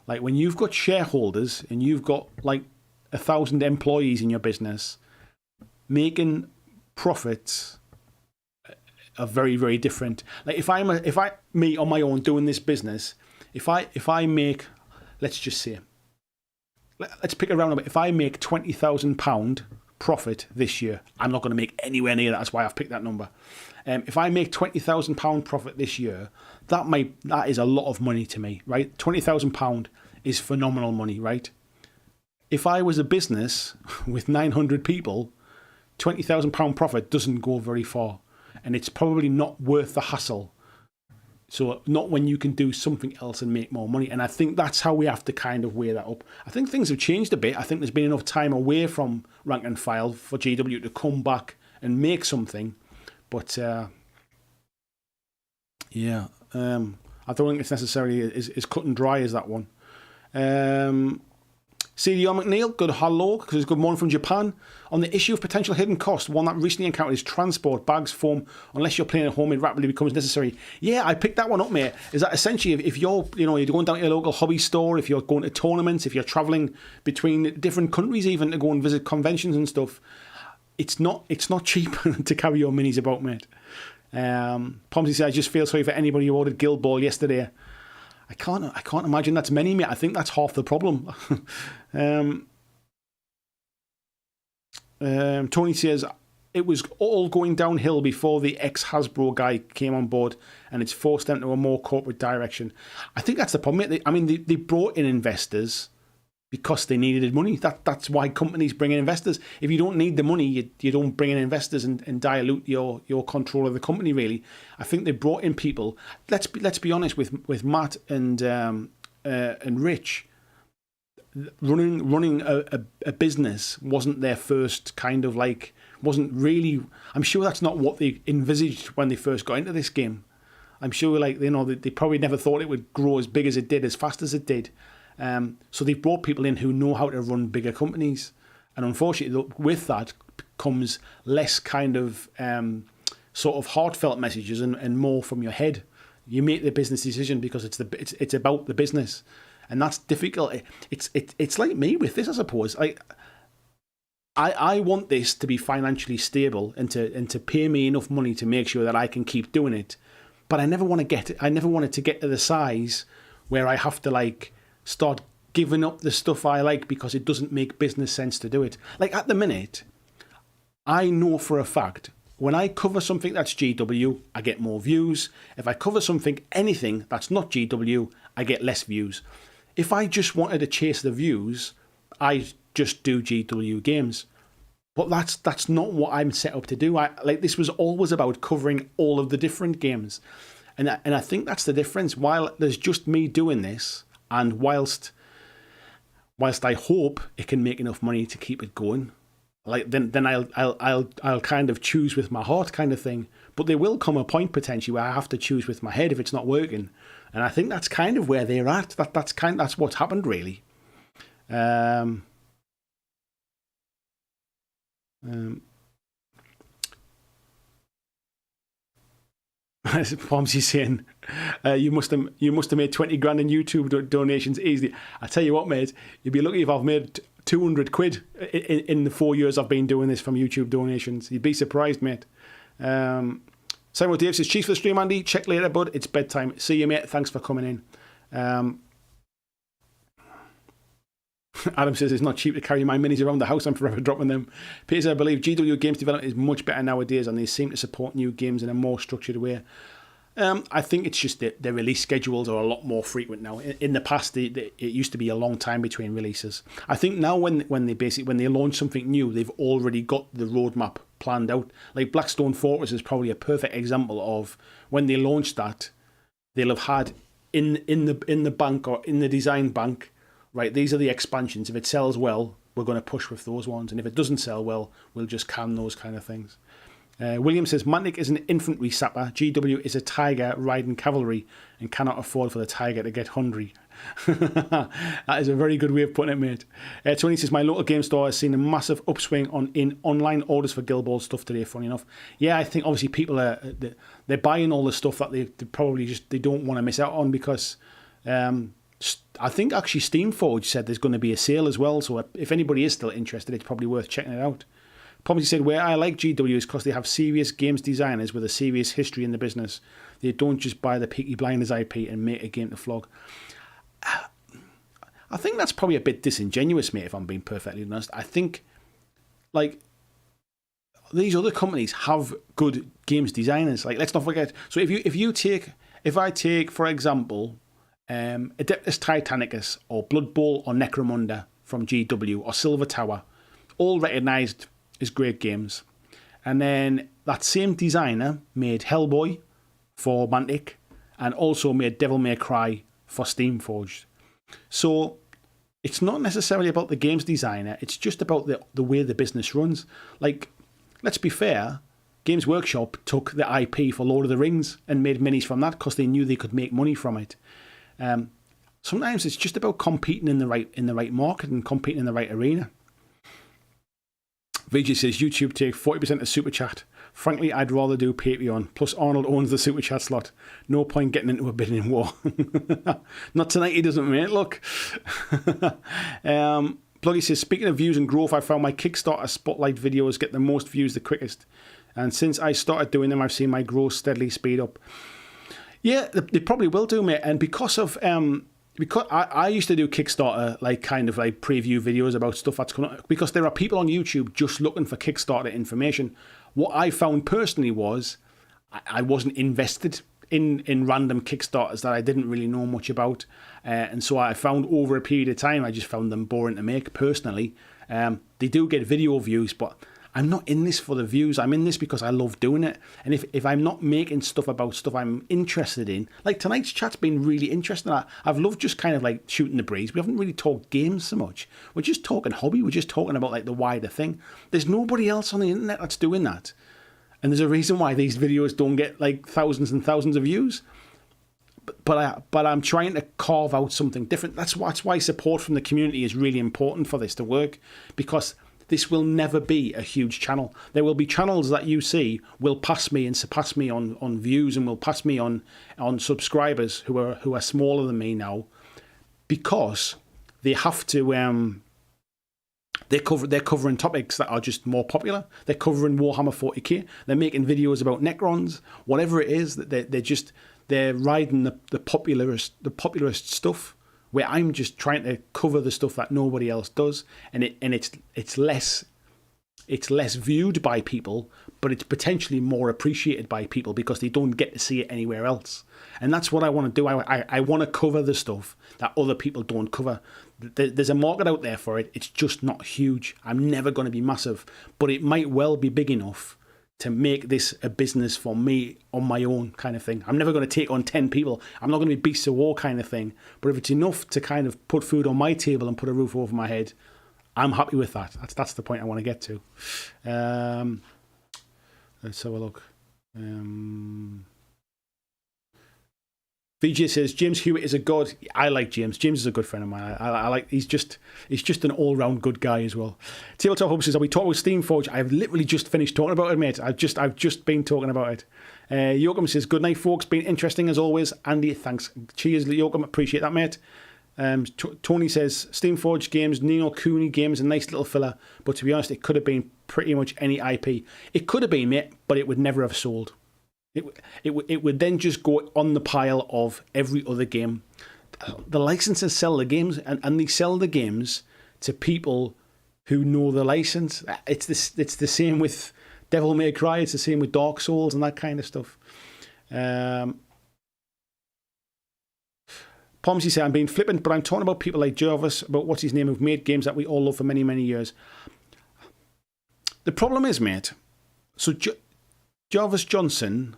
Like when you've got shareholders and you've got like 1,000 employees in your business, making profits are very, very different. Like if me on my own doing this business, if I make, let's just say, let's pick a round number. If I make £20,000 profit this year, I'm not going to make anywhere near that. That's why I've picked that number. If I make £20,000 profit this year, that is a lot of money to me, right? £20,000 is phenomenal money, right? If I was a business with 900 people, £20,000 profit doesn't go very far, and it's probably not worth the hassle. So not when you can do something else and make more money. And I think that's how we have to kind of weigh that up. I think things have changed a bit. I think there's been enough time away from rank and file for GW to come back and make something. But I don't think it's necessarily as cut and dry as that one. CDR McNeil, good hello, because good morning from Japan. On the issue of potential hidden cost, one that recently encountered is transport, bags, foam. Unless you're playing at home, it rapidly becomes necessary. Yeah, I picked that one up, mate. Is that essentially if you're going down to your local hobby store, if you're going to tournaments, if you're travelling between different countries even to go and visit conventions and stuff, it's not cheap to carry your minis about, mate. Pomsy said, I just feel sorry for anybody who ordered Guild Ball yesterday. I can't imagine that's many, mate. I think that's half the problem. Tony says, it was all going downhill before the ex-Hasbro guy came on board, and it's forced them to a more corporate direction. I think that's the problem, mate. They brought in investors because they needed money. That's why companies bring in investors. If you don't need the money, you don't bring in investors and dilute your control of the company, really. I think they brought in people. Let's be honest with Matt and Rich. running a business wasn't their first kind of like, wasn't really, I'm sure that's not what they envisaged when they first got into this game. I'm sure, like, you know, they probably never thought it would grow as big as it did, as fast as it did. So they've brought people in who know how to run bigger companies. And unfortunately, with that comes less kind of sort of heartfelt messages and more from your head. You make the business decision because it's about the business. And that's difficult. It's like me with this, I suppose. I want this to be financially stable and to pay me enough money to make sure that I can keep doing it. But I never want it to get to the size where I have to like start giving up the stuff I like because it doesn't make business sense to do it. Like at the minute, I know for a fact when I cover something that's GW, I get more views. If I cover anything that's not GW, I get less views. If I just wanted to chase the views, I just do GW games. But that's not what I'm set up to do. This was always about covering all of the different games. And I think that's the difference. While there's just me doing this, and whilst I hope it can make enough money to keep it going, like then I'll kind of choose with my heart kind of thing. But there will come a point potentially where I have to choose with my head if it's not working. And I think that's kind of where they're at. That's what's happened really. Pomsy saying, you must have made 20 grand in YouTube donations easily. I tell you what, mate, you'd be lucky if I've made 200 quid in the 4 years I've been doing this from YouTube donations. You'd be surprised, mate. Simon Dave says, cheers for the stream, Andy. Check later, bud. It's bedtime. See you, mate. Thanks for coming in. Adam says it's not cheap to carry my minis around the house. I'm forever dropping them. Peter says, I believe GW games development is much better nowadays and they seem to support new games in a more structured way. I think it's just that the release schedules are a lot more frequent now. In the past, it used to be a long time between releases. I think now when they launch something new, they've already got the roadmap planned out. Like Blackstone Fortress is probably a perfect example of when they launched that, they'll have had in the bank or in the design bank, right, these are the expansions. If it sells well, we're going to push with those ones. And if it doesn't sell well, we'll just can those kind of things. William says, Mantic is an infantry sapper. GW is a tiger riding cavalry and cannot afford for the tiger to get hungry. That is a very good way of putting it, mate. Tony says, my local game store has seen a massive upswing in online orders for Guild Ball stuff today, funny enough. Yeah, I think obviously people they're buying all the stuff that they probably they don't want to miss out on because... I think actually Steamforge said there's going to be a sale as well, so if anybody is still interested, it's probably worth checking it out. Probably said, where I like GW is because they have serious games designers with a serious history in the business. They don't just buy the Peaky Blinders IP and make a game to flog. I think that's probably a bit disingenuous, mate, if I'm being perfectly honest. I think, like, these other companies have good games designers. Like, let's not forget. So if I take, for example... Adeptus Titanicus or Blood Bowl or Necromunda from GW or Silver Tower, all recognised as great games. And then that same designer made Hellboy for Mantic and also made Devil May Cry for Steamforged. So it's not necessarily about the games designer, it's just about the way the business runs. Like, let's be fair, Games Workshop took the IP for Lord of the Rings and made minis from that because they knew they could make money from it. Sometimes it's just about competing in the right market and competing in the right arena. VJ says YouTube take 40% of Super Chat. Frankly, I'd rather do Patreon. Plus Arnold owns the Super Chat slot. No point getting into a bidding war. Not tonight, he doesn't, mate. Look. Pluggy says, speaking of views and growth, I found my Kickstarter spotlight videos get the most views the quickest. And since I started doing them, I've seen my growth steadily speed up. Yeah, they probably will do, mate. And because I used to do Kickstarter, like kind of like preview videos about stuff that's coming up, because there are people on YouTube just looking for Kickstarter information. What I found personally was I wasn't invested in random Kickstarters that I didn't really know much about. And so I found over a period of time, I just found them boring to make personally. They do get video views, but I'm not in this for the views. I'm in this because I love doing it. And if I'm not making stuff about stuff I'm interested in, like tonight's chat's been really interesting. I've loved just kind of like shooting the breeze. We haven't really talked games so much. We're just talking hobby. We're just talking about like the wider thing. There's nobody else on the internet that's doing that. And there's a reason why these videos don't get like thousands and thousands of views. But I'm trying to carve out something different. That's why support from the community is really important for this to work, because this will never be a huge channel. There will be channels that you see will pass me and surpass me on views, and will pass me on subscribers who are smaller than me now, because they have to they're covering topics that are just more popular. They're covering Warhammer 40k. They're making videos about Necrons, whatever it is. That they're riding the popularist stuff, where I'm just trying to cover the stuff that nobody else does, and it's less viewed by people, but it's potentially more appreciated by people because they don't get to see it anywhere else. And that's what I want to do. I want to cover the stuff that other people don't cover. There's a market out there for it. It's just not huge. I'm never going to be massive, but it might well be big enough to make this a business for me on my own kind of thing. I'm never going to take on 10 people. I'm not going to be beasts of war kind of thing. But if it's enough to kind of put food on my table and put a roof over my head, I'm happy with that. That's the point I want to get to. Let's have a look. VJ says James Hewitt is a god. I like James. James is a good friend of mine. I like. He's just an all round good guy as well. Tabletop Hub says, "Are we talking about Steamforge?" I've literally just finished talking about it, mate. I've just been talking about it. Yoakum says, "Good night, folks. Been interesting as always." Andy, thanks. Cheers, Yoakum. Appreciate that, mate. Tony says, "Steamforge games, Nino Cooney games, a nice little filler. But to be honest, it could have been pretty much any IP. It could have been, mate, but it would never have sold. It would then just go on the pile of every other game. The licensors sell the games, and they sell the games to people who know the license. It's the same with Devil May Cry. It's the same with Dark Souls and that kind of stuff." Pomsy said, "I'm being flippant, but I'm talking about people like Jarvis, about what's his name, who've made games that we all love for many, many years." The problem is, mate, so Jarvis Johnson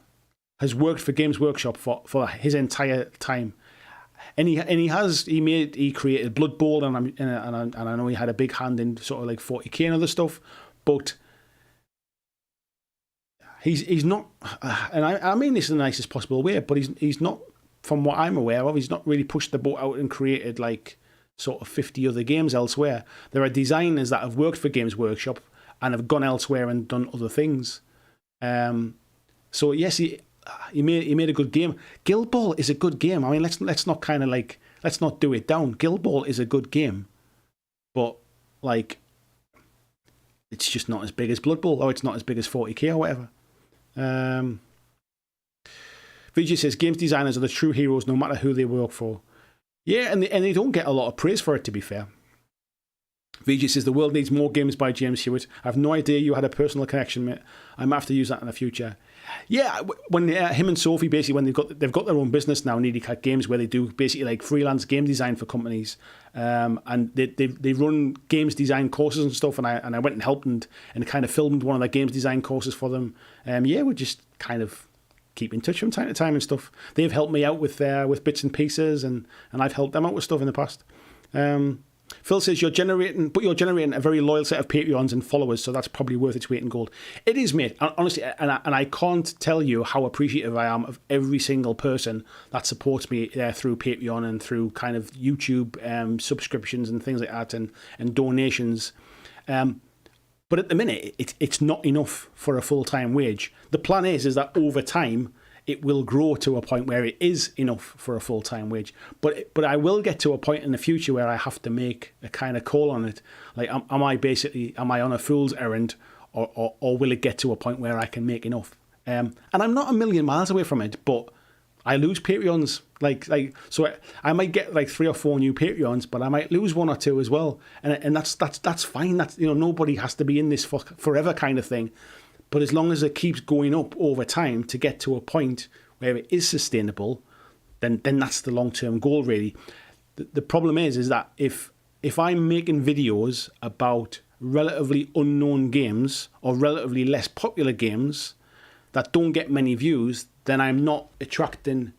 has worked for Games Workshop for his entire time, and he created Blood Bowl, and I know he had a big hand in sort of like 40k and other stuff, but he's not, and I mean this in the nicest possible way, but he's not, from what I'm aware of, he's not really pushed the boat out and created like sort of 50 other games elsewhere. There are designers that have worked for Games Workshop and have gone elsewhere and done other things. So yes, he made a good game. Guild Ball is a good game. I mean, let's not do it down. Guild Ball is a good game, but like, it's just not as big as Blood Bowl, or it's not as big as 40k or whatever. VJ says games designers are the true heroes, no matter who they work for. Yeah, and they don't get a lot of praise for it, to be fair. VJ says the world needs more games by James Hewitt. I have no idea you had a personal connection, mate. I might have to use that in the future. Yeah, when him and Sophie, basically, when they've got their own business now, Needy Cat Games, where they do basically like freelance game design for companies, and they run games design courses and stuff. And I went and helped and kind of filmed one of their games design courses for them. Yeah, we just kind of keep in touch from time to time and stuff. They've helped me out with bits and pieces, and I've helped them out with stuff in the past. Phil says you're generating a very loyal set of Patreons and followers, so that's probably worth its weight in gold. It is, mate. Honestly, and I can't tell you how appreciative I am of every single person that supports me through Patreon and through kind of YouTube subscriptions and things like that, and donations. But at the minute, it's not enough for a full-time wage. The plan is that over time, it will grow to a point where it is enough for a full-time wage. But I will get to a point in the future where I have to make a kind of call on it. Like, am I on a fool's errand, or will it get to a point where I can make enough? And I'm not a million miles away from it, but I lose Patreons. So I might get like 3 or 4 new Patreons, but I might lose 1 or 2 as well. And that's fine. That's, nobody has to be in this forever kind of thing. But as long as it keeps going up over time to get to a point where it is sustainable, then that's the long-term goal, really. The problem is that if I'm making videos about relatively unknown games or relatively less popular games that don't get many views, then I'm not attracting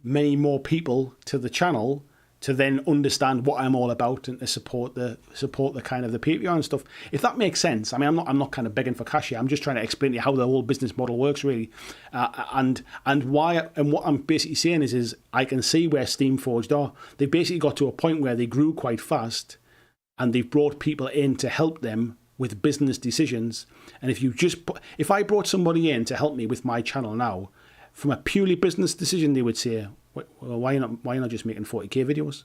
many more people to the channel to then understand what I'm all about and to support the kind of the Patreon and stuff. If that makes sense. I mean, I'm not kind of begging for cash here. I'm just trying to explain to you how the whole business model works, really, and why. And what I'm basically saying is I can see where Steamforged are. They basically got to a point where they grew quite fast, and they've brought people in to help them with business decisions. And if I brought somebody in to help me with my channel now, from a purely business decision, they would say, well, why are you not just making 40k videos?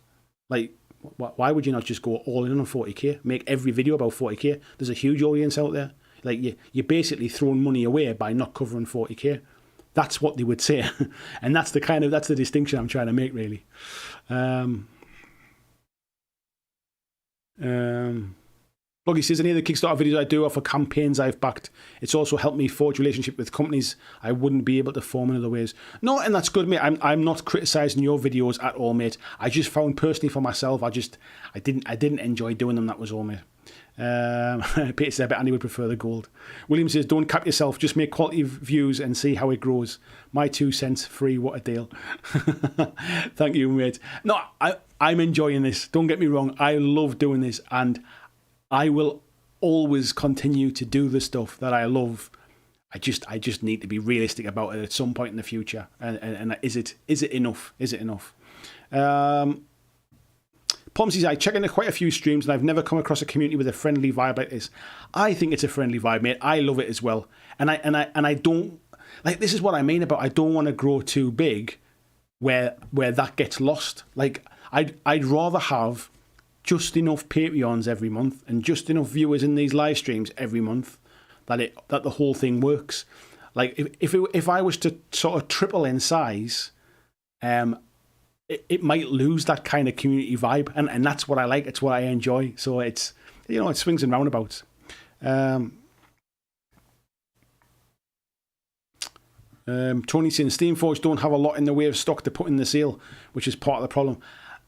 Like, why would you not just go all in on 40k? Make every video about 40k. There's a huge audience out there. Like, you're basically throwing money away by not covering 40k. That's what they would say, and that's the distinction I'm trying to make, really. Look, he says, any of the Kickstarter videos I do are for campaigns I've backed. It's also helped me forge relationship with companies I wouldn't be able to form in other ways. No, and that's good, mate. I'm not criticising your videos at all, mate. I just found personally for myself, I didn't enjoy doing them. That was all, mate. Peter said, I bet Andy would prefer the gold. William says, don't cap yourself, just make quality views and see how it grows. My 2 cents free, what a deal. Thank you, mate. No, I'm enjoying this. Don't get me wrong. I love doing this, and I will always continue to do the stuff that I love. I just need to be realistic about it at some point in the future. And is it enough? Is it enough? Pom says, I check into quite a few streams and I've never come across a community with a friendly vibe like this. I think it's a friendly vibe, mate. I love it as well. And I don't, like, this is what I mean about, I don't want to grow too big where that gets lost. Like, I'd rather have just enough Patreons every month and just enough viewers in these live streams every month that the whole thing works. Like, if I was to sort of triple in size, it might lose that kind of community vibe, and that's what I like. It's what I enjoy. So it's, it swings and roundabouts. Tony saying Steamforged don't have a lot in the way of stock to put in the sale, which is part of the problem.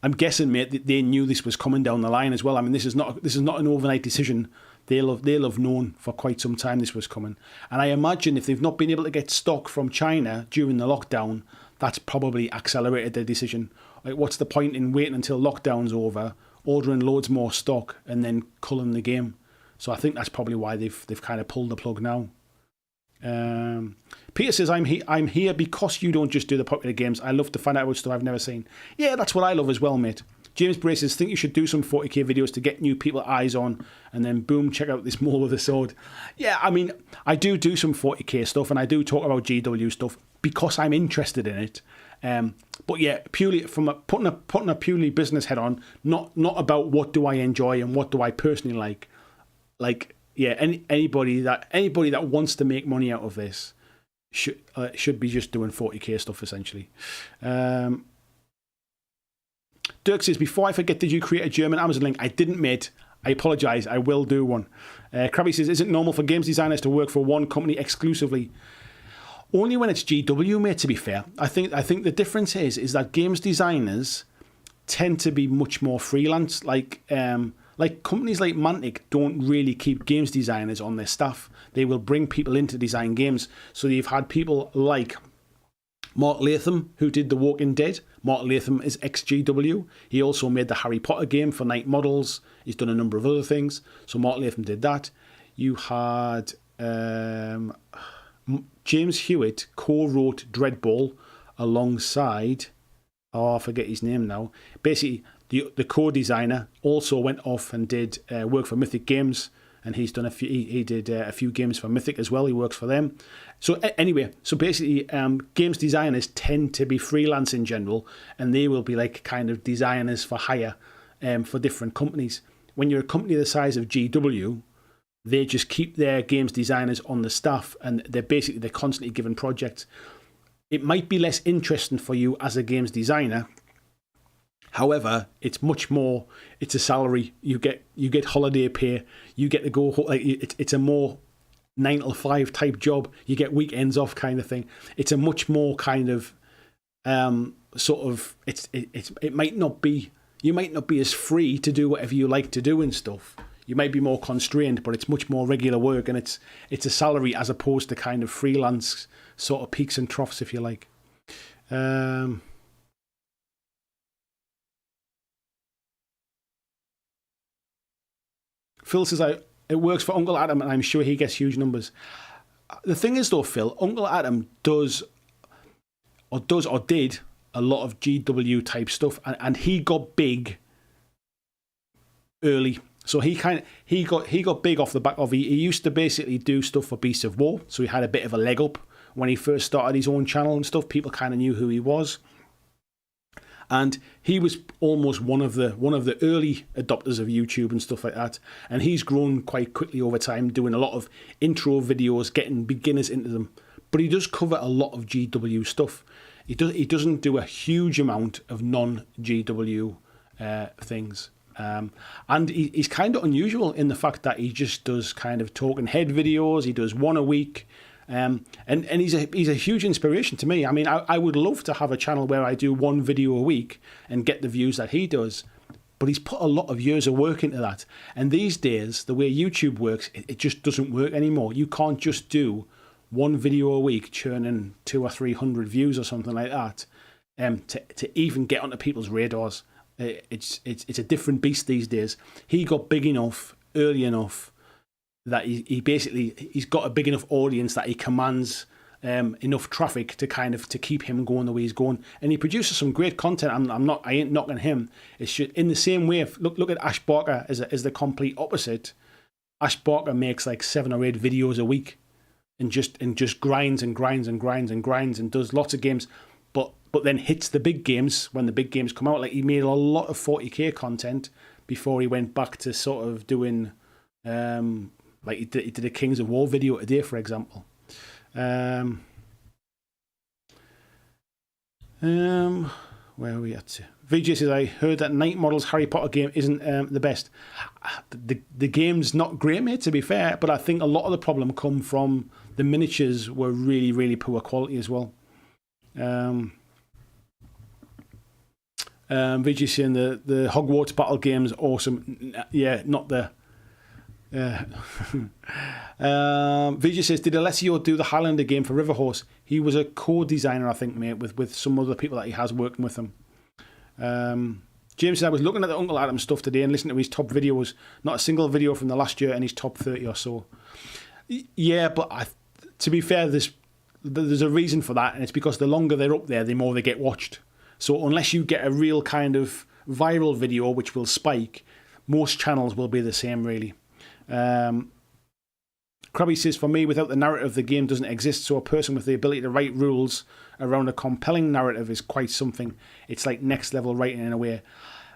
I'm guessing, mate, that they knew this was coming down the line as well. I mean, this is not an overnight decision. They'll have known for quite some time this was coming. And I imagine if they've not been able to get stock from China during the lockdown, that's probably accelerated their decision. Like, what's the point in waiting until lockdown's over, ordering loads more stock, and then culling the game? So I think that's probably why they've kind of pulled the plug now. Peter says, I'm here because you don't just do the popular games. I love to find out about stuff I've never seen. Yeah, that's what I love as well, mate. James Braces, think you should do some 40k videos to get new people eyes on, and then boom, check out this mole with a sword. Yeah, I mean, I do some 40k stuff, and I do talk about GW stuff because I'm interested in it. But yeah, purely from putting a purely business head on, not about what do I enjoy and what do I personally like. Like, yeah, anybody that wants to make money out of this should be just doing 40k stuff essentially. Dirk says, before I forget, did you create a German Amazon link? I didn't, mate. I apologise. I will do one. Krabby says, is it normal for games designers to work for one company exclusively? Only when it's GW, mate, to be fair. I think the difference is that games designers tend to be much more freelance. Like companies like Mantic don't really keep games designers on their staff. They will bring people in to design games. So you've had people like Mark Latham, who did The Walking Dead. Mark Latham is ex-GW. He also made the Harry Potter game for Night Models. He's done a number of other things. So Mark Latham did that. You had James Hewitt co-wrote Dreadball alongside, I forget his name now. Basically, the co-designer also went off and did work for Mythic Games, and he's done he did a few games for Mythic as well. He works for them. So anyway, so basically, games designers tend to be freelance in general, and they will be like kind of designers for hire for different companies. When you're a company the size of GW, they just keep their games designers on the staff, and they're constantly given projects. It might be less interesting for you as a games designer. However, it's much more. It's a salary. You get holiday pay. You get to go. Like, it's a more 9 to 5 type job. You get weekends off, kind of thing. It's a much more kind of sort of. It might not be. You might not be as free to do whatever you like to do and stuff. you might be more constrained, but it's much more regular work, and it's a salary as opposed to kind of freelance sort of peaks and troughs, if you like. Phil says, it works for Uncle Adam, and I'm sure he gets huge numbers. The thing is, though, Phil, Uncle Adam does or did a lot of GW type stuff, and he got big early. So he got big off the back of he used to basically do stuff for Beasts of War, so he had a bit of a leg up when he first started his own channel and stuff. People kind of knew who he was. And he was almost one of the early adopters of YouTube and stuff like that. And he's grown quite quickly over time, doing a lot of intro videos, getting beginners into them. But he does cover a lot of GW stuff. He doesn't do a huge amount of non-GW things. And he's kind of unusual in the fact that he just does kind of talking head videos. He does one a week. And he's a huge inspiration to me. I mean, I would love to have a channel where I do one video a week and get the views that he does, but he's put a lot of years of work into that. And these days, the way YouTube works, it just doesn't work anymore. You can't just do one video a week churning 200 or 300 views or something like that to even get onto people's radars. It's a different beast these days. He got big enough early enough that he's got a big enough audience that he commands enough traffic to keep him going the way he's going, and he produces some great content. I ain't knocking him. It's just in the same way. Look at Ash Barker as the complete opposite. Ash Barker makes like 7 or 8 videos a week, and just grinds and does lots of games, but then hits the big games when the big games come out. Like he made a lot of 40k content before he went back to sort of doing. Like he did a Kings of War video today, for example. Where are we at? VJ says, I heard that Night Model's Harry Potter game isn't the best. The game's not great, mate, to be fair, but I think a lot of the problem come from the miniatures were really, really poor quality as well. VJ saying the Hogwarts battle game's awesome. Yeah, not the... Vijay says, did Alessio do the Highlander game for Riverhorse? He was a co-designer, I think, mate, with some other people that he has working with him. James said, I was looking at the Uncle Adam stuff today and listening to his top videos. Not a single video from the last year in his top 30 or so. Yeah, but to be fair, there's a reason for that, and it's because the longer they're up there, the more they get watched. So unless you get a real kind of viral video which will spike, most channels will be the same, really. Krabby says, for me, without the narrative, the game doesn't exist, so a person with the ability to write rules around a compelling narrative is quite something. It's like next level writing in a way.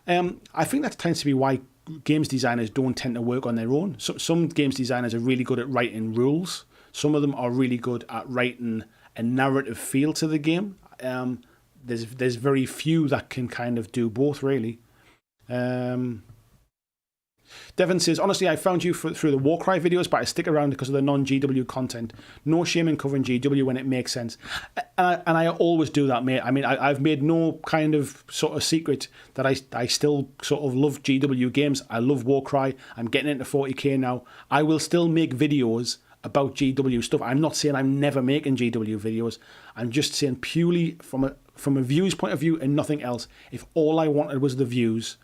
I think that tends to be why games designers don't tend to work on their own. Some games designers are really good at writing rules. Some of them are really good at writing a narrative feel to the game. There's very few that can kind of do both, really. Devon says, honestly, I found you through the Warcry videos, but I stick around because of the non-GW content. No shame in covering GW when it makes sense. And I always do that, mate. I mean, I've made no kind of sort of secret that I still sort of love GW games. I love Warcry. I'm getting into 40k now. I will still make videos about GW stuff. I'm not saying I'm never making GW videos. I'm just saying purely from a views point of view and nothing else. If all I wanted was the views,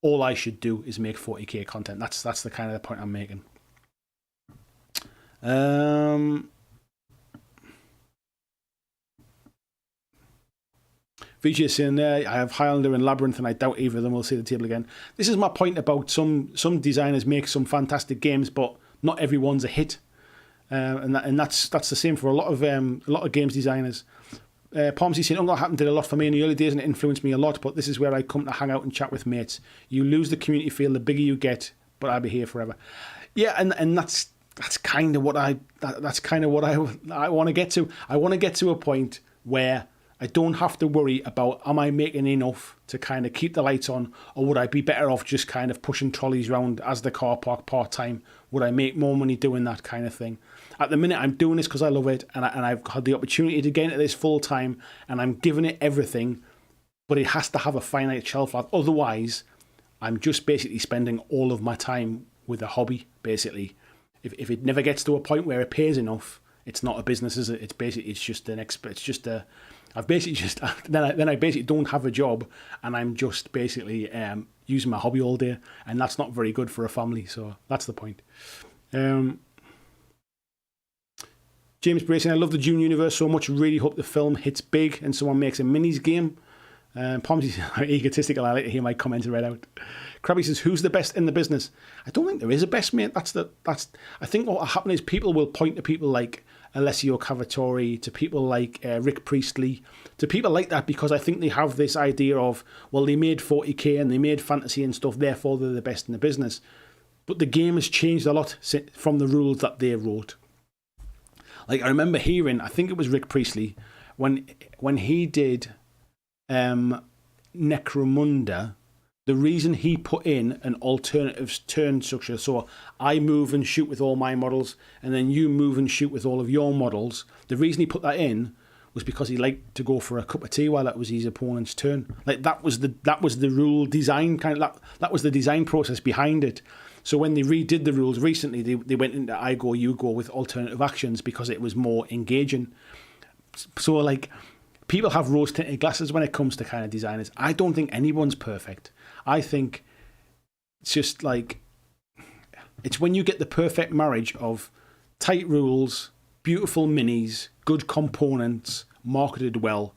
all I should do is make 40k content. That's the kind of the point I'm making. VJ is saying there, I have Highlander and Labyrinth, and I doubt either of them will see the table again. This is my point about some designers make some fantastic games, but not everyone's a hit, and that's the same for a lot of games designers. Palmsy saying, Uncle Hatton did a lot for me in the early days and it influenced me a lot, but this is where I come to hang out and chat with mates. You lose the community feel the bigger you get, but I'll be here forever. Yeah, and that's kind of what I want to get to. I want to get to a point where I don't have to worry about, am I making enough to kind of keep the lights on, or would I be better off just kind of pushing trolleys around as the car park part-time? Would I make more money doing that kind of thing? At the minute, I'm doing this because I love it, and I've had the opportunity to get into this full-time, and I'm giving it everything, but it has to have a finite shelf life. Otherwise, I'm just basically spending all of my time with a hobby, basically. If it never gets to a point where it pays enough, it's not a business, is it? It's just an expert. It's just a. I've basically just then I basically don't have a job, and I'm just basically using my hobby all day, and that's not very good for a family. So that's the point. James Bracing, I love the Dune universe so much. Really hope the film hits big and someone makes a minis game. Pomsey's egotistical. I like to hear my comments read out. Krabby says, "Who's the best in the business?" I don't think there is a best, mate. I think what will happen is people will point to people like Alessio Cavatori, to people like Rick Priestley, to people like that, because I think they have this idea of, well, they made 40k and they made fantasy and stuff, therefore they're the best in the business. But the game has changed a lot from the rules that they wrote. Like, I remember hearing, I think it was Rick Priestley, when he did Necromunda, the reason he put in an alternative turn structure, so I move and shoot with all my models, and then you move and shoot with all of your models, the reason he put that in was because he liked to go for a cup of tea while that was his opponent's turn. Like, that was the rule design, kind of, that was the design process behind it. So when they redid the rules recently, they went into I go, you go with alternative actions because it was more engaging. So, like, people have rose-tinted glasses when it comes to kind of designers. I don't think anyone's perfect. I think it's just like, it's when you get the perfect marriage of tight rules, beautiful minis, good components, marketed well.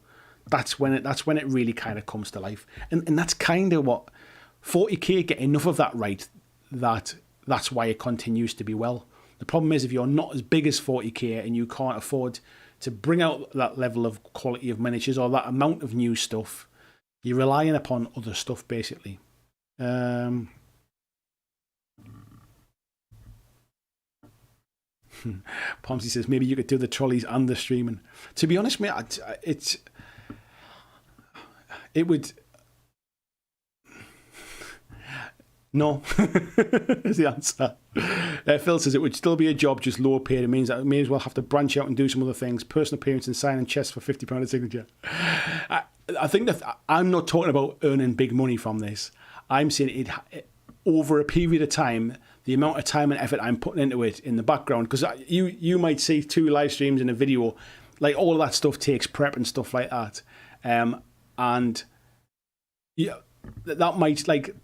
That's when it really kind of comes to life. And that's kind of what 40k get enough of that right. That's why it continues to be well. The problem is, if you're not as big as 40k and you can't afford to bring out that level of quality of miniatures or that amount of new stuff, you're relying upon other stuff, basically. Pomsey says, maybe you could do the trolleys and the streaming. To be honest, mate, it would... No, is the answer. Phil says it would still be a job, just lower paid. It means that I may as well have to branch out and do some other things. Personal appearance and signing chests for £50 a signature. I think that I'm not talking about earning big money from this. I'm saying it over a period of time, the amount of time and effort I'm putting into it in the background. Because you might see 2 live streams in a video, like all of that stuff takes prep and stuff like that. And yeah, that might like...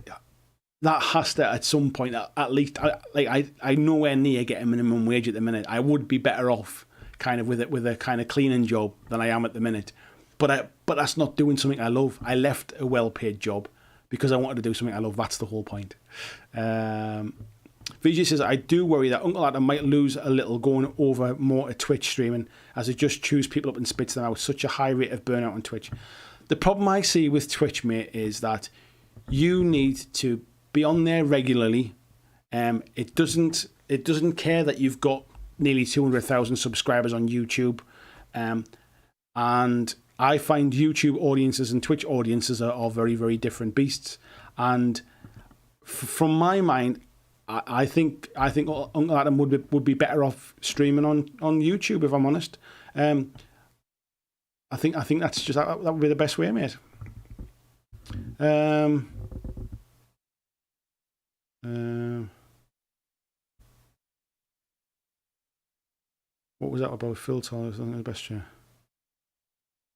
That has to, at some point, at least, I nowhere near get a minimum wage at the minute. I would be better off kind of with a kind of cleaning job than I am at the minute. But that's not doing something I love. I left a well-paid job because I wanted to do something I love. That's the whole point. VJ says, I do worry that Uncle Adam might lose a little going over more to Twitch streaming, as it just chews people up and spits them out. Such a high rate of burnout on Twitch. The problem I see with Twitch, mate, is that you need to be on there regularly. It doesn't care that you've got nearly 200,000 subscribers on YouTube, and I find YouTube audiences and Twitch audiences are very, very different beasts. And from my mind, I think Uncle Adam would be better off streaming on YouTube, if I'm honest. I think that's just that would be the best way, mate. What was that about? Phil told us the best chair.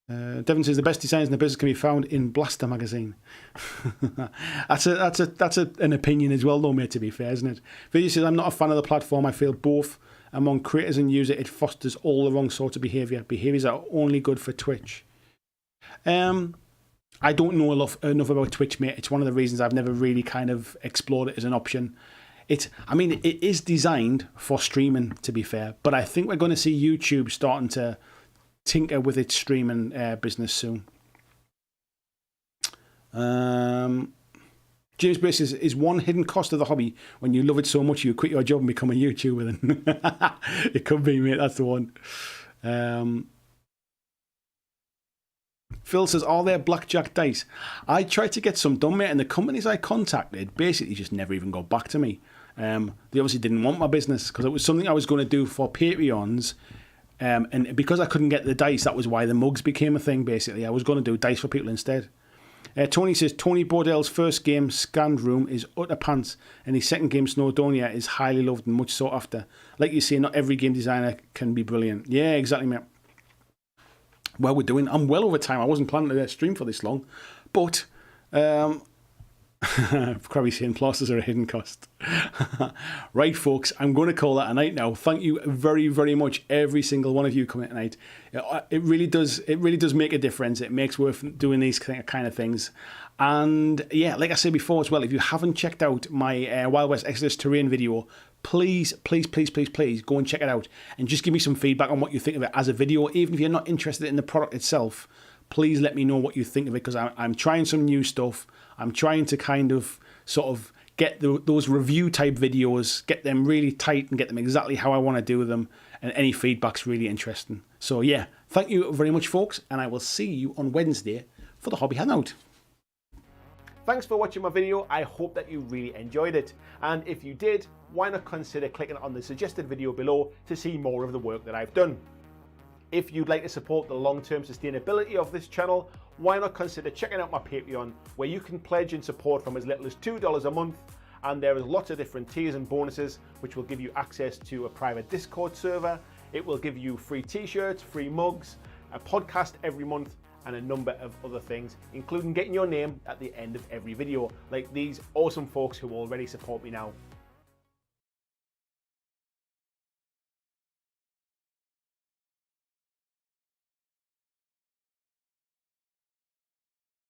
Devon says the best designs in the business can be found in Blaster magazine. that's an opinion as well, though, mate. To be fair, isn't it? Video says I'm not a fan of the platform. I feel both among creators and users it fosters all the wrong sort of behaviour. Behaviours are only good for Twitch. I don't know enough about Twitch, mate. It's one of the reasons I've never really kind of explored it as an option. It is designed for streaming, to be fair, but I think we're going to see YouTube starting to tinker with its streaming business soon. James Brace is one hidden cost of the hobby. When you love it so much, you quit your job and become a YouTuber. Then it could be, mate. That's the one. Phil says, are there BlackJack dice? I tried to get some done, mate, and the companies I contacted basically just never even got back to me. They obviously didn't want my business because it was something I was going to do for Patreons. And because I couldn't get the dice, that was why the mugs became a thing, basically. I was going to do dice for people instead. Tony says, Tony Bordel's first game, Scanned Room, is utter pants, and his second game, Snowdonia, is highly loved and much sought after. Like you say, not every game designer can be brilliant. Yeah, exactly, mate. Well, I'm well over time. I wasn't planning to stream for this long, but probably saying plasters are a hidden cost. Right, folks, I'm going to call that a night now. Thank you very, very much, every single one of you coming tonight. It really does make a difference. It makes worth doing these kind of things. And yeah, like I said before as well, if you haven't checked out my Wild West Exodus terrain video, please go and check it out and just give me some feedback on what you think of it as a video. Even if you're not interested in the product itself, please let me know what you think of it, because I'm trying some new stuff. I'm trying to kind of sort of get those review type videos, get them really tight and get them exactly how I want to do them, and any feedback's really interesting. So yeah, thank you very much, folks, and I will see you on Wednesday for the Hobby Hangout. Thanks for watching my video. I hope that you really enjoyed it. And if you did, why not consider clicking on the suggested video below to see more of the work that I've done. If you'd like to support the long-term sustainability of this channel, why not consider checking out my Patreon, where you can pledge and support from as little as $2 a month, and there is lots of different tiers and bonuses which will give you access to a private Discord server. It will give you free t-shirts, free mugs, a podcast every month, and a number of other things, including getting your name at the end of every video, like these awesome folks who already support me now.